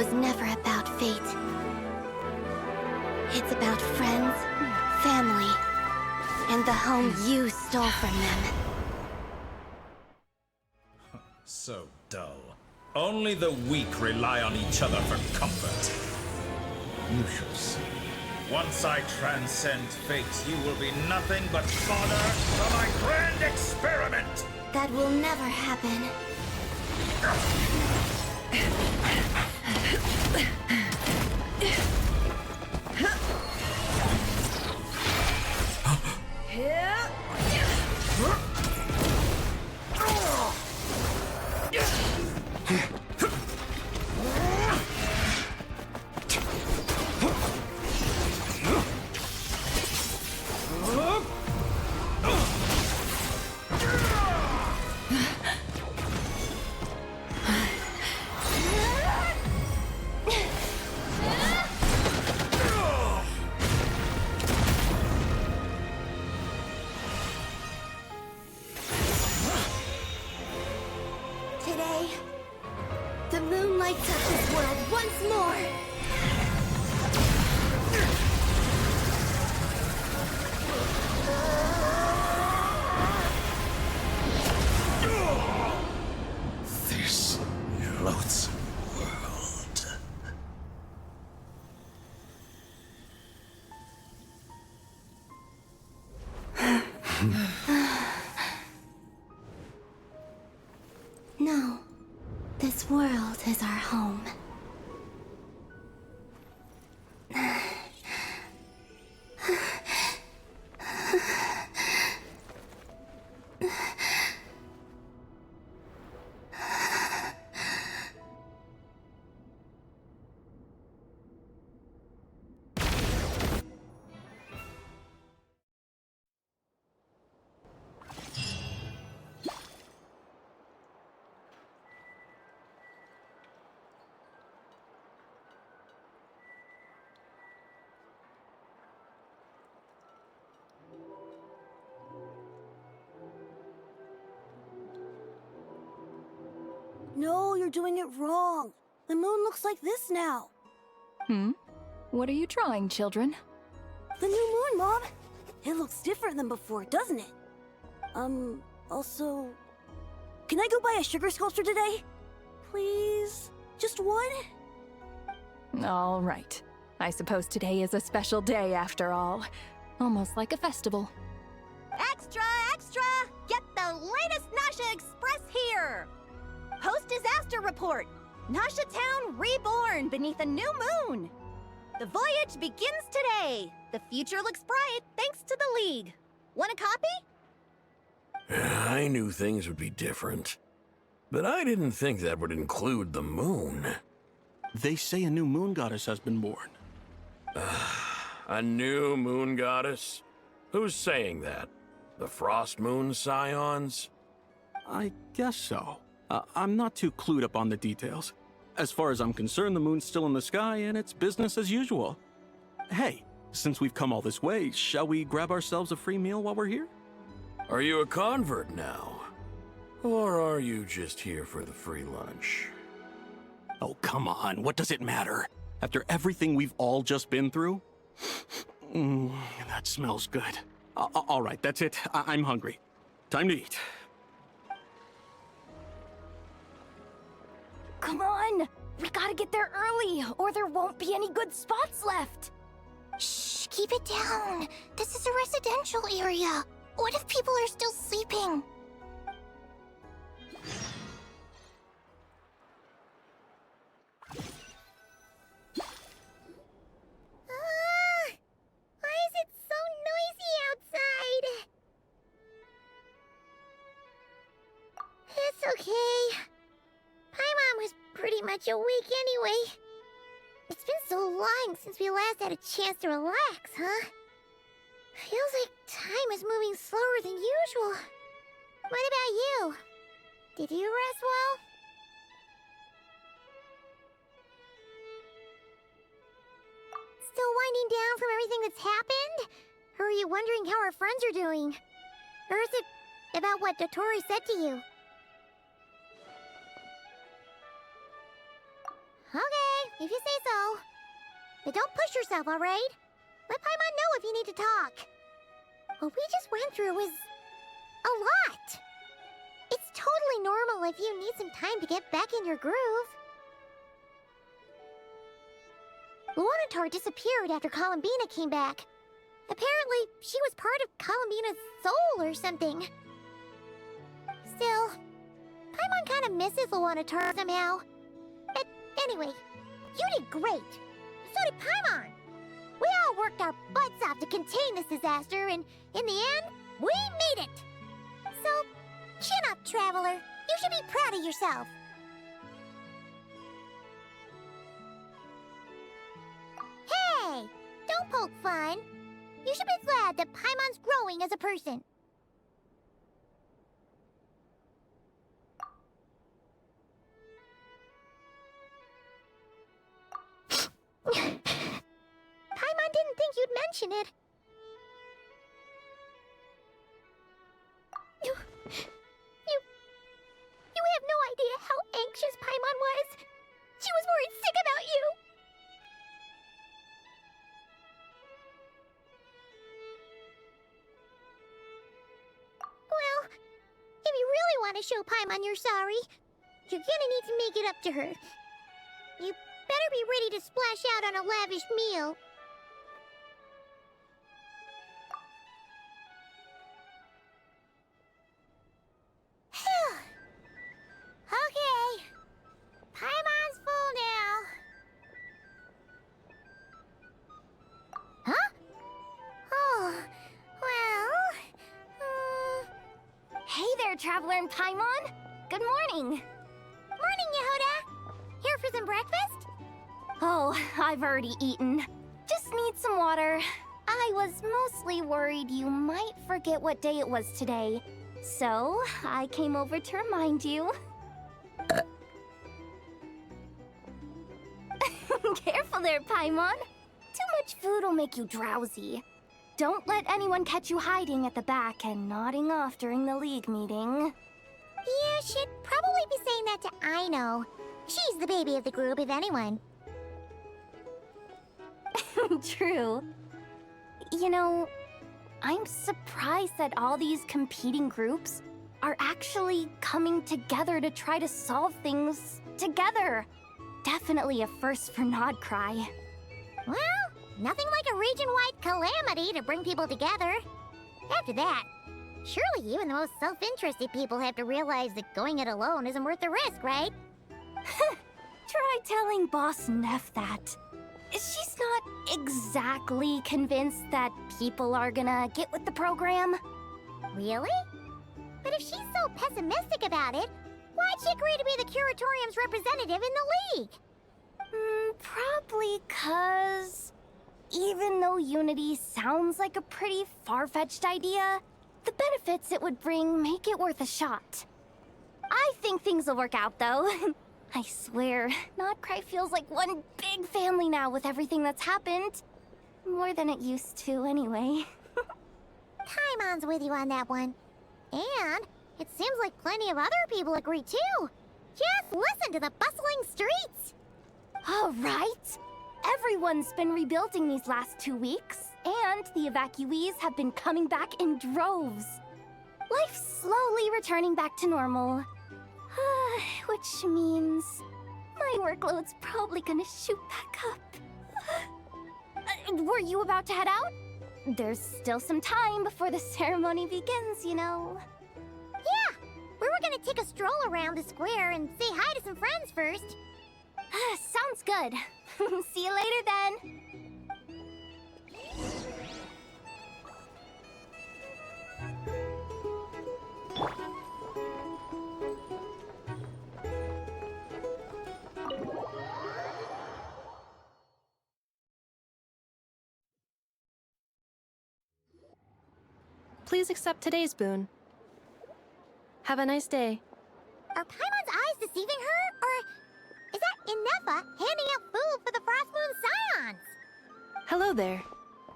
is never about fate. It's about friends, family, and the home you stole from them. So dull. Only the weak rely on each other for comfort. You shall see. Once I transcend fate, you will be nothing but fodder for my grand experiment! That will never happen. Today, the moon lights up this world once more! This loathsome world. No, this world is our home. No, you're doing it wrong. The moon looks like this now. What are you drawing, children? The new moon, Mom. It looks different than before, doesn't it? Also... Can I go buy a sugar sculpture today? Please? Just one? All right. I suppose today is a special day after all. Almost like a festival. Extra, extra! Get the latest Nasha Express here! Post-disaster report! Nasha Town reborn beneath a new moon! The voyage begins today! The future looks bright thanks to the League. Want a copy? I knew things would be different. But I didn't think that would include the moon. They say a new moon goddess has been born. A new moon goddess? Who's saying that? The Frost Moon Scions? I guess so. I'm not too clued up on the details. As far as I'm concerned, the moon's still in the sky and it's business as usual. Hey, since we've come all this way, shall we grab ourselves a free meal while we're here? Are you a convert now? Or are you just here for the free lunch? Oh, come on. What does it matter? After everything we've all just been through? That smells good. All right, that's it. I'm hungry. Time to eat. Come on! We gotta get there early, or there won't be any good spots left! Shh, keep it down. This is a residential area. What if people are still sleeping? Why is it so noisy outside? It's okay. Paimon was pretty much awake anyway. It's been so long since we last had a chance to relax, huh? Feels like time is moving slower than usual. What about you? Did you rest well? Still winding down from everything that's happened? Or are you wondering how our friends are doing? Or is it about what Dotori said to you? Okay, if you say so. But don't push yourself, alright? Let Paimon know if you need to talk. What we just went through was a lot. It's totally normal if you need some time to get back in your groove. Luanatar disappeared after Columbina came back. Apparently, she was part of Columbina's soul or something. Still, Paimon kind of misses Luanatar somehow. But anyway, you did great. So did Paimon. We all worked our butts off to contain this disaster, and in the end, we made it. So, chin up, Traveler. You should be proud of yourself. Hey, don't poke fun. You should be glad that Paimon's growing as a person. Paimon didn't think you'd mention it. You have no idea how anxious Paimon was. She was worried sick about you. Well, if you really want to show Paimon you're sorry, you're gonna need to make it up to her. You better be ready to splash out on a lavish meal. Okay. Paimon's full now. Huh? Oh, well... Hey there, Traveler and Paimon! Good morning! Morning, Yehuda! Here for some breakfast? Oh, I've already eaten. Just need some water. I was mostly worried you might forget what day it was today. So, I came over to remind you. Careful there, Paimon. Too much food will make you drowsy. Don't let anyone catch you hiding at the back and nodding off during the League meeting. You should probably be saying that to Aino. She's the baby of the group, if anyone. True. You know, I'm surprised that all these competing groups are actually coming together to try to solve things together. Definitely a first for Nodcry. Well, nothing like a region-wide calamity to bring people together. After that, surely even the most self-interested people have to realize that going it alone isn't worth the risk, right? Try telling Boss Neff that. She's not exactly convinced that people are gonna get with the program. Really? But if she's so pessimistic about it, why'd she agree to be the Curatorium's representative in the League? Probably 'cause even though Unity sounds like a pretty far-fetched idea, the benefits it would bring make it worth a shot. I think things will work out, though. I swear, Nodcry feels like one big family now with everything that's happened. More than it used to, anyway. Paimon's with you on that one. And it seems like plenty of other people agree, too. Just listen to the bustling streets. All right. Everyone's been rebuilding these last 2 weeks, and the evacuees have been coming back in droves. Life's slowly returning back to normal. Which means my workload's probably gonna shoot back up. Were you about to head out? There's still some time before the ceremony begins, you know. Yeah, we were gonna take a stroll around the square and say hi to some friends first. Sounds good. See you later then. Please accept today's boon. Have a nice day. Are Paimon's eyes deceiving her? Or is that Inefa handing out food for the Frost Moon Scions? Hello there.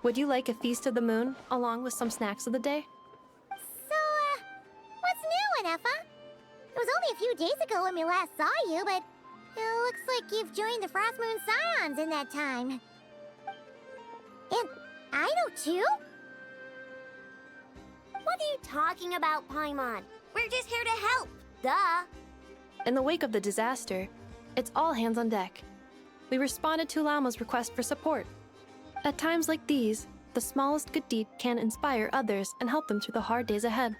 Would you like a feast of the moon, along with some snacks of the day? So, what's new, Inefa? It was only a few days ago when we last saw you, but It looks like you've joined the Frost Moon Scions in that time. And I know too. What are you talking about, Paimon? We're just here to help. Duh. In the wake of the disaster, it's all hands on deck. We responded to Lama's request for support. At times like these, the smallest good deed can inspire others and help them through the hard days ahead.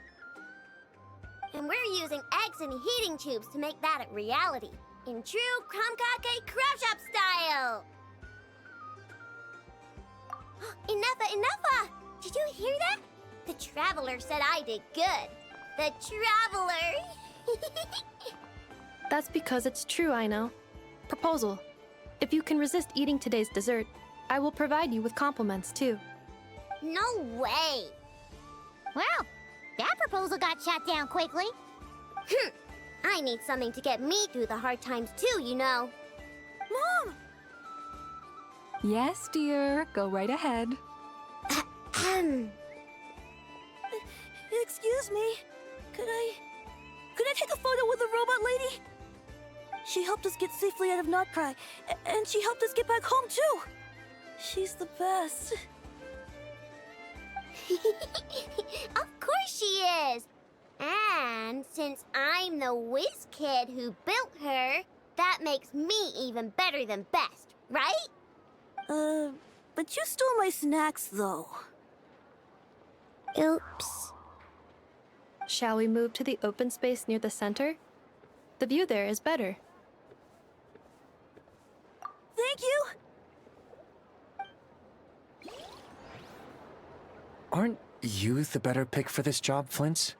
And we're using eggs and heating tubes to make that a reality. In true Kromkake Craft Shop style! Enough! Did you hear that? The Traveler said I did good. The Traveler! That's because it's true, I know. Proposal. If you can resist eating today's dessert, I will provide you with compliments too. No way! Well, that proposal got shot down quickly. I need something to get me through the hard times too, you know. Mom! Yes, dear. Go right ahead. Excuse me. Could I take a photo with the robot lady? She helped us get safely out of Notcry, and she helped us get back home too. She's the best. Of course she is! And since I'm the whiz kid who built her, that makes me even better than best, right? But you stole my snacks, though. Oops. Shall we move to the open space near the center? The view there is better. Thank you! Aren't you the better pick for this job, Flint's?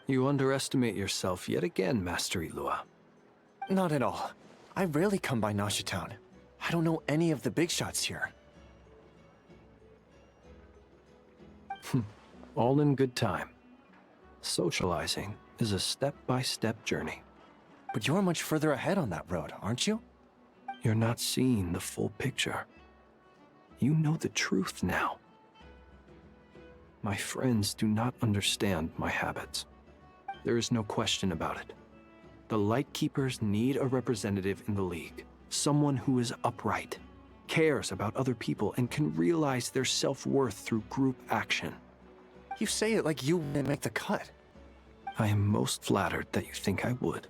You underestimate yourself yet again, Master Ilua. Not at all. I rarely come by Nasha Town. I don't know any of the big shots here. All in good time. Socializing is a step-by-step journey. But you're much further ahead on that road, aren't you? You're not seeing the full picture. You know the truth now. My friends do not understand my habits. There is no question about it. The Lightkeepers need a representative in the League. Someone who is upright, cares about other people, and can realize their self-worth through group action. You say it like you wouldn't make the cut. I am most flattered that you think I would.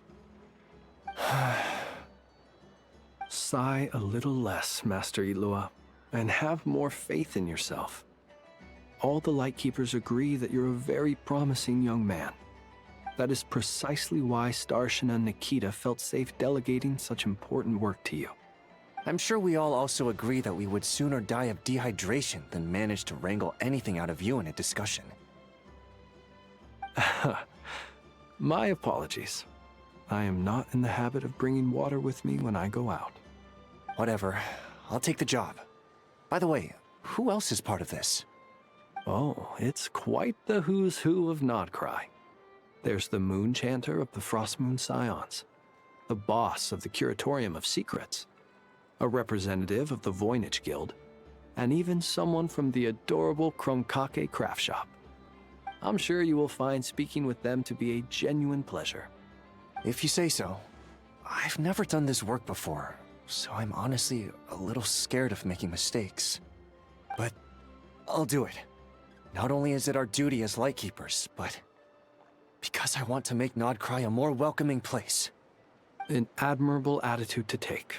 Sigh a little less, Master Ilua, and have more faith in yourself. All the Lightkeepers agree that you're a very promising young man. That is precisely why Starshina and Nikita felt safe delegating such important work to you. I'm sure we all also agree that we would sooner die of dehydration than manage to wrangle anything out of you in a discussion. My apologies. I am not in the habit of bringing water with me when I go out. Whatever. I'll take the job. By the way, who else is part of this? Oh, it's quite the who's who of Notcry. There's the Moon Chanter of the Frost Moon Scions, the boss of the Curatorium of Secrets, a representative of the Voynich Guild, and even someone from the adorable Kromkake Craft Shop. I'm sure you will find speaking with them to be a genuine pleasure. If you say so. I've never done this work before, so I'm honestly a little scared of making mistakes. But I'll do it. Not only is it our duty as Lightkeepers, but because I want to make Notcry a more welcoming place. An admirable attitude to take.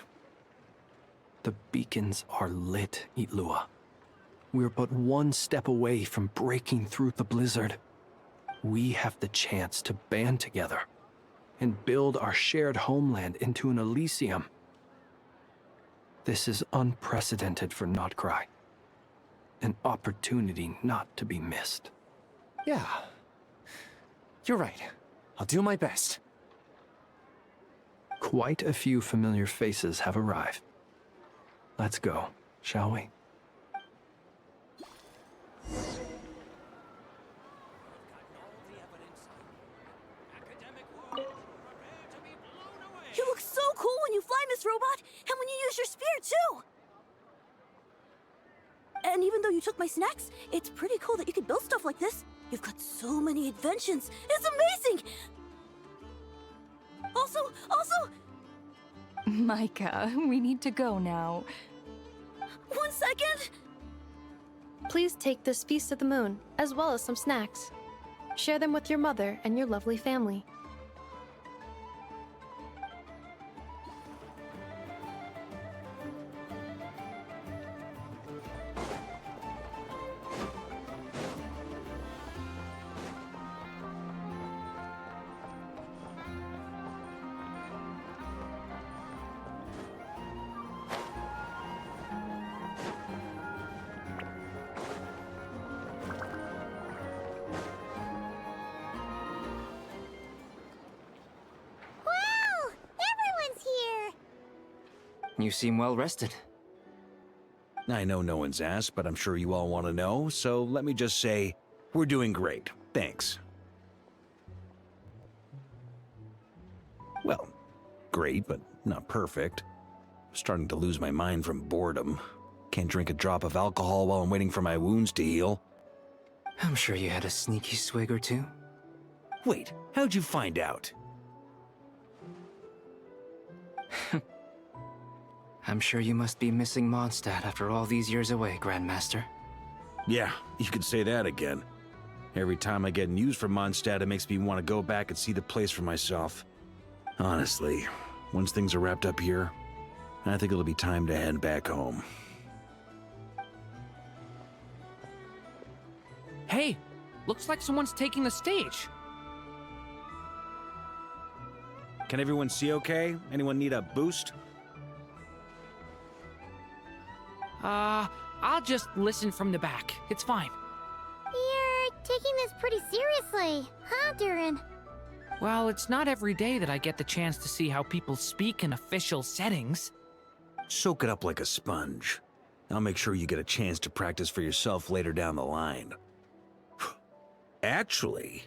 The beacons are lit, Ilua. We're but one step away from breaking through the blizzard. We have the chance to band together and build our shared homeland into an Elysium. This is unprecedented for Notcry. An opportunity not to be missed. Yeah. You're right. I'll do my best. Quite a few familiar faces have arrived. Let's go, shall we? You look so cool when you fly, Miss Robot, and when you use your spear, too! And even though you took my snacks, it's pretty cool that you can build stuff like this. You've got so many inventions. It's amazing! Also, Micah, we need to go now. 1 second! Please take this Feast of the Moon, as well as some snacks. Share them with your mother and your lovely family. Wow! Everyone's here! You seem well rested. I know no one's asked, but I'm sure you all want to know, so let me just say, we're doing great. Thanks. Well, great, but not perfect. Starting to lose my mind from boredom. Can't drink a drop of alcohol while I'm waiting for my wounds to heal. I'm sure you had a sneaky swig or two. Wait, how'd you find out? I'm sure you must be missing Mondstadt after all these years away, Grandmaster. Yeah, you could say that again. Every time I get news from Mondstadt, it makes me want to go back and see the place for myself. Honestly, once things are wrapped up here, I think it'll be time to head back home. Hey, looks like someone's taking the stage. Can everyone see okay? Anyone need a boost? I'll just listen from the back. It's fine. You're taking this pretty seriously, huh, Durin? Well, it's not every day that I get the chance to see how people speak in official settings. Soak it up like a sponge. I'll make sure you get a chance to practice for yourself later down the line. Actually,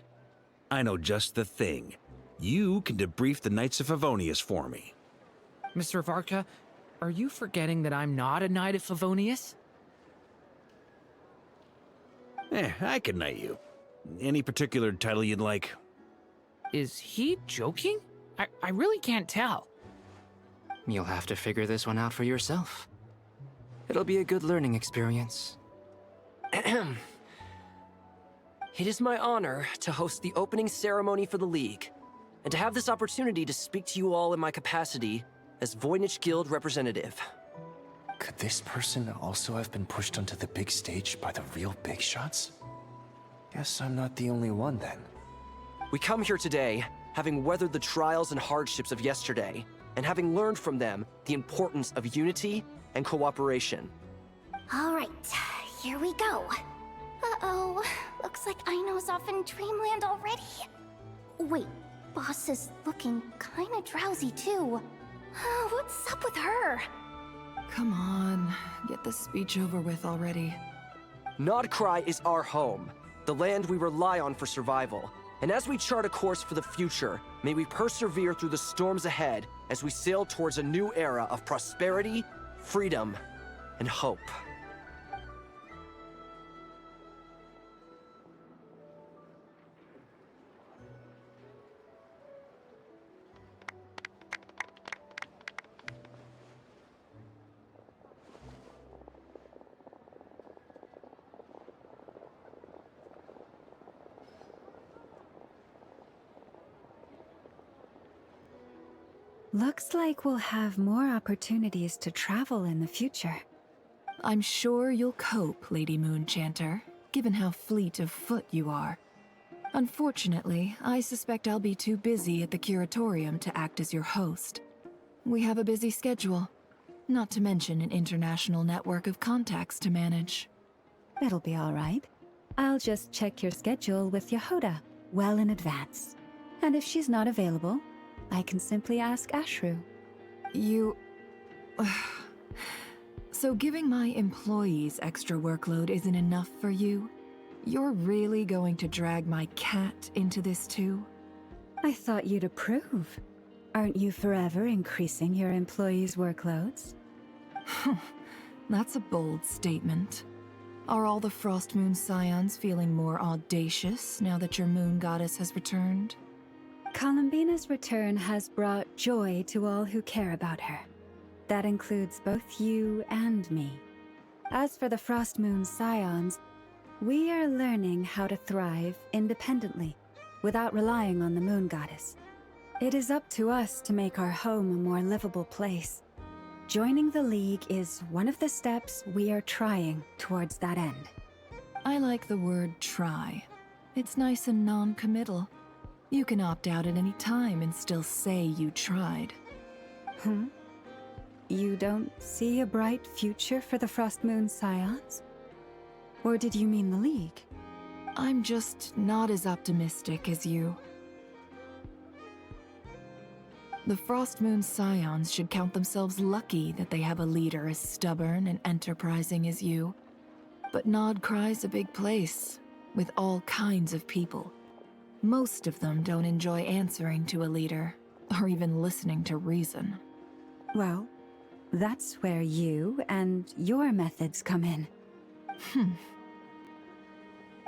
I know just the thing. You can debrief the Knights of Favonius for me. Mr. Varka, are you forgetting that I'm not a Knight of Favonius? I can knight you. Any particular title you'd like? Is he joking? I really can't tell. You'll have to figure this one out for yourself. It'll be a good learning experience. It is my honor to host the opening ceremony for the League, and to have this opportunity to speak to you all in my capacity as Voynich Guild representative. Could this person also have been pushed onto the big stage by the real big shots? Guess I'm not the only one then. We come here today, having weathered the trials and hardships of yesterday, and having learned from them the importance of unity and cooperation. All right, here we go. Uh-oh, looks like Aino's off in Dreamland already. Wait, Boss is looking kinda drowsy too. What's up with her? Come on, get the speech over with already. Nodcry is our home, the land we rely on for survival. And as we chart a course for the future, may we persevere through the storms ahead as we sail towards a new era of prosperity, freedom, and hope. Looks like we'll have more opportunities to travel in the future. I'm sure you'll cope, Lady Moonchanter, given how fleet of foot you are. Unfortunately, I suspect I'll be too busy at the Curatorium to act as your host. We have a busy schedule, not to mention an international network of contacts to manage. That'll be all right. I'll just check your schedule with Yehoda well in advance. And if she's not available, I can simply ask Ashru. You... So giving my employees extra workload isn't enough for you? You're really going to drag my cat into this too? I thought you'd approve. Aren't you forever increasing your employees' workloads? That's a bold statement. Are all the Frostmoon Scions feeling more audacious now that your moon goddess has returned? Columbina's return has brought joy to all who care about her. That includes both you and me. As for the Frost Moon Scions, we are learning how to thrive independently, without relying on the Moon Goddess. It is up to us to make our home a more livable place. Joining the League is one of the steps we are trying towards that end. I like the word try. It's nice and non-committal. You can opt out at any time and still say you tried. You don't see a bright future for the Frost Moon Scions? Or did you mean the League? I'm just not as optimistic as you. The Frost Moon Scions should count themselves lucky that they have a leader as stubborn and enterprising as you. But Nodcry's a big place, with all kinds of people. Most of them don't enjoy answering to a leader, or even listening to reason. Well, that's where you and your methods come in.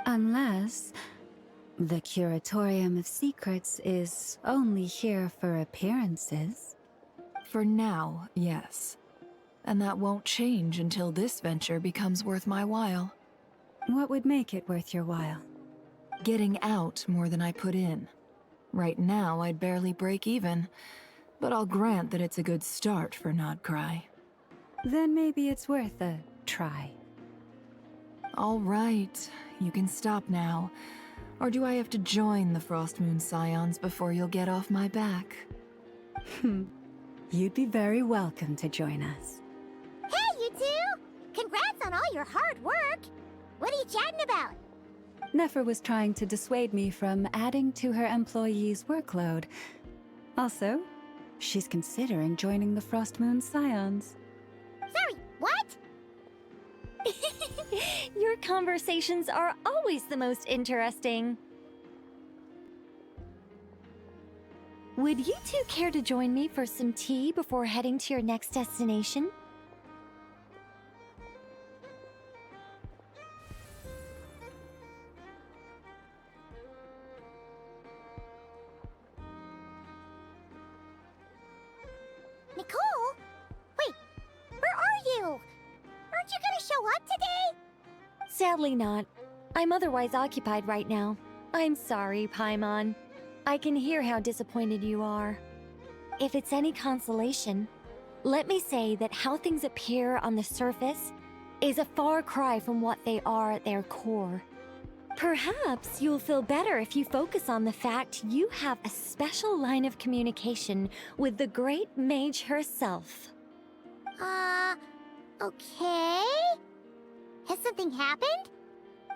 Unless the Curatorium of Secrets is only here for appearances. For now, yes. And that won't change until this venture becomes worth my while. What would make it worth your while? Getting out more than I put in. Right now, I'd barely break even, but I'll grant that it's a good start for Nodcry. Then maybe it's worth a try. All right, you can stop now. Or do I have to join the Frost Moon Scions before you'll get off my back? You'd be very welcome to join us. Hey, you two! Congrats on all your hard work! What are you chatting about? Nefer was trying to dissuade me from adding to her employees' workload. Also, she's considering joining the Frost Moon Scions. Sorry, what? Your conversations are always the most interesting. Would you two care to join me for some tea before heading to your next destination? Nicole? Wait, where are you? Aren't you gonna show up today? Sadly not. I'm otherwise occupied right now. I'm sorry, Paimon. I can hear how disappointed you are. If it's any consolation, let me say that how things appear on the surface is a far cry from what they are at their core. Perhaps you'll feel better if you focus on the fact you have a special line of communication with the great mage herself. Okay? Has something happened?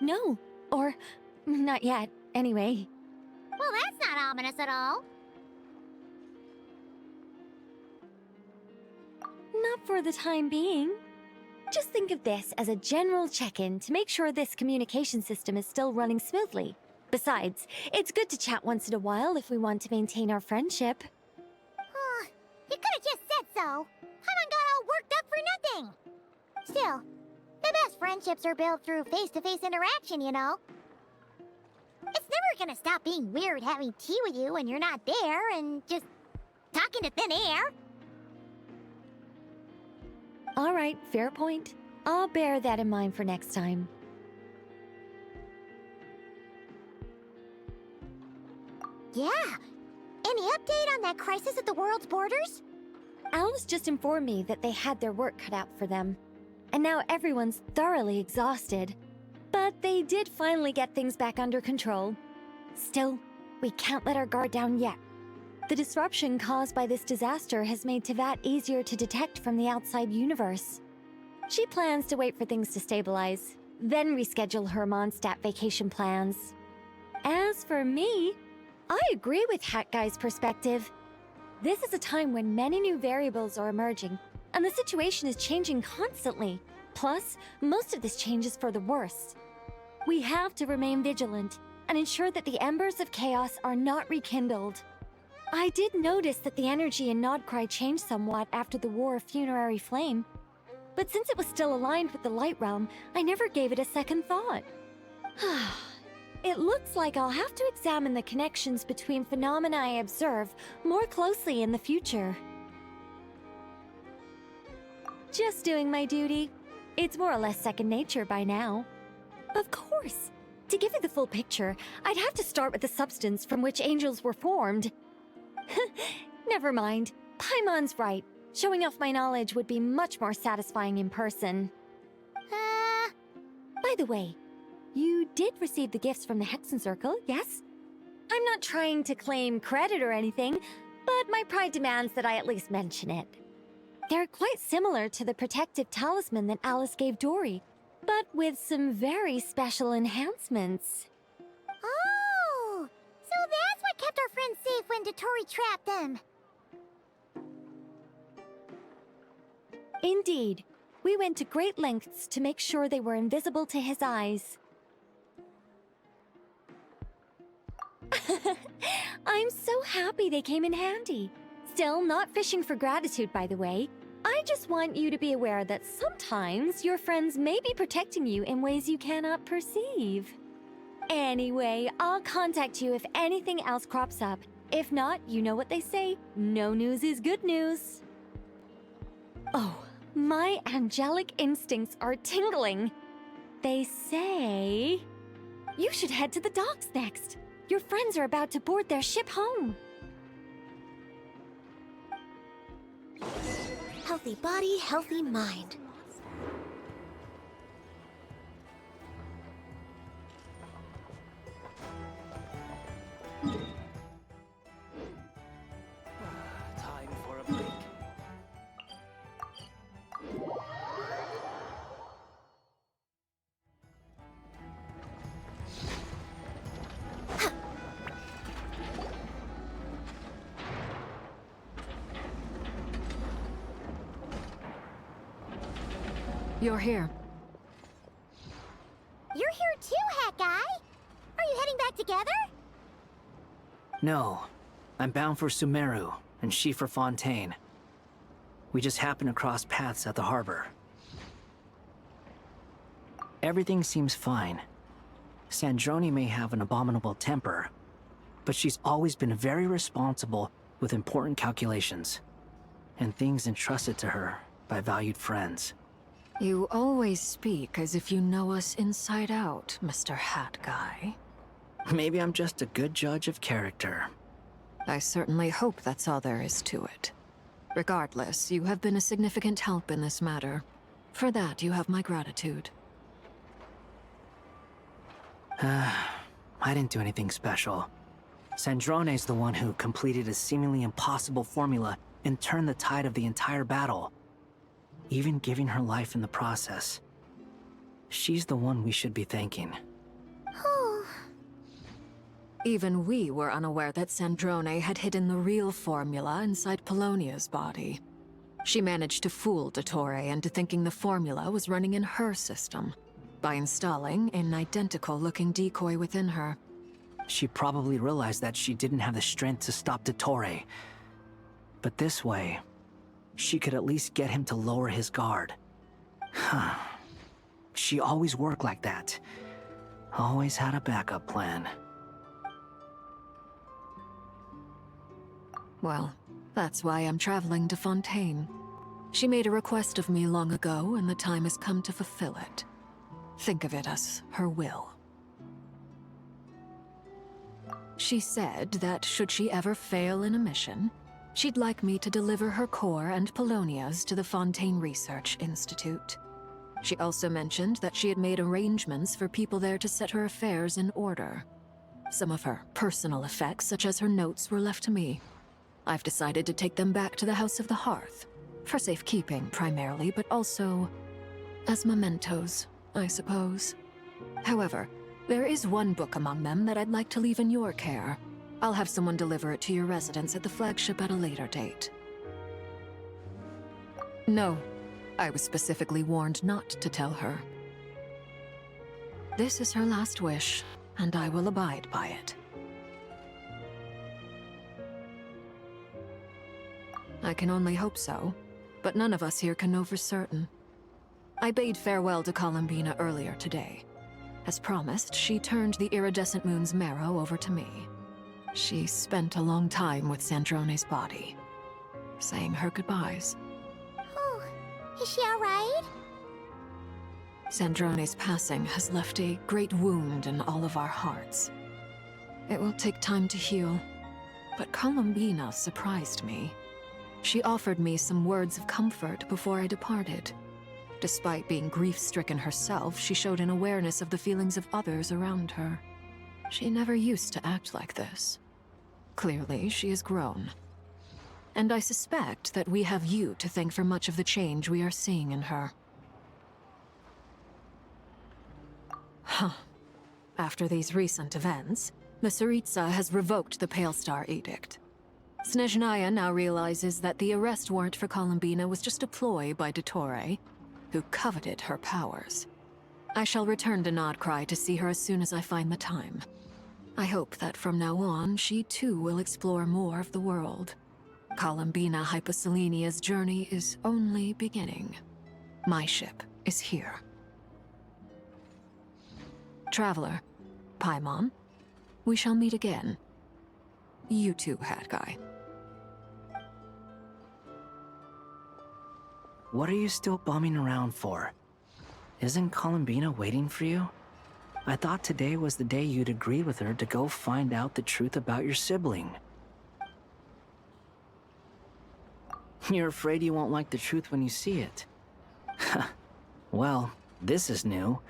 No, or not yet, anyway. Well, that's not ominous at all. Not for the time being. Just think of this as a general check-in to make sure this communication system is still running smoothly. Besides, it's good to chat once in a while if we want to maintain our friendship. You could've just said so. Haven't got all worked up for nothing. Still, the best friendships are built through face-to-face interaction, you know. It's never gonna stop being weird having tea with you when you're not there and just talking to thin air. All right, fair point. I'll bear that in mind for next time. Yeah. Any update on that crisis at the world's borders? Alice just informed me that they had their work cut out for them. And now everyone's thoroughly exhausted. But they did finally get things back under control. Still, we can't let our guard down yet. The disruption caused by this disaster has made Teyvat easier to detect from the outside universe. She plans to wait for things to stabilize, then reschedule her Mondstadt vacation plans. As for me, I agree with Hat Guy's perspective. This is a time when many new variables are emerging, and the situation is changing constantly. Plus, most of this change is for the worse. We have to remain vigilant and ensure that the embers of chaos are not rekindled. I did notice that the energy in Nodcry changed somewhat after the War of Funerary Flame, but since it was still aligned with the Light Realm, I never gave it a second thought. it looks like I'll have to examine the connections between phenomena I observe more closely in the future. Just doing my duty. It's more or less second nature by now. Of course. To give you the full picture, I'd have to start with the substance from which angels were formed. Never mind. Paimon's right. Showing off my knowledge would be much more satisfying in person. By the way, you did receive the gifts from the Hexen Circle, yes? I'm not trying to claim credit or anything, but my pride demands that I at least mention it. They're quite similar to the protective talisman that Alice gave Dory, but with some very special enhancements. Oh! So that's what kept our friends safe when Dotori trapped them. Indeed. We went to great lengths to make sure they were invisible to his eyes. I'm so happy they came in handy. Still, not fishing for gratitude, by the way. I just want you to be aware that sometimes your friends may be protecting you in ways you cannot perceive. Anyway, I'll contact you if anything else crops up. If not, you know what they say, no news is good news. Oh, my angelic instincts are tingling. They say you should head to the docks next. Your friends are about to board their ship home. Healthy body, healthy mind. Time for a break. You're here. You're here too, Hat Guy! Are you heading back together? No. I'm bound for Sumeru, and she for Fontaine. We just happened to cross paths at the harbor. Everything seems fine. Sandrone may have an abominable temper, but she's always been very responsible with important calculations, and things entrusted to her by valued friends. You always speak as if you know us inside out, Mr. Hat Guy. Maybe I'm just a good judge of character. I certainly hope that's all there is to it. Regardless, you have been a significant help in this matter. For that, you have my gratitude. I didn't do anything special. Sandrone's the one who completed a seemingly impossible formula and turned the tide of the entire battle, even giving her life in the process. She's the one we should be thanking. Even we were unaware that Sandrone had hidden the real formula inside Polonia's body. She managed to fool Dottore into thinking the formula was running in her system by installing an identical-looking decoy within her. She probably realized that she didn't have the strength to stop Dottore. But this way, she could at least get him to lower his guard. She always worked like that. Always had a backup plan. Well, that's why I'm traveling to Fontaine. She made a request of me long ago, and the time has come to fulfill it. Think of it as her will. She said that should she ever fail in a mission, she'd like me to deliver her core and Polonia's to the Fontaine Research Institute. She also mentioned that she had made arrangements for people there to set her affairs in order. Some of her personal effects, such as her notes, were left to me. I've decided to take them back to the House of the Hearth, for safekeeping primarily, but also as mementos, I suppose. However, there is one book among them that I'd like to leave in your care. I'll have someone deliver it to your residence at the flagship at a later date. No, I was specifically warned not to tell her. This is her last wish, and I will abide by it. I can only hope so, but none of us here can know for certain. I bade farewell to Columbina earlier today, As promised, she turned the iridescent moon's marrow over to me. She spent a long time with Sandrone's body, saying her goodbyes. Oh, is she alright? Sandrone's passing has left a great wound in all of our hearts. It will take time to heal, but Columbina surprised me. She offered me some words of comfort before I departed. Despite being grief-stricken herself, she showed an awareness of the feelings of others around her. She never used to act like this. Clearly, she has grown. And I suspect that we have you to thank for much of the change we are seeing in her. Huh. After these recent events, the Tsaritsa has revoked the Pale Star Edict. Snezhnaya now realizes that the arrest warrant for Columbina was just a ploy by Dottore, who coveted her powers. I shall return to Nodcry to see her as soon as I find the time. I hope that from now on, she too will explore more of the world. Columbina Hyposelenia's journey is only beginning. My ship is here. Traveler, Paimon, we shall meet again. You too, Hat Guy. What are you still bumming around for? Isn't Columbina waiting for you? I thought today was the day you'd agreed with her to go find out the truth about your sibling. You're afraid you won't like the truth when you see it. Well, this is new.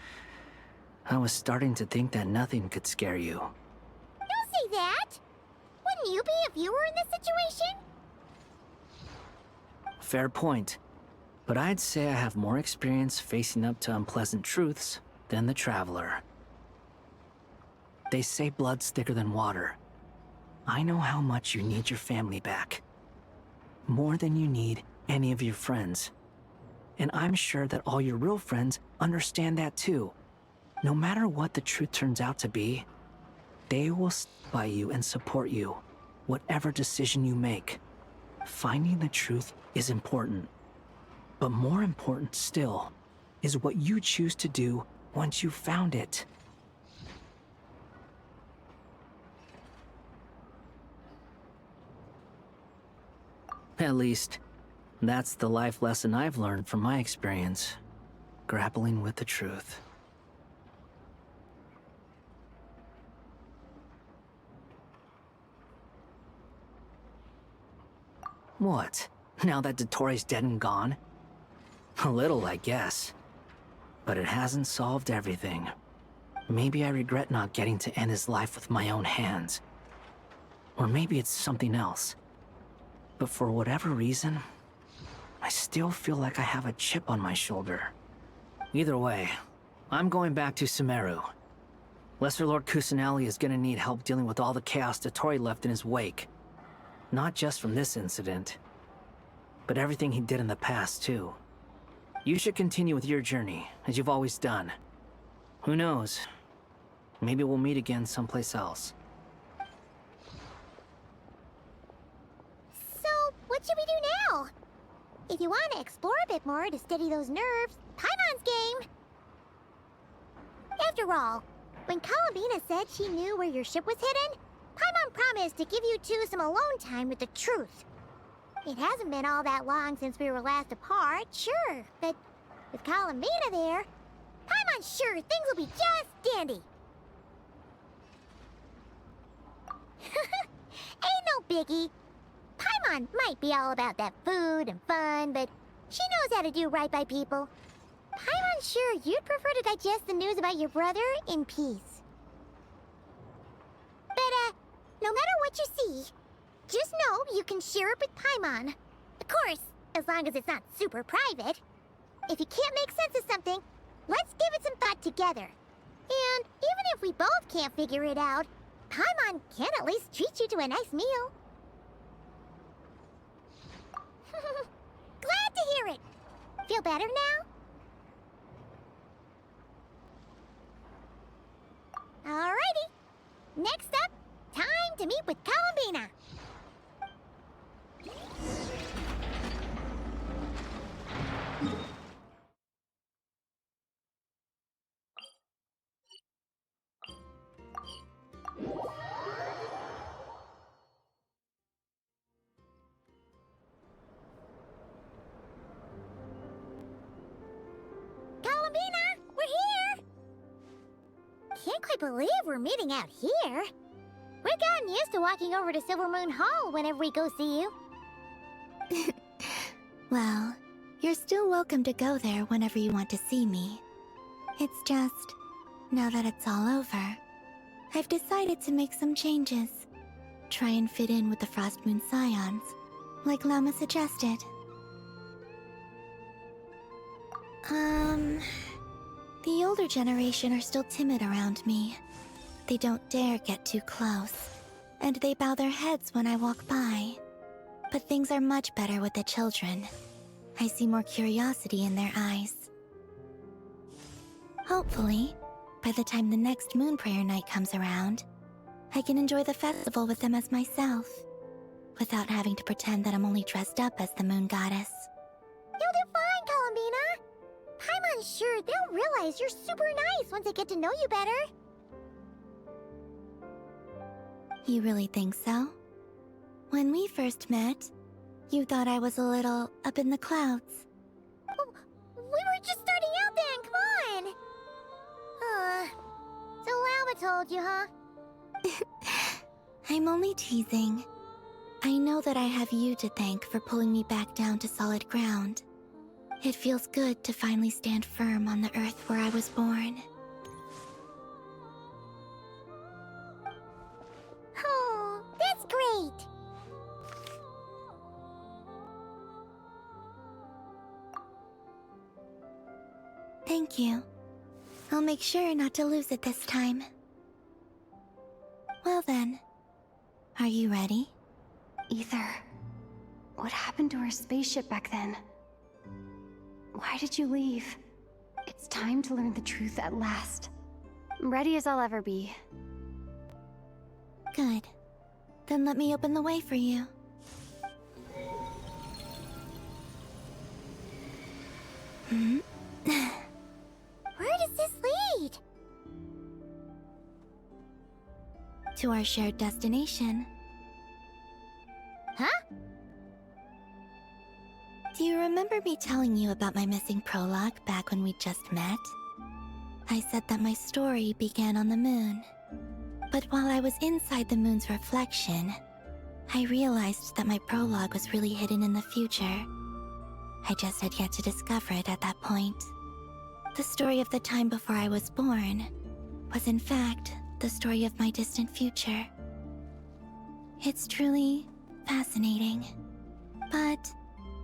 I was starting to think that nothing could scare you. Don't say that! Wouldn't you be a viewer in this situation? Fair point. But I'd say I have more experience facing up to unpleasant truths than the Traveler. They say blood's thicker than water. I know how much you need your family back. More than you need any of your friends. And I'm sure that all your real friends understand that too. No matter what the truth turns out to be, they will stand by you and support you, whatever decision you make. Finding the truth is important. But more important still is what you choose to do once you've found it. At least, that's the life lesson I've learned from my experience, grappling with the truth. What? Now that Dottore's dead and gone? A little, I guess. But it hasn't solved everything. Maybe I regret not getting to end his life with my own hands. Or maybe it's something else. But for whatever reason, I still feel like I have a chip on my shoulder. Either way, I'm going back to Sumeru. Lesser Lord Kusanali is gonna need help dealing with all the chaos Dottore left in his wake. Not just from this incident, but everything he did in the past, too. You should continue with your journey, as you've always done. Who knows? Maybe we'll meet again someplace else. So, what should we do now? If you want to explore a bit more to steady those nerves, Paimon's game! After all, when Columbina said she knew where your ship was hidden, Paimon promised to give you two some alone time with the truth. It hasn't been all that long since we were last apart, sure, but with Columbina there, Paimon's sure things will be just dandy. Ain't no biggie. Paimon might be all about that food and fun, but she knows how to do right by people. Paimon's sure you'd prefer to digest the news about your brother in peace. But, no matter what you see, just know you can share it with Paimon. Of course, as long as it's not super private. If you can't make sense of something, let's give it some thought together. And even if we both can't figure it out, Paimon can at least treat you to a nice meal. Glad to hear it. Feel better now? Alrighty. Next up, time to meet with Columbina. can't quite believe we're meeting out here. We've gotten used to walking over to Silver Moon Hall whenever we go see you. Well, you're still welcome to go there whenever you want to see me. It's just, now that it's all over, I've decided to make some changes. Try and fit in with the Frost Moon Scions, like Lama suggested. The older generation are still timid around me. They don't dare get too close, and they bow their heads when I walk by. But things are much better with the children. I see more curiosity in their eyes. Hopefully, by the time the next Moon Prayer Night comes around, I can enjoy the festival with them as myself, without having to pretend that I'm only dressed up as the Moon Goddess. You'll do fine, Columbina. Paimon's sure they'll realize you're super nice once they get to know you better. You really think so? When we first met, you thought I was a little up in the clouds. Oh, we were just starting out then, come on! So Lama told you, huh? I'm only teasing. I know that I have you to thank for pulling me back down to solid ground. It feels good to finally stand firm on the earth where I was born. Oh, that's great! Thank you. I'll make sure not to lose it this time. Well then, are you ready? Ether, what happened to our spaceship back then? Why did you leave? It's time to learn the truth at last. I'm ready as I'll ever be. Good. Then let me open the way for you. Where does this lead? To our shared destination. Huh? Do you remember me telling you about my missing prologue back when we just met? I said that my story began on the moon. But while I was inside the moon's reflection, I realized that my prologue was really hidden in the future. I just had yet to discover it at that point. The story of the time before I was born was in fact the story of my distant future. It's truly fascinating. But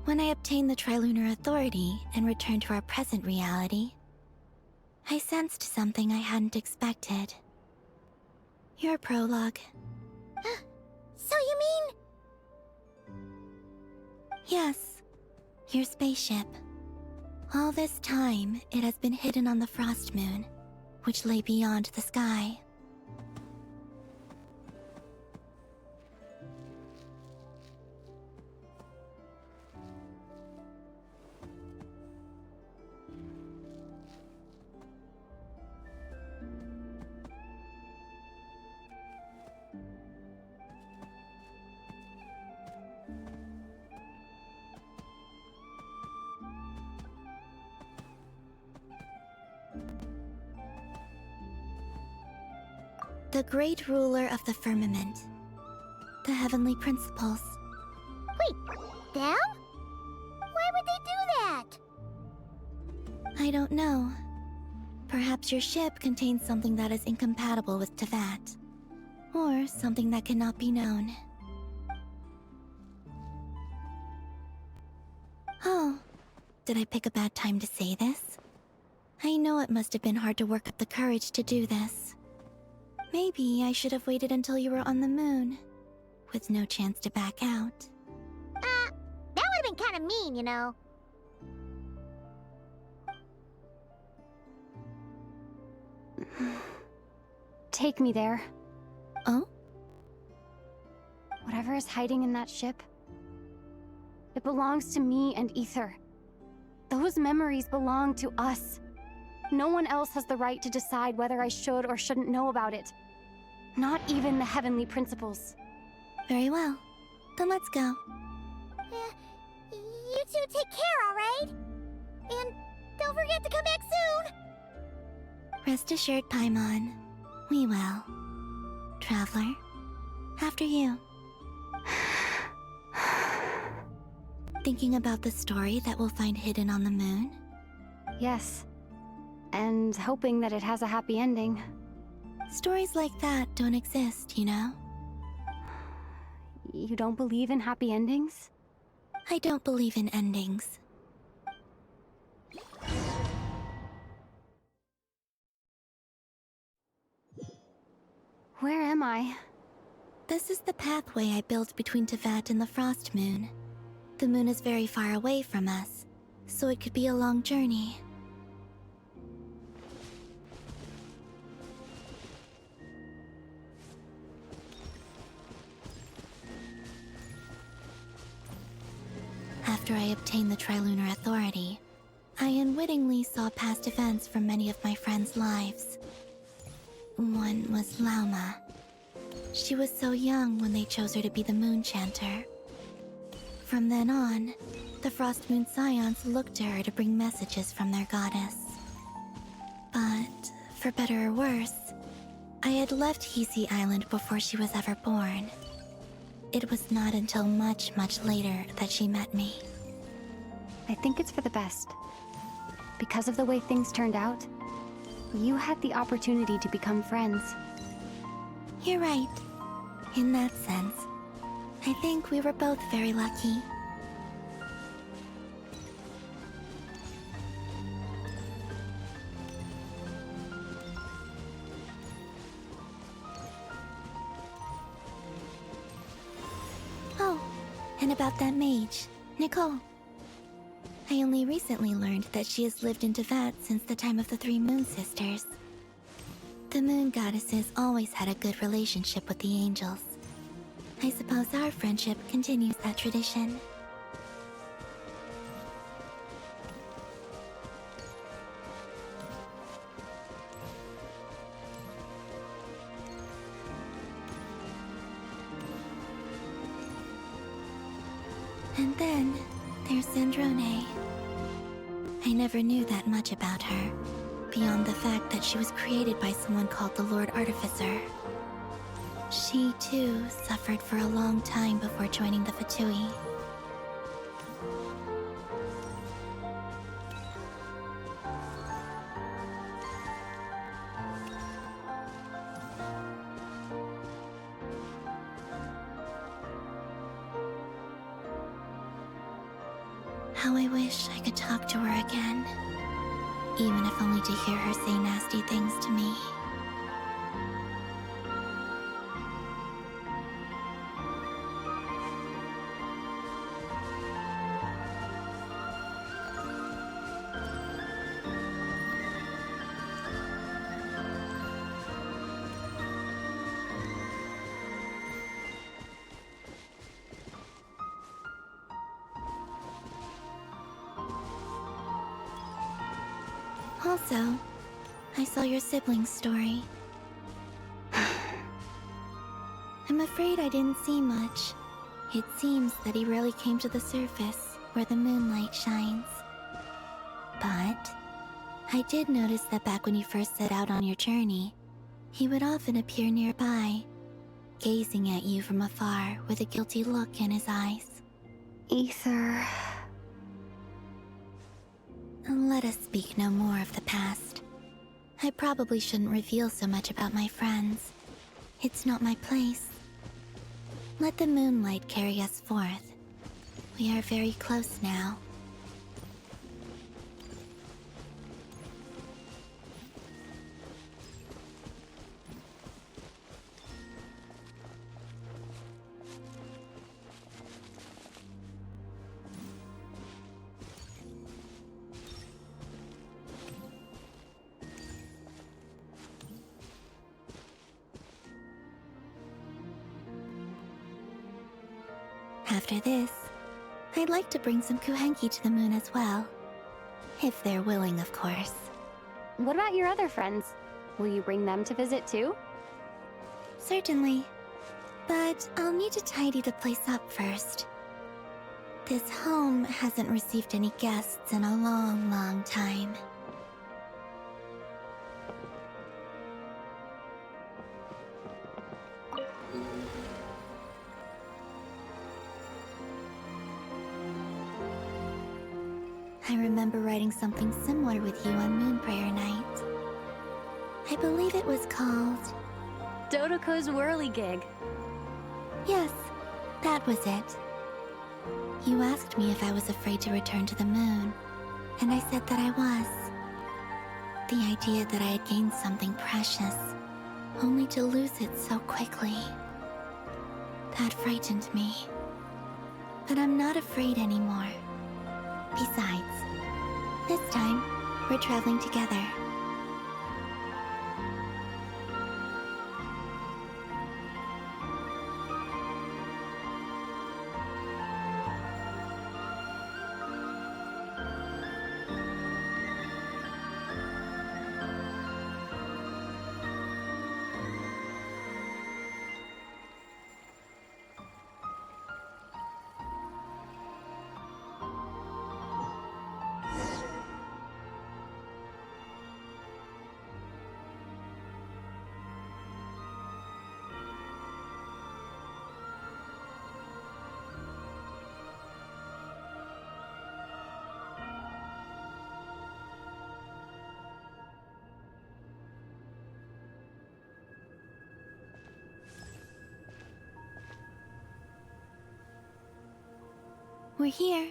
when I obtained the Trilunar Authority and returned to our present reality, I sensed something I hadn't expected. Your prologue. So you mean... Yes, your spaceship. All this time, it has been hidden on the Frost Moon, which lay beyond the sky. The great ruler of the firmament. The heavenly principles. Wait, them? Why would they do that? I don't know. Perhaps your ship contains something that is incompatible with Tevat. Or something that cannot be known. Oh, did I pick a bad time to say this? I know it must have been hard to work up the courage to do this. Maybe I should have waited until you were on the moon, with no chance to back out. That would have been kind of mean, you know. Take me there. Oh? Whatever is hiding in that ship, it belongs to me and Ether. Those memories belong to us. No one else has the right to decide whether I should or shouldn't know about it. Not even the heavenly principles. Very well. Then let's go. You two take care, alright? And don't forget to come back soon! Rest assured, Paimon. We will. Traveler, after you. Thinking about the story that we'll find hidden on the moon? Yes. And hoping that it has a happy ending. Stories like that don't exist, you know? You don't believe in happy endings? I don't believe in endings. Where am I? This is the pathway I built between Teyvat and the Frost Moon. The moon is very far away from us, so it could be a long journey. After I obtained the Trilunar Authority, I unwittingly saw past events from many of my friends' lives. One was Lauma. She was so young when they chose her to be the Moon Chanter. From then on, the Frost Moon Scions looked to her to bring messages from their goddess. But, for better or worse, I had left Hisi Island before she was ever born. It was not until much, much later that she met me. I think it's for the best. Because of the way things turned out, you had the opportunity to become friends. You're right. In that sense, I think we were both very lucky. Oh, and about that mage, Nicole. I only recently learned that she has lived in Teyvat since the time of the Three Moon Sisters. The Moon Goddesses always had a good relationship with the angels. I suppose our friendship continues that tradition. And then, there's Zandrone. I never knew that much about her, beyond the fact that she was created by someone called the Lord Artificer. She, too, suffered for a long time before joining the Fatui. How I wish I could talk to her again. Even if only to hear her say nasty things to me. Also, I saw your sibling's story. I'm afraid I didn't see much. It seems that he rarely came to the surface, where the moonlight shines. But I did notice that back when you first set out on your journey, he would often appear nearby, gazing at you from afar with a guilty look in his eyes. Ether... Let us speak no more of the past. I probably shouldn't reveal so much about my friends. It's not my place. Let the moonlight carry us forth. We are very close now. After this, I'd like to bring some Kuhenki to the moon as well. If they're willing, of course. What about your other friends? Will you bring them to visit too? Certainly. But I'll need to tidy the place up first. This home hasn't received any guests in a long, long time. I remember writing something similar with you on Moon Prayer Night. I believe it was called... Dodoko's Whirligig. Yes, that was it. You asked me if I was afraid to return to the moon, and I said that I was. The idea that I had gained something precious, only to lose it so quickly. That frightened me. But I'm not afraid anymore. Besides, this time, we're traveling together. We're here.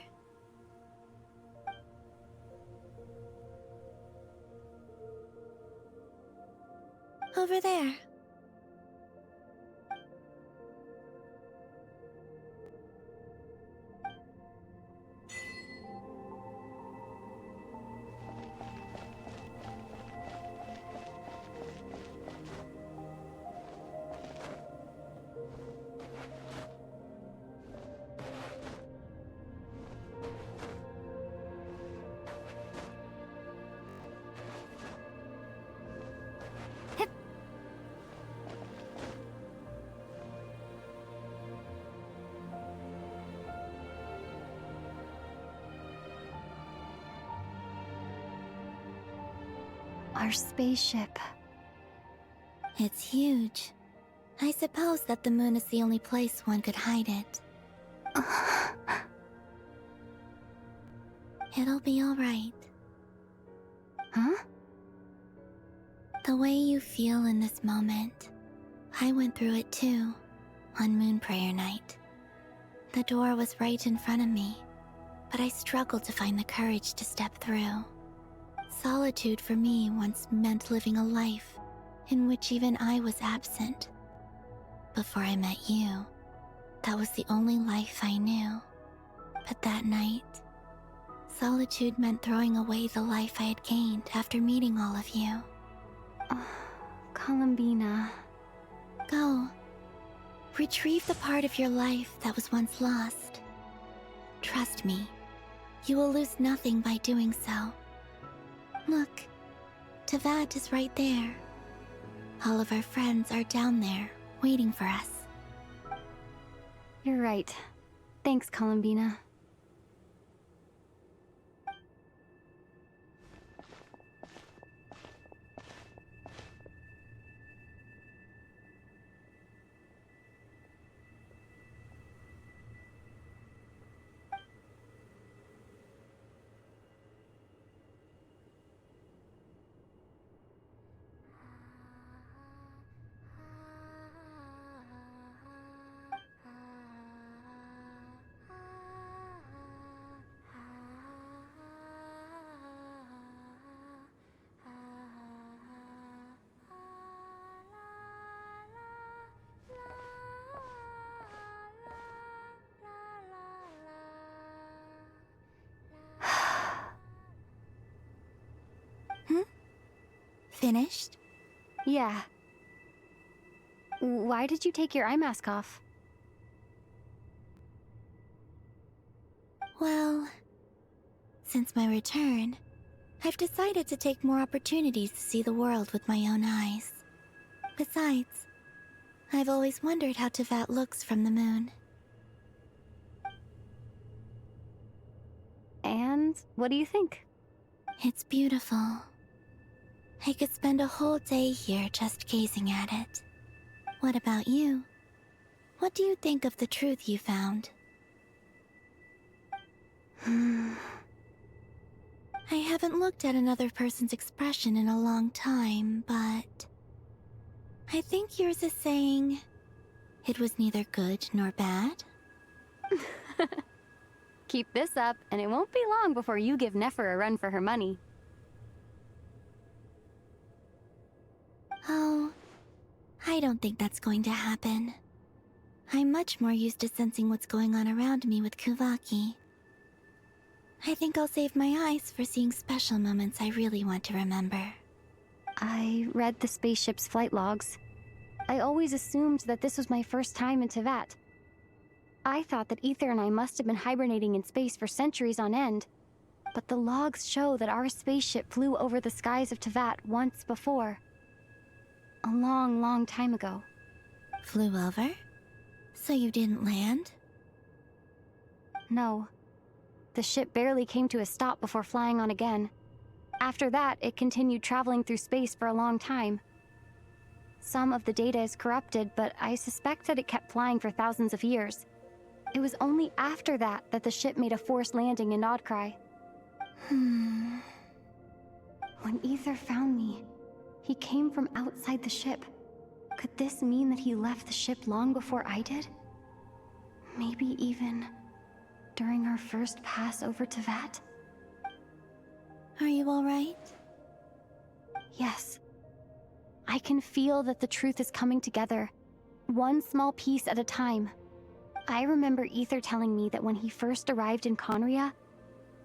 Over there. Our spaceship. It's huge. I suppose that the moon is the only place one could hide it. It'll be all right. Huh? The way you feel in this moment, I went through it too, on Moon Prayer Night. The door was right in front of me, but I struggled to find the courage to step through. Solitude for me once meant living a life in which even I was absent. Before I met you, that was the only life I knew. But that night, solitude meant throwing away the life I had gained after meeting all of you. Columbina. Go. Retrieve the part of your life that was once lost. Trust me, you will lose nothing by doing so. Look, Tevat is right there. All of our friends are down there, waiting for us. You're right. Thanks, Columbina. Finished? Yeah. Why did you take your eye mask off? Well, since my return, I've decided to take more opportunities to see the world with my own eyes. Besides, I've always wondered how Tevat looks from the moon. And what do you think? It's beautiful. I could spend a whole day here just gazing at it. What about you? What do you think of the truth you found? I haven't looked at another person's expression in a long time, but I think yours is saying it was neither good nor bad. Keep this up, and it won't be long before you give Nefer a run for her money. Oh, I don't think that's going to happen. I'm much more used to sensing what's going on around me with Kuvaki. I think I'll save my eyes for seeing special moments I really want to remember. I read the spaceship's flight logs. I always assumed that this was my first time in Teyvat. I thought that Ether and I must have been hibernating in space for centuries on end, but the logs show that our spaceship flew over the skies of Teyvat once before. A long, long time ago. Flew over? So you didn't land? No. The ship barely came to a stop before flying on again. After that, it continued traveling through space for a long time. Some of the data is corrupted, but I suspect that it kept flying for thousands of years. It was only after that that the ship made a forced landing in Nodcry. When Ether found me, he came from outside the ship. Could this mean that he left the ship long before I did? Maybe even during our first pass over Teyvat? Are you alright? Yes. I can feel that the truth is coming together, one small piece at a time. I remember Ether telling me that when he first arrived in Conria,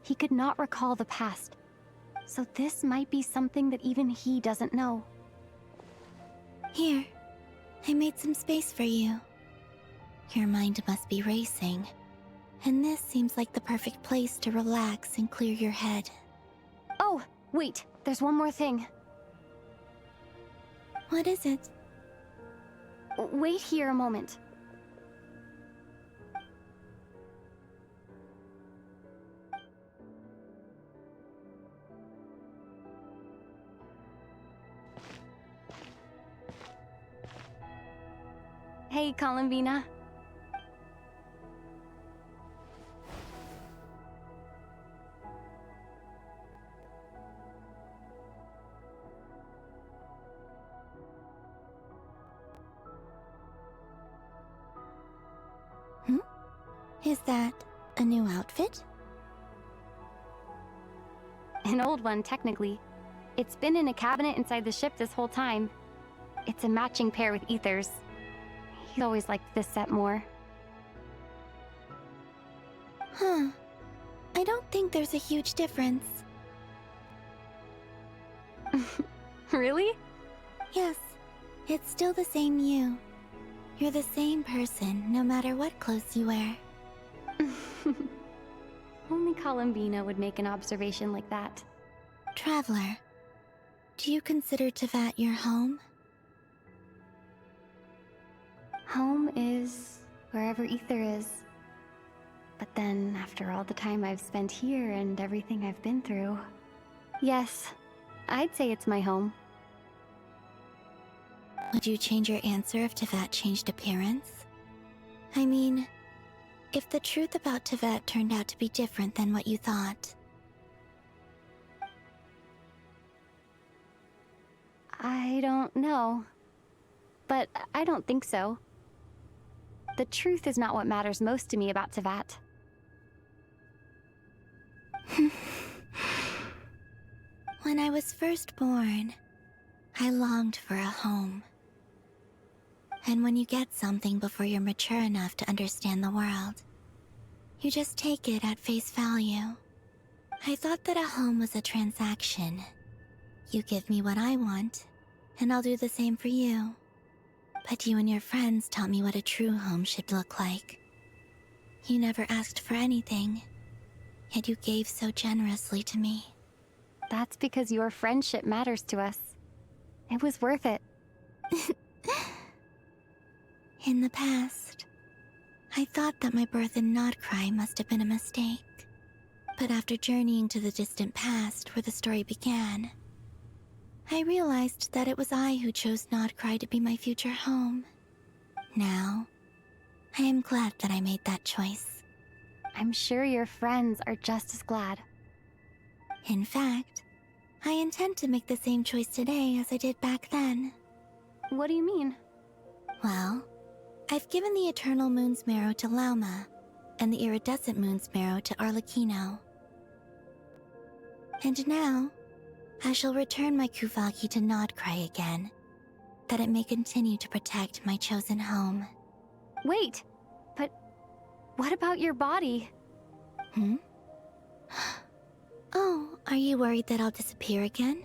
he could not recall the past. So this might be something that even he doesn't know. Here, I made some space for you. Your mind must be racing, and this seems like the perfect place to relax and clear your head. Oh, wait, there's one more thing. What is it? Wait here a moment. Hey, Columbina. Is that a new outfit? An old one, technically. It's been in a cabinet inside the ship this whole time. It's a matching pair with Ether's. He's always liked this set more. Huh. I don't think there's a huge difference. Really? Yes. It's still the same you. You're the same person, no matter what clothes you wear. Only Columbina would make an observation like that. Traveler, do you consider Teyvat your home? Home is wherever Ether is. But then, after all the time I've spent here and everything I've been through, yes, I'd say it's my home. Would you change your answer if Teyvat changed appearance? I mean, if the truth about Teyvat turned out to be different than what you thought. I don't know. But I don't think so. The truth is not what matters most to me about Teyvat. When I was first born, I longed for a home. And when you get something before you're mature enough to understand the world, you just take it at face value. I thought that a home was a transaction. You give me what I want, and I'll do the same for you. But you and your friends taught me what a true home should look like. You never asked for anything, yet you gave so generously to me. That's because your friendship matters to us. It was worth it. In the past, I thought that my birth in Nodcry must have been a mistake. But after journeying to the distant past where the story began, I realized that it was I who chose Nodcry to be my future home. Now, I am glad that I made that choice. I'm sure your friends are just as glad. In fact, I intend to make the same choice today as I did back then. What do you mean? Well, I've given the Eternal Moon's Marrow to Lauma, and the Iridescent Moon's Marrow to Arlecchino. And now, I shall return my Kuvagi to Nodcry again, that it may continue to protect my chosen home. Wait, but what about your body? Hmm? Oh, are you worried that I'll disappear again?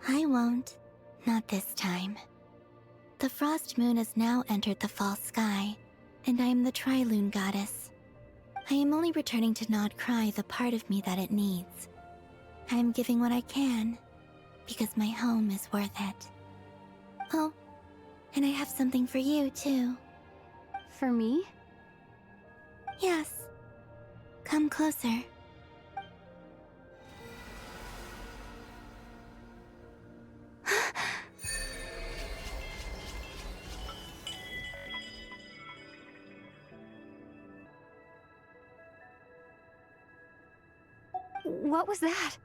I won't. Not this time. The Frost Moon has now entered the fall sky, and I am the Trilune Goddess. I am only returning to Nodcry the part of me that it needs. I am giving what I can, because my home is worth it. Oh, and I have something for you, too. For me? Yes. Come closer. What was that?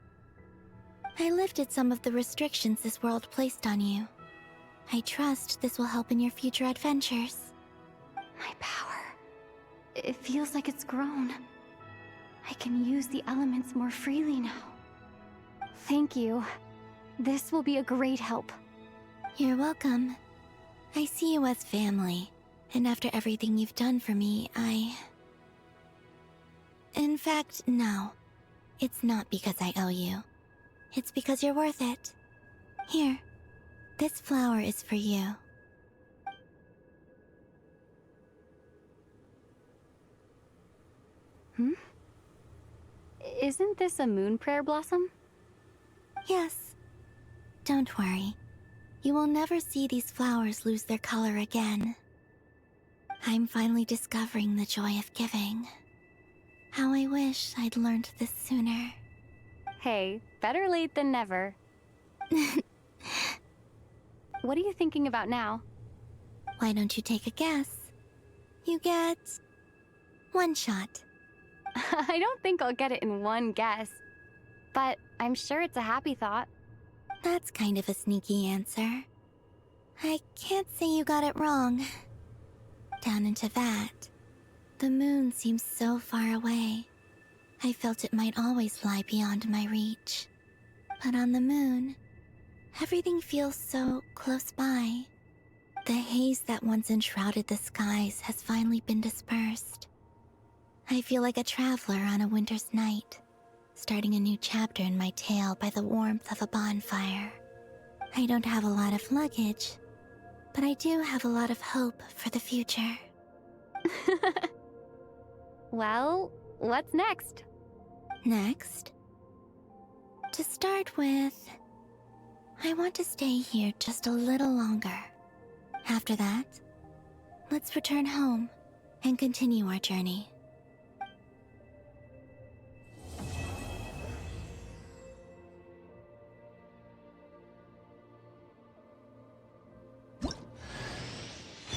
I lifted some of the restrictions this world placed on you. I trust this will help in your future adventures. My power. It feels like it's grown. I can use the elements more freely now. Thank you. This will be a great help. You're welcome. I see you as family, and after everything you've done for me, In fact, no. It's not because I owe you. It's because you're worth it. Here, this flower is for you. Isn't this a moon prayer blossom? Yes. Don't worry. You will never see these flowers lose their color again. I'm finally discovering the joy of giving. How I wish I'd learned this sooner. Hey, better late than never. What are you thinking about now? Why don't you take a guess? You get... one shot. I don't think I'll get it in one guess. But I'm sure it's a happy thought. That's kind of a sneaky answer. I can't say you got it wrong. Down into that, the moon seems so far away. I felt it might always lie beyond my reach. But on the moon, everything feels so close by. The haze that once enshrouded the skies has finally been dispersed. I feel like a traveler on a winter's night, starting a new chapter in my tale by the warmth of a bonfire. I don't have a lot of luggage, but I do have a lot of hope for the future. Well, what's next? Next? To start with, I want to stay here just a little longer. After that, let's return home and continue our journey.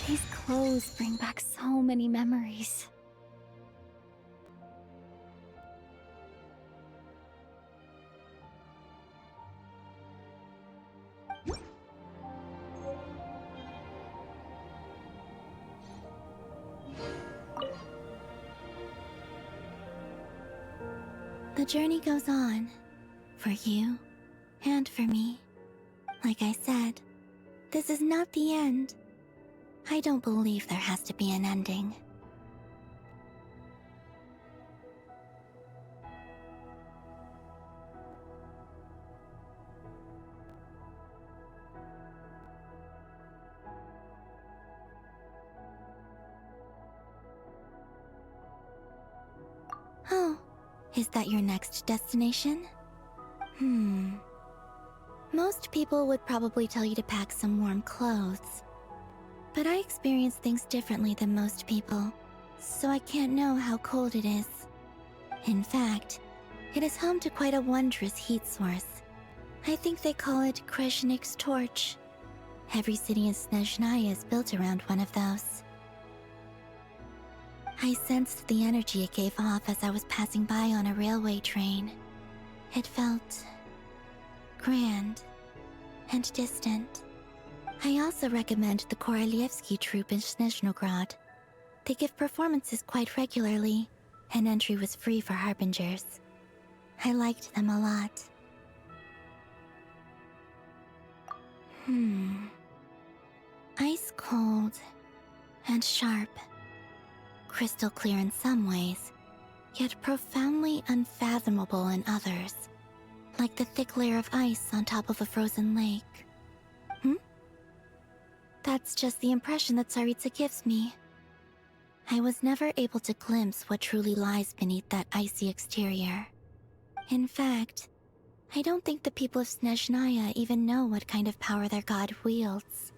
These clothes bring back so many memories. The journey goes on, for you and for me. Like I said, this is not the end. I don't believe there has to be an ending. Oh, is that your next destination? Most people would probably tell you to pack some warm clothes. But I experience things differently than most people, so I can't know how cold it is. In fact, it is home to quite a wondrous heat source. I think they call it Kreshnik's torch. Every city in Snezhnaya is built around one of those. I sensed the energy it gave off as I was passing by on a railway train. It felt grand and distant. I also recommend the Korolievsky troupe in Snezhnograd. They give performances quite regularly, and entry was free for Harbingers. I liked them a lot. Ice cold and sharp. Crystal clear in some ways, yet profoundly unfathomable in others. Like the thick layer of ice on top of a frozen lake. That's just the impression that Tsaritsa gives me. I was never able to glimpse what truly lies beneath that icy exterior. In fact, I don't think the people of Snezhnaya even know what kind of power their god wields.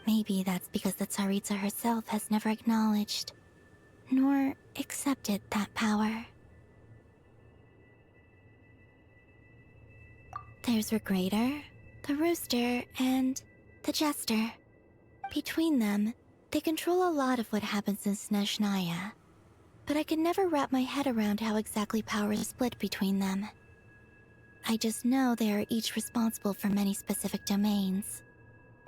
Maybe that's because the Tsaritsa herself has never acknowledged, nor accepted that power. There's Regrator, the Rooster, and the Jester. Between them, they control a lot of what happens in Snezhnaya, but I can never wrap my head around how exactly power is split between them. I just know they are each responsible for many specific domains.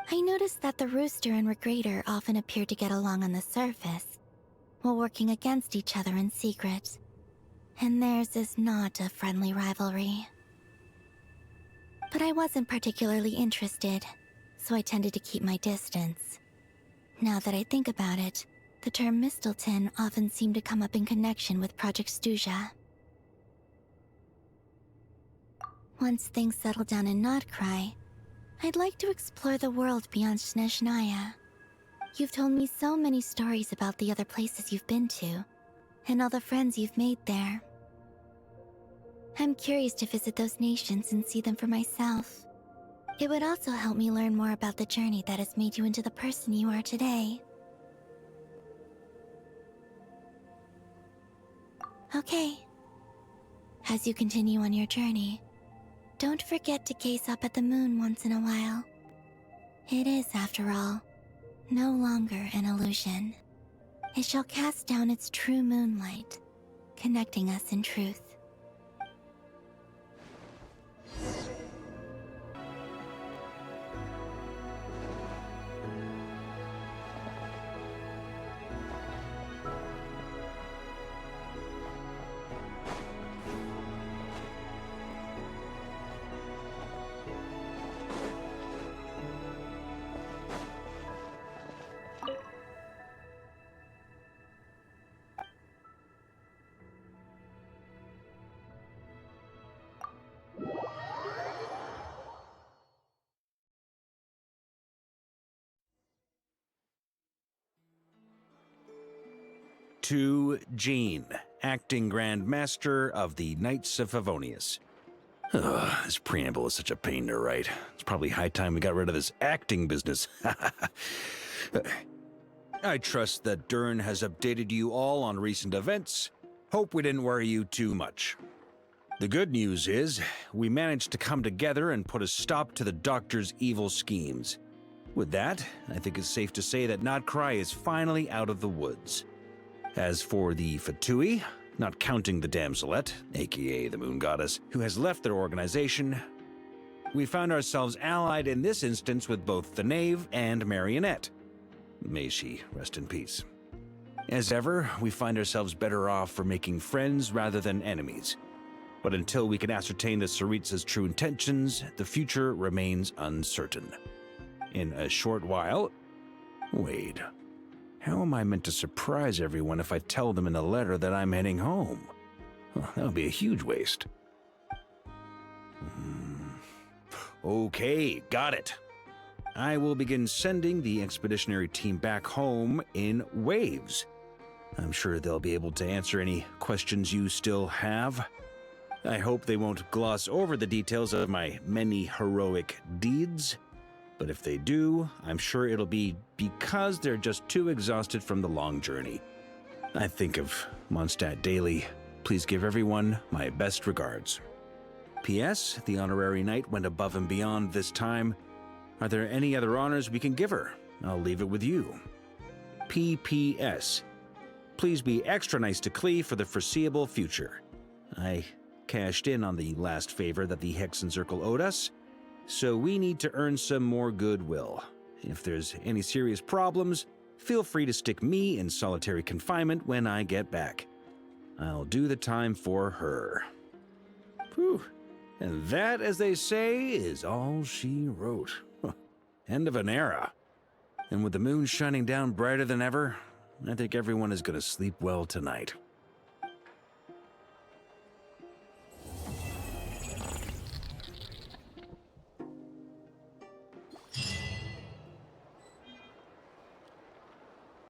I noticed that the Rooster and Regrator often appear to get along on the surface, while working against each other in secret. And theirs is not a friendly rivalry. But I wasn't particularly interested, so I tended to keep my distance. Now that I think about it, the term Mistelton often seemed to come up in connection with Project Stuja. Once things settle down in Notcry, I'd like to explore the world beyond Snezhnaya. You've told me so many stories about the other places you've been to, and all the friends you've made there. I'm curious to visit those nations and see them for myself. It would also help me learn more about the journey that has made you into the person you are today. Okay. As you continue on your journey, don't forget to gaze up at the moon once in a while. It is, after all, no longer an illusion. It shall cast down its true moonlight, connecting us in truth. To Jean, acting Grand Master of the Knights of Favonius. This preamble is such a pain to write. It's probably high time we got rid of this acting business. I trust that Dern has updated you all on recent events. Hope we didn't worry you too much. The good news is, we managed to come together and put a stop to the Doctor's evil schemes. With that, I think it's safe to say that Notcry is finally out of the woods. As for the Fatui, not counting the Damselette, aka the Moon Goddess, who has left their organization, we found ourselves allied in this instance with both the Knave and Marionette. May she rest in peace. As ever, we find ourselves better off for making friends rather than enemies. But until we can ascertain the Tsaritsa's true intentions, the future remains uncertain. In a short while... Wait. How am I meant to surprise everyone if I tell them in the letter that I'm heading home? Well, that would be a huge waste. Okay, got it. I will begin sending the expeditionary team back home in waves. I'm sure they'll be able to answer any questions you still have. I hope they won't gloss over the details of my many heroic deeds. But if they do, I'm sure it'll be because they're just too exhausted from the long journey. I think of Mondstadt daily. Please give everyone my best regards. P.S. The honorary knight went above and beyond this time. Are there any other honors we can give her? I'll leave it with you. P.P.S. please be extra nice to Klee for the foreseeable future. I cashed in on the last favor that the Hexen Circle owed us, so we need to earn some more goodwill. If there's any serious problems, feel free to stick me in solitary confinement when I get back. I'll do the time for her. Whew. And that, as they say, is all she wrote. End of an era. And with the moon shining down brighter than ever, I think everyone is going to sleep well tonight.